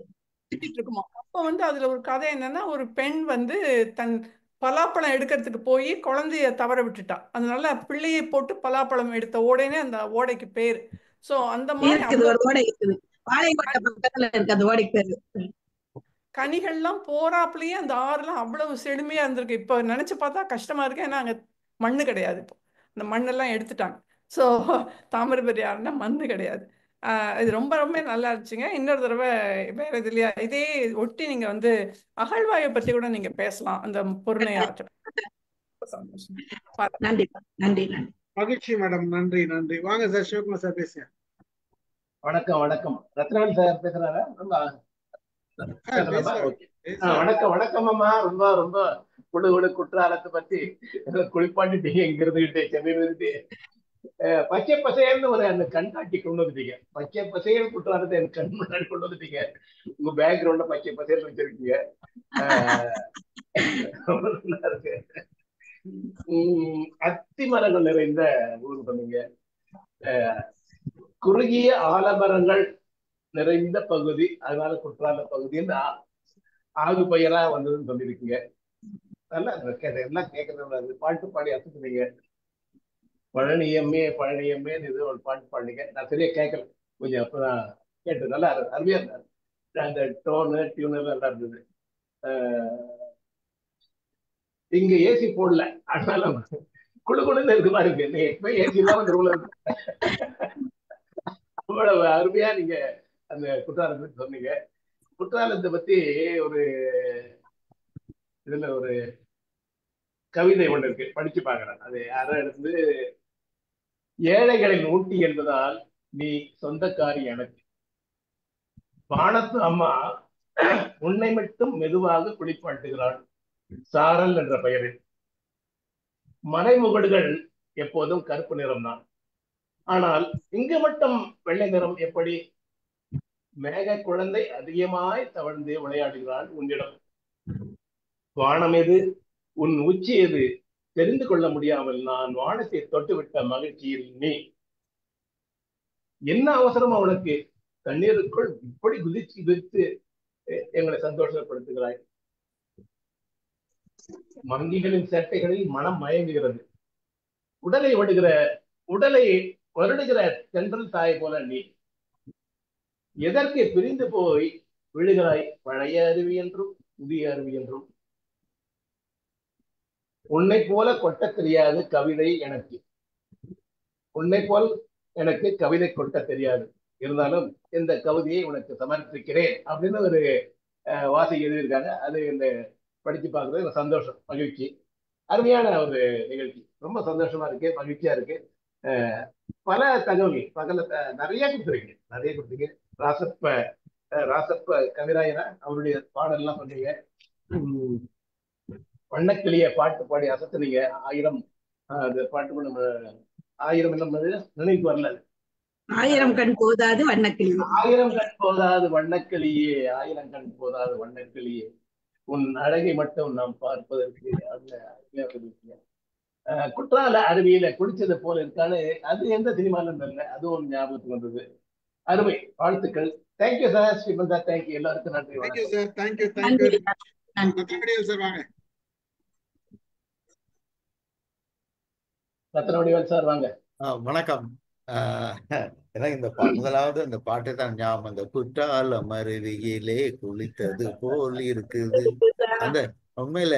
இருக்குமா. அப்ப வந்து அதுல ஒரு கதை என்னன்னா, ஒரு பெண் வந்து தன் பலாப்பழம் எடுக்கிறதுக்கு போய் குழந்தைய தவற விட்டுட்டா. அதனால பிள்ளையை போட்டு பலாப்பழம் எடுத்த ஓடைனே அந்த ஓடைக்கு பேரு. சோ அந்த மாதிரி இருக்குது ஒரு ஓடை இருக்குது, பாளையங்கோட்டை பக்கத்துல இருக்கு அந்த ஓடைக்கு பேரு. கனிகள்லாம் போறாப்புலயே அந்த ஆறுலாம் அவ்வளவு செழுமையா இருந்திருக்கு. இப்ப நினைச்சு பார்த்தா கஷ்டமா இருக்கு, ஏன்னா அங்க மண்ணு கிடையாது. இப்போ இந்த மண்ணெல்லாம் எடுத்துட்டாங்க. ஸோ தாமிரபரணி ஆறுனா மண்ணு கிடையாது. இது ரொம்ப ரொம்ப நல்லா இருந்துச்சுங்க. இன்னொரு தடவை வேற இதுலயா இதே ஒட்டி நீங்க வந்து அகழ்வாயை பத்தி கூட நீங்க பேசலாம், அந்த பொருணை ஆற்று. நன்றி நன்றி நன்றி. மகிழ்ச்சி மேடம், நன்றி நன்றி. வாங்க சார், சிவகுமார் சார் பேசுங்க. வணக்கம் வணக்கம். ரத்னவேல் சார் பேசுறாரா? ரொம்ப வணக்கம் வணக்கம் அம்மா. ரொம்ப ரொம்ப குழு குற்றாலத்தை பத்தி குளிப்பாண்டிட்டீங்க. இங்க இருந்துகிட்டே சென்னையில இருந்து பச்சை பசையல்னு ஒரு அந்த கண்காட்சி கொண்டு வந்துட்டீங்க. பச்சை பசையல் குற்றாலத்தை எனக்கு கண் முன்னாடி கொண்டு வந்துட்டீங்க. உங்க பேக்ரவுண்ட்ல பச்சை பசையல் வச்சிருக்கீங்க. நல்லா இருக்கு. அத்தி மரங்கள் நிறைந்த ஊர் சொன்னீங்க. குறுகிய ஆலமரங்கள் நிறைந்த பகுதி, அதனால குற்றால பகுதின்னு ஆகு பெயரா வந்ததுன்னு சொல்லியிருக்கீங்க. நல்லா எல்லாம் கேட்கறது பாட்டு பாடி அசுத்துறீங்க. பழனியம்மே பழனியம்மேன்னு இது ஒரு பாட்டு பாடுங்க. நான் சரியா கேட்கல, கொஞ்சம் அப்பதான் கேட்டு நல்லா அருமையா இருந்தாரு. அந்த டோனு டியூன் எல்லாம் நல்லா இருந்தது. இங்க ஏசி போடல, அதனால குழுக்குழுன்னு இருக்கு மாதிரி இருக்கு. எப்ப ஏசி இல்லாம இந்த ரூம்ல இருக்கு. அவ்வளவு அருமையா நீங்க அந்த குற்றாலத்தை சொன்னீங்க. குற்றாலத்தை பத்தி ஒரு இதுல ஒரு கவிதை ஒண்ணு இருக்கு, படிச்சு பாக்குறேன். அது யாரும் இருந்து, ஏழைகளின் ஊட்டி என்பதால் நீ சொந்தக்காரி எனக்கு, வானத்து அம்மா உன்னை மட்டும் மெதுவாக குளிப்பாட்டுகிறாள் சாரல் என்ற பெயரில். மலைமுகடுகள் எப்போதும் கருப்பு நிறம் தான், ஆனால் இங்கு மட்டும் வெள்ளை நிறம் எப்படி? மேக குழந்தை அதிகமாய் தவழ்ந்து விளையாடுகிறாள் உன்னிடம். வானம் எது, உன் உச்சி எது தெரிந்து கொள்ள முடியாமல் நான் வானத்தை தொட்டுவிட்ட மகிழ்ச்சியில் நீ. என்ன அவசரம் அவனுக்கு, தண்ணீருக்குள் இப்படி குதிச்சு குதித்து எங்களை சந்தோஷப்படுத்துகிறாய். மங்கிகளின் சேட்டைகளில் மனம் மயங்குகிறது. உடலை வருடுகிற தென்றல் தாய் போல நீ. எதற்கு பிரிந்து போய் விழுகிறாய் பழைய அருவி என்றும் புதிய அருவி என்றும். உன்னை போல கொட்ட தெரியாது கவிதை எனக்கு, உன்னை போல் எனக்கு கவிதை கொட்ட தெரியாது, இருந்தாலும் இந்த கவிதையை உனக்கு சமர்ப்பிக்கிறேன் அப்படின்னு ஒரு வாசி எழுதியிருக்காங்க. அது இந்த படிச்சு பார்க்கறது சந்தோஷம், மகிழ்ச்சி. அருமையான ஒரு நிகழ்ச்சி, ரொம்ப சந்தோஷமா இருக்கு, மகிழ்ச்சியா இருக்கு. பல தகவல் நிறைய கொடுத்துருக்கீங்க. ராசப்ப கவிராயனா அவருடைய பாடல்லாம் சொன்னீங்க. வண்ணக்கிளிய பாட்டு பாடி அசத்துனீங்க. 1000 அது பாட்டு நம்ம 1000 என்ன நினைவுக்கு வரல. 1000 கண் போதாது வண்ணக்கிளி, 1000 கண் போதாது வண்ணக்கிளியே, 1000 கண் போதாது வண்ணக்கிளியே, உன் அழகை மட்டும் நாம் பார்ப்பதற்கு. குற்றால அருவியில குடிச்சது போல இருக்கான்னு அது எந்த சினிமாலும் தெரியல, அது ஒரு ஞாபகத்துக்கு வந்தது. அருமை, வாழ்த்துக்கள். Thank you sir, Sriman sir, thank you. எல்லாருக்கும் நன்றி. Thank you sir, thank you thank you. Sir வாங்க. ரத்னவடிவேல் சார் வாங்க. வணக்கம். எனக்கு இந்த முதலாவது அந்த பாட்டு தான் ஞாபகம், அந்த குற்றாலம் அருவியிலே குளித்தது போல் இருக்குது. அந்த உண்மையில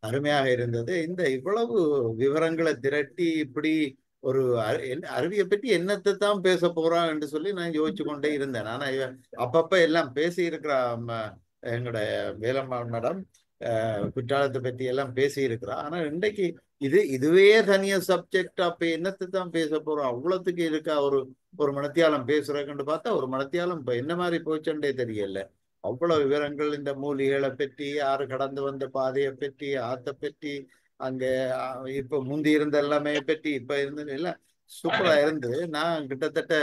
அருமையாக இருந்தது. இந்த இவ்வளவு விவரங்களை திரட்டி இப்படி ஒரு அருவியை பற்றி என்னத்தை தான் பேச போறான் என்று சொல்லி நான் யோசிச்சு கொண்டே இருந்தேன். ஆனா அப்பப்ப எல்லாம் பேசி இருக்கிற எங்களோட வேலம்மாள் மேடம் குற்றாலத்தை பற்றி எல்லாம் பேசி இருக்கிறா. ஆனா இன்றைக்கு இதுவே தனியா சப்ஜெக்ட். அப்ப என்னத்தை தான் பேச போறோம்? அவ்வளவுக்கு இருக்கா ஒரு மணத்தியாலம் பேசுறதுன்னு பார்த்தா ஒரு மணத்தியாலம் இப்ப என்ன மாதிரி போச்சுன்றே தெரியல. அவ்வளவு விவரங்கள் இந்த மூலிகளை பற்றி, ஆறு கடந்து வந்த பாதையை பற்றி, ஆத்த பற்றி, அங்க இப்ப முந்தி இருந்த எல்லாமே பற்றி, இப்ப இருந்தது எல்லாம் சூப்பரா இருந்து. நான் கிட்டத்தட்ட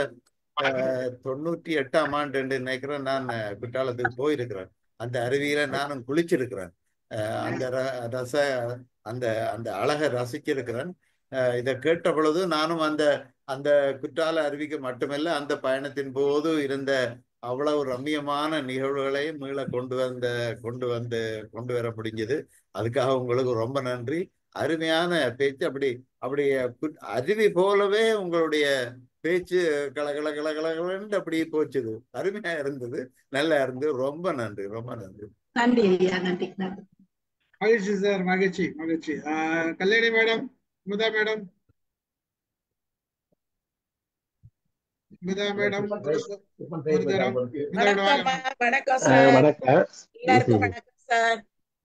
98ஆம் ஆண்டு நினைக்கிறேன் நான் குற்றாலத்துக்கு போயிருக்கிறேன். அந்த அருவியில நானும் குளிச்சிருக்கிறேன். அந்த ரச அந்த அந்த அழகை ரசிச்சிருக்கிறேன். இதை கேட்ட பொழுது நானும் அந்த அந்த குற்றால அருவிக்கு மட்டுமல்ல, அந்த பயணத்தின் போது இருந்த அவ்வளவு ரம்மியமான நிகழ்வுகளையும் மீள கொண்டு வர முடிஞ்சது. அதுக்காக உங்களுக்கு ரொம்ப நன்றி. அருமையான பேச்சு. அப்படி அருவி போலவே உங்களுடைய பேச்சு கலகலன்னு அப்படி போச்சுது. அருமையா இருந்தது, நல்லா இருந்தது. ரொம்ப நன்றி, ரொம்ப நன்றி. நன்றி ஐயா, நன்றி. மகிழ்ச்சி சார், மகிழ்ச்சி மகிழ்ச்சி. கல்யாணி மேடம், அமுதா மேடம், வணக்கம் சார். எல்லாருக்கும் வணக்கம் சார்.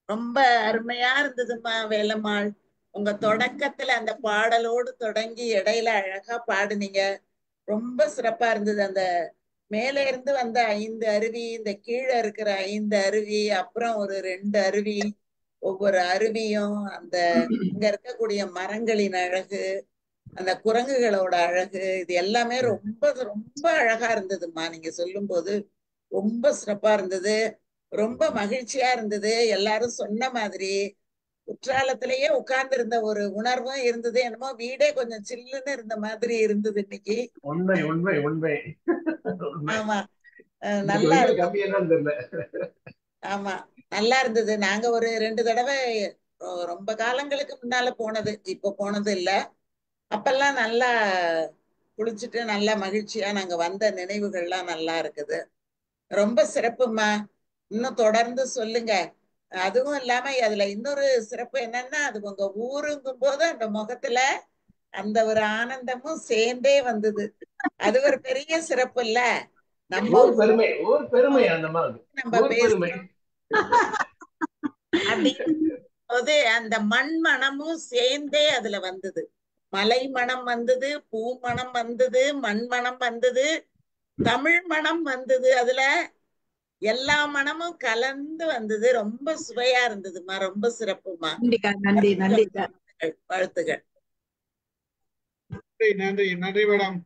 ரொம்ப அருமையா இருந்ததுமா வேலம்மாள். உங்க தொடக்கத்துல அந்த பாடலோடு தொடங்கி இடையில அழகா பாடுனீங்க. ரொம்ப சிறப்பா இருந்தது. அந்த மேல இருந்து வந்த 5 அருவி, இந்த கீழே இருக்கிற 5 அருவி, அப்புறம் ஒரு 2 அருவி, ஒவ்வொரு அருவியும் அந்த இங்க இருக்கக்கூடிய மரங்களின் அழகு, அந்த குரங்குகளோட அழகு, இது எல்லாமே ரொம்ப ரொம்ப அழகா இருந்ததுமா. நீங்க சொல்லும் போது ரொம்ப சிறப்பா இருந்தது, ரொம்ப மகிழ்ச்சியா இருந்தது. எல்லாரும் சொன்ன மாதிரி குற்றாலத்திலேயே உட்கார்ந்து இருந்த ஒரு உணர்வும் இருந்தது. என்னமோ வீடே கொஞ்சம் சில்லுன்னு இருந்த மாதிரி இருந்தது இன்னைக்கு. உண்மை உண்மை உண்மை. ஆமா, நல்லா இருந்தது. ஆமா, நல்லா இருந்தது. நாங்க ஒரு 2 தடவை ரொம்ப காலங்களுக்கு முன்னால போனது, இப்ப போனது இல்ல. அப்பெல்லாம் நல்லா குளிச்சுட்டு நல்லா மகிழ்ச்சியா நாங்க வந்த நினைவுகள்லாம் நல்லா இருக்குது. ரொம்ப சிறப்புமா. இன்னும் தொடர்ந்து சொல்லுங்க. அதுவும் இல்லாம அதுல இன்னொரு சிறப்பு என்னன்னா, அது உங்க ஊருங்கும் போது அந்த முகத்துல அந்த ஒரு ஆனந்தமும் சேர்ந்தே வந்தது. அது ஒரு பெரிய சிறப்பு இல்ல. நம்ம பெருமை நம்ம பேசுறோம் அப்படிங்கும்போது அந்த மண் மனமும் சேர்ந்தே அதுல வந்தது. மலை மனம் வந்தது, பூ மனம் வந்தது, மண் மனம் வந்தது, தமிழ் மனம் வந்தது. அதுல எல்லா மனமும் கலந்து வந்தது. ரொம்ப சுவையா இருந்ததுமா. ரொம்ப சிறப்புமா. நன்றி நன்றி. வாழ்த்துகள். நன்றி நன்றி மேடம்.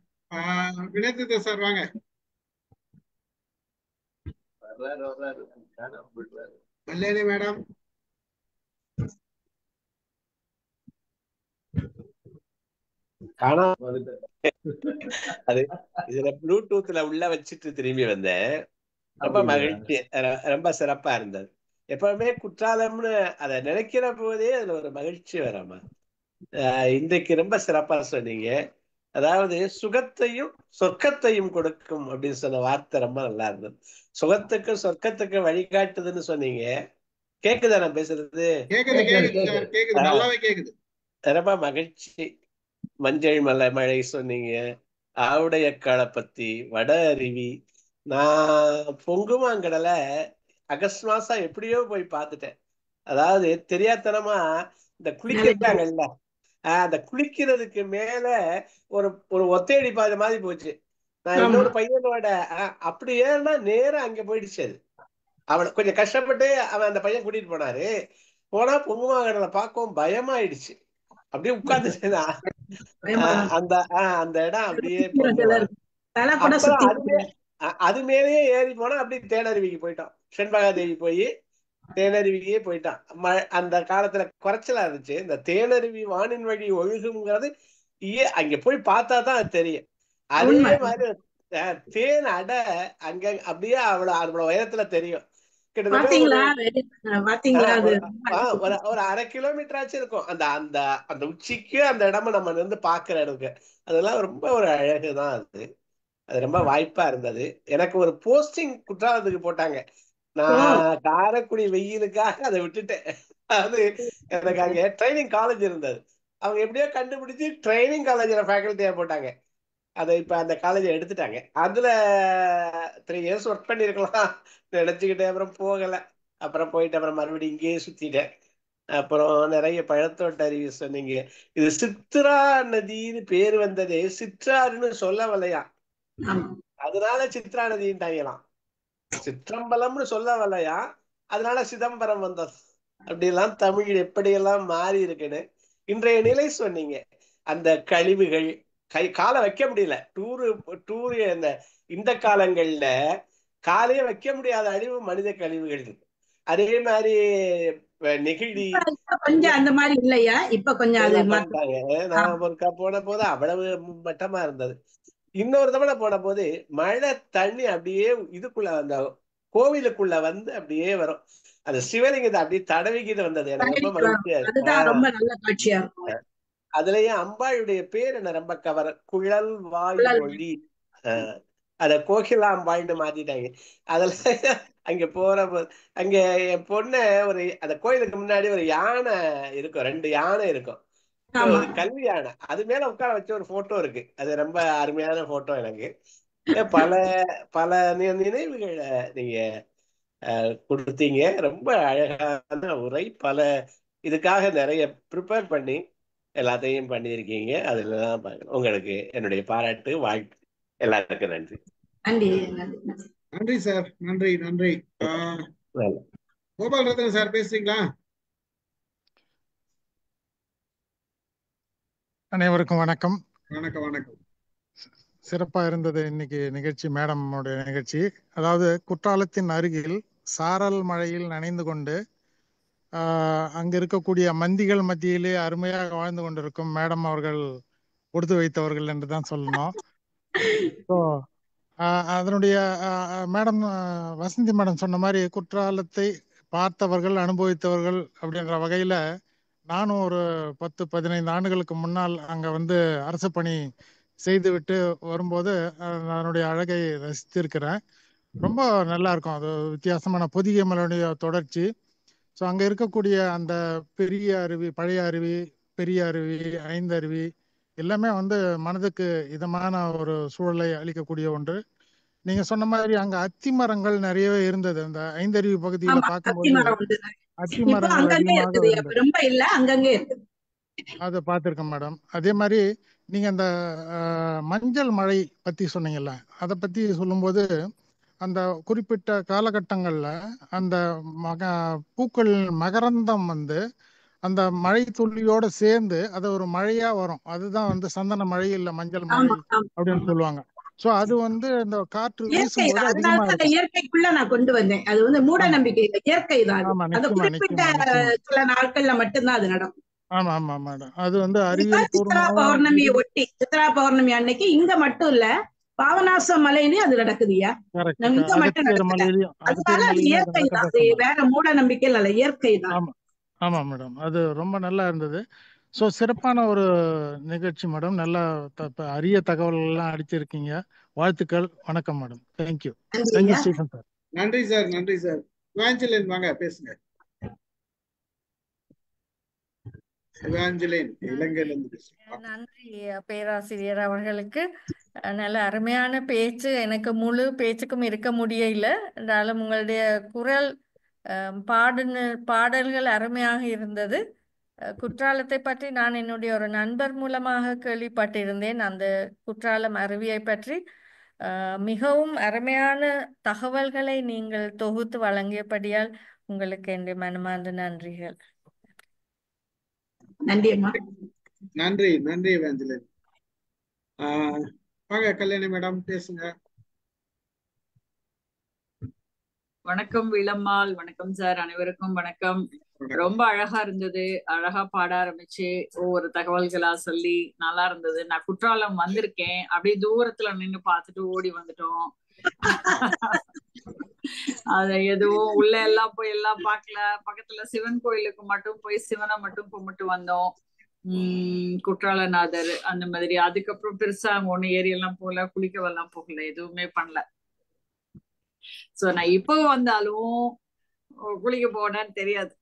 வினோதிதா சார் வாங்க. கல்யாணி மேடம். அது இதுல ப்ளூடூத்ல உள்ள வச்சுட்டு திரும்பி வந்தேன். ரொம்ப மகிழ்ச்சி, ரொம்ப சிறப்பா இருந்தது. எப்பவுமே குற்றாலம்னு அதை நினைக்கிற போதே அதுல ஒரு மகிழ்ச்சி வரமா. இன்றைக்கு ரொம்ப சிறப்பா சொன்னீங்க. அதாவது சுகத்தையும் சொர்க்கத்தையும் கொடுக்கும் அப்படின்னு சொன்ன வார்த்தை ரொம்ப நல்லா இருந்தது. சுகத்துக்கும் சொர்க்கத்துக்கும் வழிகாட்டுதுன்னு சொன்னீங்க. கேக்குதா நான் பேசுறது? ரொம்ப மகிழ்ச்சி. மஞ்சள் மழை சொன்னீங்க, ஆவுடைய காலை பத்தி, வட அருவி. நான் பொங்குமாங்கடலை ஆகஸ்ட் மாசம் எப்படியோ போய் பார்த்துட்டேன். அதாவது தெரியாதனமா இந்த குளிக்கிறாங்கல்ல, அந்த குளிக்கிறதுக்கு மேல ஒரு ஒத்தையடி பாதை மாதிரி போச்சு. நான் இன்னொரு பையனோட அப்படி ஏன்னா நேரம் அங்க போயிடுச்சு. அது அவனை கொஞ்சம் கஷ்டப்பட்டு அவன் அந்த பையன் கூட்டிட்டு போனாரு. போனா பொங்குமாங்கடலை பார்க்கவும் பயமாயிடுச்சு. அப்படியே உட்கார்ந்துட்டேனா அந்த இடம் அப்படியே அது மேலேயே ஏறி போனா அப்படியே தேனருவிக்கு போயிட்டோம். செண்பகாதேவி போய் தேனருவிக்கே போயிட்டான். அந்த காலத்துல குறைச்சலா இருந்துச்சு. இந்த தேனருவி வானின் வழி ஒழுகுங்கிறது அங்க போய் பார்த்தா தான் அது தெரியும். அதே மாதிரி தேன் அடை அங்க அப்படியே அவ்வளவு உயரத்துல தெரியும். ஒரு 1/2 கிலோமீட்டர் ஆச்சு இருக்கும். அந்த உச்சிக்கு அந்த இடமும் நம்ம நின்று பாக்குற இடத்துக்கு அதெல்லாம் ரொம்ப ஒரு அழகுதான். அது ரொம்ப வாய்ப்பா இருந்தது. எனக்கு ஒரு போஸ்டிங் குற்றாலத்துக்கு போட்டாங்க. நான் காரைக்குடி வெயிலுக்காக அதை விட்டுட்டேன். அது எனக்கு அங்க ட்ரைனிங் காலேஜ் இருந்தது. அவங்க எப்படியோ கண்டுபிடிச்சு ட்ரைனிங் காலேஜ்ல ஃபேக்கல்ட்டியா போட்டாங்க. அதை இப்ப அந்த காலேஜை எடுத்துட்டாங்க. அதுல 3 இயர்ஸ் ஒர்க் பண்ணிருக்கலாம் நினைச்சுக்கிட்டேன். அப்புறம் போகல. அப்புறம் போயிட்டு அப்புறம் மறுபடியும் இங்கேயே சுத்திட்டேன். அப்புறம் நிறைய பழத்தோட்ட அருவி சொன்னீங்க. இது சித்ரா நதின்னு பேர் வந்ததே சிற்றாறுன்னு சொல்ல வரலையா, அதனால சித்ரா நதின்ட்டாங்களாம். சிற்றம்பலம்னு சொல்ல வரலையா, அதனால சிதம்பரம் வந்தது. அப்படியெல்லாம் தமிழ் எப்படியெல்லாம் மாறி இருக்குன்னு இன்றைய நிலை சொன்னீங்க. அந்த கழிவுகள் காலை வைக்க முடியல. டூரு இந்த காலங்கள்ல காலையே வைக்க முடியாத அழிவு மனித கழிவுகள் இருக்கு. அதே மாதிரி நெகிழி கொஞ்சம் அந்த மாதிரி இல்லையா? இப்ப கொஞ்சம் அது பண்ணிட்டாங்க. நான் ஒருக்கா போன போது அவ்வளவு மட்டமா இருந்தது. இன்னொரு தடவை போன போது மழை தண்ணி அப்படியே இதுக்குள்ள அந்த கோவிலுக்குள்ள வந்து அப்படியே வரும். அந்த சிவலிங்கத்தை அப்படியே தடவிக்கிட்டு வந்தது. எனக்கு ரொம்ப மகிழ்ச்சியா அதுதான் ரொம்ப நல்ல காட்சியா இருக்கும். அதுலயே அம்பாளுடைய பேர் என்ன ரொம்ப குழல் வாய் மொழி, அத கோகிலாம்பாள்னு மாத்திட்டாங்க. அதுல அங்க போற அங்க என் பொண்ண அந்த கோயிலுக்கு முன்னாடி ஒரு யானை இருக்கும், 2 யானை இருக்கும், கல்வி யானை. அது மேல உட்கார வச்ச ஒரு போட்டோ இருக்கு. அது ரொம்ப அருமையான போட்டோ. எனக்கு பல பல நினைவுகளை நீங்க கொடுத்தீங்க. ரொம்ப அழகான உரை. பல இதுக்காக நிறைய ப்ரிப்பேர் பண்ணி எல்லாத்தையும் பண்ணியிருக்கீங்க. அதுலதான் உங்களுக்கு என்னுடைய பாராட்டு, வாழ்த்து. எல்லாருக்கும் நன்றி. நன்றி சார். நன்றி நன்றி. கோபால் ரத்ன சார் பேசுறீங்களா? அனைவருக்கும் வணக்கம். வணக்கம் வணக்கம். சிறப்பா இருந்தது இன்னைக்கு நிகழ்ச்சி, மேடமுடைய நிகழ்ச்சி. அதாவது குற்றாலத்தின் அருகில் சாரல் மழையில் நனைந்து கொண்டு அங்க இருக்கக்கூடிய மந்திகள் மத்தியிலே அருமையாக வாழ்ந்து கொண்டிருக்கும் மேடம் அவர்கள் கொடுத்து வைத்தவர்கள் என்று தான் சொல்லணும். அதனுடைய மேடம் வசந்தி மேடம் சொன்ன மாதிரி குற்றாலத்தை பார்த்தவர்கள், அனுபவித்தவர்கள் அப்படின்ற வகையில நானும் ஒரு 10-15 ஆண்டுகளுக்கு முன்னால் அங்க வந்து அரசு பணி செய்துவிட்டு வரும்போது அதனுடைய அழகை ரசித்திருக்கிறேன். ரொம்ப நல்லா இருக்கும். அது வித்தியாசமான பொதிகை மலையுடைய தொடர்ச்சி. ஸோ அங்க இருக்கக்கூடிய அந்த பெரிய அருவி, பழைய அருவி, பெரிய அருவி, 5 அருவி எல்லாமே வந்து மனதுக்கு இதமான ஒரு சூழலை அளிக்கக்கூடிய ஒன்று. நீங்க சொன்ன மாதிரி அங்க அத்தி மரங்கள் நிறையவே இருந்தது. அந்த 5 அருவி பகுதியில பார்க்கும்போது அத்தி மரங்கள் அதிகமாக இருந்தது. அதை பார்த்திருக்கேன் மேடம். அதே மாதிரி நீங்க அந்த மஞ்சள் மழை பத்தி சொன்னீங்கல்ல, அதை பத்தி சொல்லும்போது அந்த குறிப்பிட்ட காலகட்டங்கள்ல அந்த பூக்கள் மகரந்தம் வந்து அந்த மழை துள்ளியோட சேர்ந்து அது ஒரு மழையா வரும். அதுதான் வந்து சந்தன மழை இல்ல மஞ்சள் மழை அப்படின்னு சொல்லுவாங்க. சோ அது வந்து இந்த காற்று வீசும்போது அதிகமா இருக்கும். இயற்கைக்குள்ள நான் கொண்டு வந்தேன். அது வந்து மூட நம்பிக்கை இல்லை, இயற்கை தான். அந்த குறிப்பிட்ட சில நாட்கள்ல மட்டும்தான் அது நடக்கும். ஆமா ஆமா மேடம். அது வந்து அறிவியல் சித்ரா பௌர்ணமியை ஒட்டி, சித்ரா பௌர்ணமி அன்னைக்கு இங்க மட்டும் இல்ல, பாவநாசம் மலையிலயும் அது நடக்குதுயா. இங்க மட்டும் நடக்குது. அதனால அது இயற்கை தான், வேற மூட நம்பிக்கை இல்ல, இயற்கை தான். ஆமா மேடம். அது ரொம்ப நல்லா இருந்தது. ஸோ சிறப்பான ஒரு நிகழ்ச்சி மேடம். நல்லா அரிய தகவல்கள் எல்லாம் அடிச்சிருக்கீங்க. வாழ்த்துக்கள். வணக்கம் madam. Thank you. Thank you Stephen sir. நன்றி சார். நன்றி சார். வாஞ்சலின் வாங்க பேசுங்க. நன்றி பேராசிரியர் அவர்களுக்கு. நல்ல அருமையான பேச்சு. எனக்கு முழு பேச்சுக்கும் இருக்க முடியல என்றாலும் உங்களுடைய குரல் பாடல்கள் அருமையாக இருந்தது. குற்றாலத்தை பற்றி நான் என்னுடைய ஒரு நண்பர் மூலமாக கேள்விப்பட்டிருந்தேன். அந்த குற்றாலம் அருவியை பற்றி மிகவும் அருமையான தகவல்களை நீங்கள் தொகுத்து வழங்கியபடியால் உங்களுக்கு என்னுடைய மனமார்ந்த நன்றிகள். நன்றி அம்மா. நன்றி நன்றி வேஞ்சலின். வாங்க கல்யாணி மேடம் பேசுங்க. வணக்கம் விளம்மாள். வணக்கம் சார். அனைவருக்கும் வணக்கம். ரொம்ப அழகா இருந்தது. அழகா பாட ஆரம்பிச்சு ஒவ்வொரு தகவல்களா சொல்லி நல்லா இருந்தது. நான் குற்றாலம் வந்திருக்கேன். அப்படியே தூரத்துல நின்னு பார்த்துட்டு ஓடி வந்துட்டோம். அத எதுவும் உள்ள எல்லாம் போய் எல்லாம் பார்க்கல. பக்கத்துல சிவன் கோயிலுக்கு மட்டும் போய் சிவனை மட்டும் கும்பிட்டு வந்தோம். குற்றாலநாதர் அந்த மாதிரி. அதுக்கப்புறம் பெருசா அங்க ஒண்ணு ஏரியெல்லாம் போகல, குளிக்கவெல்லாம் போகல, எதுவுமே பண்ணல. சோ நான் இப்போ வந்தாலும் குளிக்க போனேன்னு தெரியாது.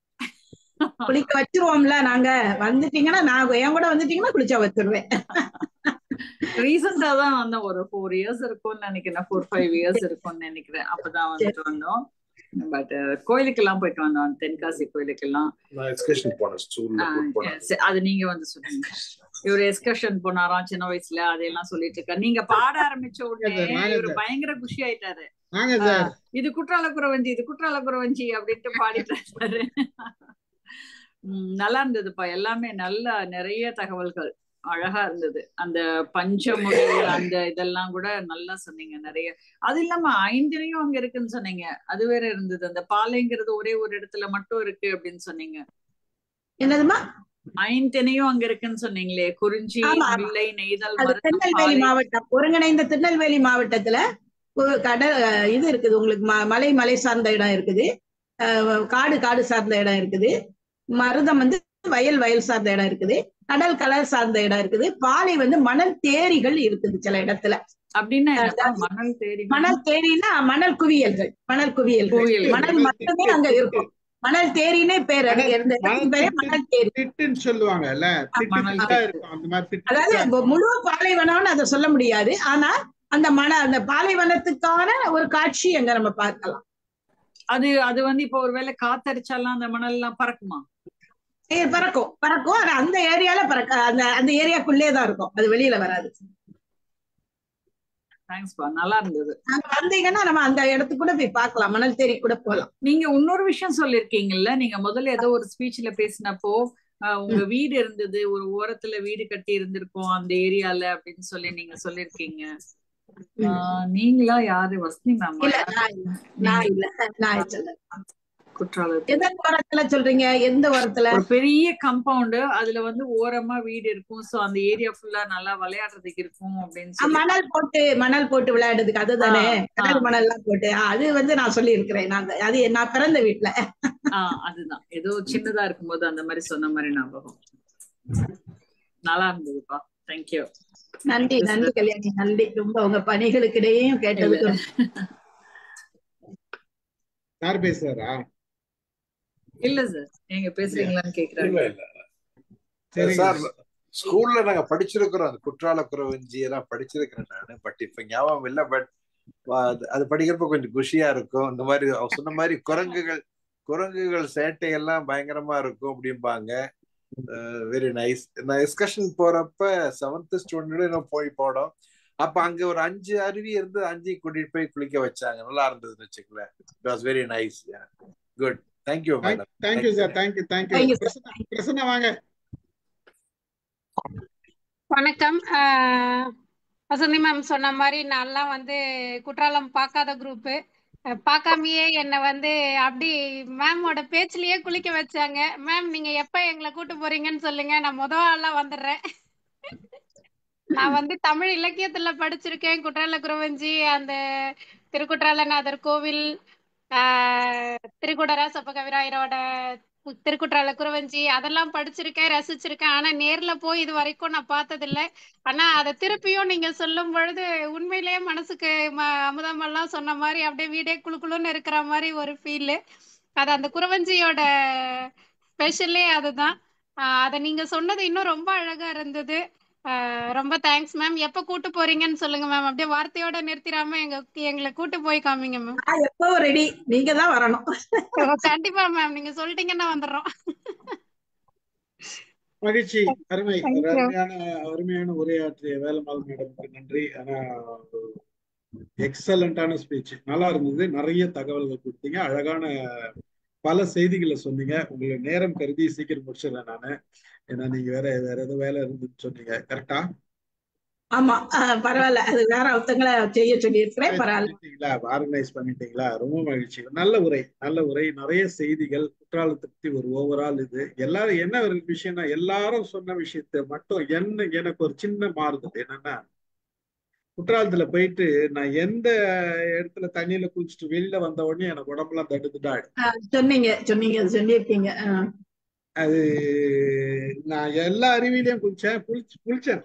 குளிக்க வச்சிருவோம்ல நாங்க. வந்துட்டீங்கன்னா நான் என் கூட வந்துட்டீங்கன்னா குளிச்சா வச்சிருவேன். ரீசெண்டா தான் வந்தோம். ஒரு 4 years இருக்கும்னு நினைக்கிறேன். 4-5 years இருக்கும்னு நினைக்கிறேன். அப்பதான் வந்துட்டு வந்தோம். பட் கோயிலுக்கு எல்லாம் போயிட்டு வந்தோம். தென்காசி கோயிலுக்கு எல்லாம். அது நீங்க வந்து சொல்லுங்க. இவரு எக்ஸ்கர்ஷன் போனாராம் சின்ன வயசுல, அதையெல்லாம் சொல்லிட்டு இருக்காரு. நீங்க பாட ஆரம்பிச்ச உடனே இவரு பயங்கர குஷி ஆயிட்டாரு. இது குற்றால குறவஞ்சி, இது குற்றால குறவஞ்சி அப்படின்ட்டு பாடிட்டாரு. நல்லா இருந்ததுப்பா. எல்லாமே நல்லா நிறைய தகவல்கள் அழகா இருந்தது. அந்த பஞ்சமுறை அந்த இதெல்லாம் கூட நல்லா சொன்னீங்க நிறைய. அது இல்லாம 5 அங்க இருக்குன்னு சொன்னீங்க. அது வேற இருந்தது. அந்த பாலைங்கிறது ஒரே ஒரு இடத்துல மட்டும் இருக்கு அப்படின்னு சொன்னீங்க. என்னதுமா? 5 அங்க இருக்குன்னு சொன்னீங்களே. குறிஞ்சி, முல்லை, நெய்தல், திருநெல்வேலி மாவட்டம், ஒருங்கிணைந்த திருநெல்வேலி மாவட்டத்துல கடல் இது இருக்குது. உங்களுக்கு மலை சார்ந்த இடம் இருக்குது, காடு சார்ந்த இடம் இருக்குது, மருதம் வந்து வயல் சார்ந்த இடம் இருக்குது, கடல் சார்ந்த இடம் இருக்குது, பாலை வந்து மணல் தேரிகள் இருக்குது சில இடத்துல. அப்படின்னா மணல் தேரின்னா மணல் குவியல்கள். மணல் மட்டுமே அங்க இருக்கும். மணல் தேரினே பேர். மணல் தேரி சொல்லுவாங்கல்ல. அதாவது முழு பாலைவனம்னு அதை சொல்ல முடியாது. ஆனா அந்த பாலைவனத்துக்கான ஒரு காட்சி அங்க நம்ம பார்க்கலாம். அது வந்து இப்ப ஒருவேளை காத்தடிச்சாலாம் அந்த மணல் எல்லாம் பறக்குமா? பறக்கும். அந்த ஏரியால அந்த ஏரியாக்குள்ளே தான் இருக்கும். அது வெளியில வராது. நல்லா இருந்தது. வந்தீங்கன்னா நம்ம அந்த இடத்துக்கு கூட போய் பார்க்கலாம். மணல் தேரி கூட போகலாம். நீங்க இன்னொரு விஷயம் சொல்லிருக்கீங்கல்ல, நீங்க முதல்ல ஏதோ ஒரு ஸ்பீச்ல பேசினப்போ உங்க வீடு இருந்தது, ஒரு ஓரத்துல வீடு கட்டி இருந்திருக்கும் அந்த ஏரியால அப்படின்னு சொல்லி நீங்க சொல்லிருக்கீங்க. நீங்களா யாரு? வசந்தி மேம்? குற்றாலத்துல சொல்றீங்க? எந்த ஓரத்துல? ஒரு பெரிய கம்பவுண்ட், அதுல வந்து ஓரமா வீடு இருக்கும். சோ அந்த ஏரியா ஃபுல்லா நல்லா விளையாடுறதுக்கு இருக்கும் அப்படின்னு சொல்லி. மணல் போட்டு விளையாடுறதுக்கு அதுதானே? கடல் மணல் எல்லாம் போட்டு. அது வந்து நான் சொல்லி இருக்கிறேன். அது நான் பிறந்த வீட்டுல. அதுதான் ஏதோ சின்னதா இருக்கும்போது அந்த மாதிரி சொன்ன மாதிரி ஞாபகம். நல்லா இருந்ததுப்பா. தேங்க்யூ. நன்றி கல்யாணி. நன்றி ரொம்ப. உங்க பணிகளுக்கு இடையும் கேட்டதுக்கு. யார் பேசுறாரா? இல்ல சார், நீங்க பேசுறீங்களான்னு கேக்குறாங்க. சார், ஸ்கூல்ல நாங்க படிச்சிருக்கிறோம். அந்த குற்றால குறவஞ்சி எல்லாம் படிச்சிருக்கிறேன் நானு. பட் இப்ப ஞாபகம் இல்ல. பட் அது படிக்கிறப்ப கொஞ்சம் குஷியா இருக்கும். இந்த மாதிரி சொன்ன மாதிரி குரங்குகள் சேட்டை எல்லாம் பயங்கரமா இருக்கும் அப்படிம்பாங்க. Very nice. நான் எக்ஸ்கர்ஷன் போறப்ப 7th ஸ்டாண்டர்ட் போய் போனோம். அப்ப அங்க ஒரு 5 அருவி இருந்து 5 கூட்டிட்டு போய் குளிக்க வச்சாங்க. நல்லா இருந்ததுன்னு வச்சுக்கல. It was very nice. Good. Thank you madam. Thank you sir. Thank you. Prasanna வாங்க. வணக்கம். வசந்தி மேம் சொன்ன மாதிரி நான்லாம் வந்து குற்றாலம் பார்க்காத குரூப்பு. பார்க்காமயே என்னை வந்து அப்படி மேமோட பேச்சிலேயே குளிக்க வச்சாங்க. மேம் நீங்க எப்ப எங்களை கூட்டு போறீங்கன்னு சொல்லுங்க, நான் ஆளா வந்துடுறேன். நான் வந்து தமிழ் இலக்கியத்துல படிச்சிருக்கேன். குற்றால குறவஞ்சி, அந்த திருக்குற்றாலநாதர் கோவில், திரிகுடராசப்ப கவிராயரோட திருக்குற்றால குறவஞ்சி அதெல்லாம் படிச்சிருக்கேன், ரசிச்சிருக்கேன். ஆனா நேர்ல போய் இது வரைக்கும் நான் பார்த்ததில்லை. ஆனா அதை திருப்பியும் நீங்க சொல்லும் பொழுது உண்மையிலேயே மனசுக்கு அமுதமெல்லாம் சொன்ன மாதிரி அப்படியே வீடே குழுக்குழுன்னு இருக்கிற மாதிரி ஒரு ஃபீல். அது அந்த குறவஞ்சியோட ஸ்பெஷலே அதுதான். அதை நீங்க சொன்னது இன்னும் ரொம்ப அழகா இருந்தது. ரொம்ப தேங்க்ஸ் மேம். எப்ப கூட்டு போறீங்கன்னு சொல்லுங்க மேம். அப்படியே வார்த்தையோட நிறுத்திராம எங்களை கூட்டு போய் காமிங்க மேம். எப்போ ரெடி? நீங்க தான் வரணும். கண்டிப்பா மேம், நீங்க சொல்லிட்டீங்கன்னா வந்துடுறோம். மகிழ்ச்சி. அருமையான உரையாற்றிய வேலம்மாள் மேடமுக்கு நன்றி. ஆனா எக்ஸலண்டான ஸ்பீச். நல்லா இருந்தது. நிறைய தகவல்கள் கொடுத்தீங்க. அழகான பல செய்திகளை சொன்னீங்க. உங்களை நேரம் கருதி சீக்கிரம் முடிச்சிடறேன் நானு. ஏன்னா நீங்க வேற ஏதோ வேலை இருந்துன்னு சொன்னீங்க. கரெக்டா? ஆமா, பரவாயில்ல. அது வேற ஒருத்தங்களை செய்ய சொல்லி இருக்கிறேன். பரவாயில்ல. ஆர்கனைஸ் பண்ணிட்டீங்களா? ரொம்ப மகிழ்ச்சி. நல்ல உரை. நிறைய செய்திகள். குற்றாலத்தை பத்தி ஒரு ஓவரால் இது. எல்லாரும் என்ன ஒரு விஷயம்னா, எல்லாரும் சொன்ன விஷயத்த மட்டும் எனக்கு ஒரு சின்ன மாறுதல் என்னன்னா, குற்றாலத்துல போயிட்டு நான் எந்த இடத்துல தண்ணியில குளிச்சுட்டு வெளியில வந்த உடனே எனக்கு உடம்புலாம் தடுத்துட்டாடு. சொன்னீங்க சொல்லியிருக்கீங்க. அது நான் எல்லா அருவியிலையும் குளிச்சேன்,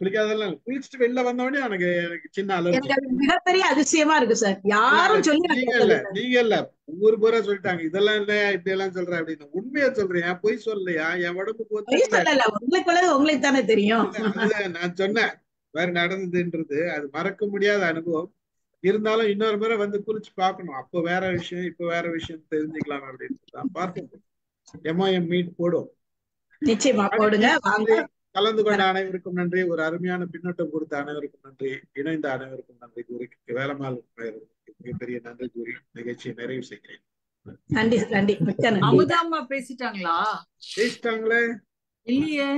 குளிக்காதெல்லாம் குளிச்சுட்டு வெளில வந்தோடனே எனக்கு சின்ன அலர்ஜி. எனக்கு அது மிகப்பெரிய அதிசயமா இருக்கு சார். யாரும் சொல்லி நீங்க இல்ல ஊர் பூரா சொல்லிட்டாங்க இதெல்லாம் இல்ல இப்படி எல்லாம் சொல்றேன் அப்படின்னு. உண்மையா சொல்றேன், பொய் சொல்லலையா? என் உடம்புக்கு உங்களுக்கு தானே தெரியும். நான் சொன்னேன் வேற நடந்ததுன்றது. அது மறக்க முடியாத அனுபவம். இருந்தாலும் இன்னொரு முறை வந்து குளிச்சு பார்க்கணும். அப்போ வேற விஷயம், இப்ப வேற விஷயம் தெரிஞ்சுக்கலாம் அப்படின்னு பார்க்கணும். MOM மீட் போடும். நிச்சயமா போடுங்க. கலந்து கொண்ட அனைவருக்கும் நன்றி. ஒரு அருமையான பின்னோட்டம் கொடுத்த அனைவருக்கும் நன்றி. இணைந்த அனைவருக்கும் நன்றி கூறி வேலம்மாள் மிகப்பெரிய நன்றி கூறி நிகழ்ச்சியை நிறைவு செய்கிறேன். நன்றி நன்றி. அமுதாம்மா பேசிட்டாங்களா? பேசிட்டாங்களே இல்லையே.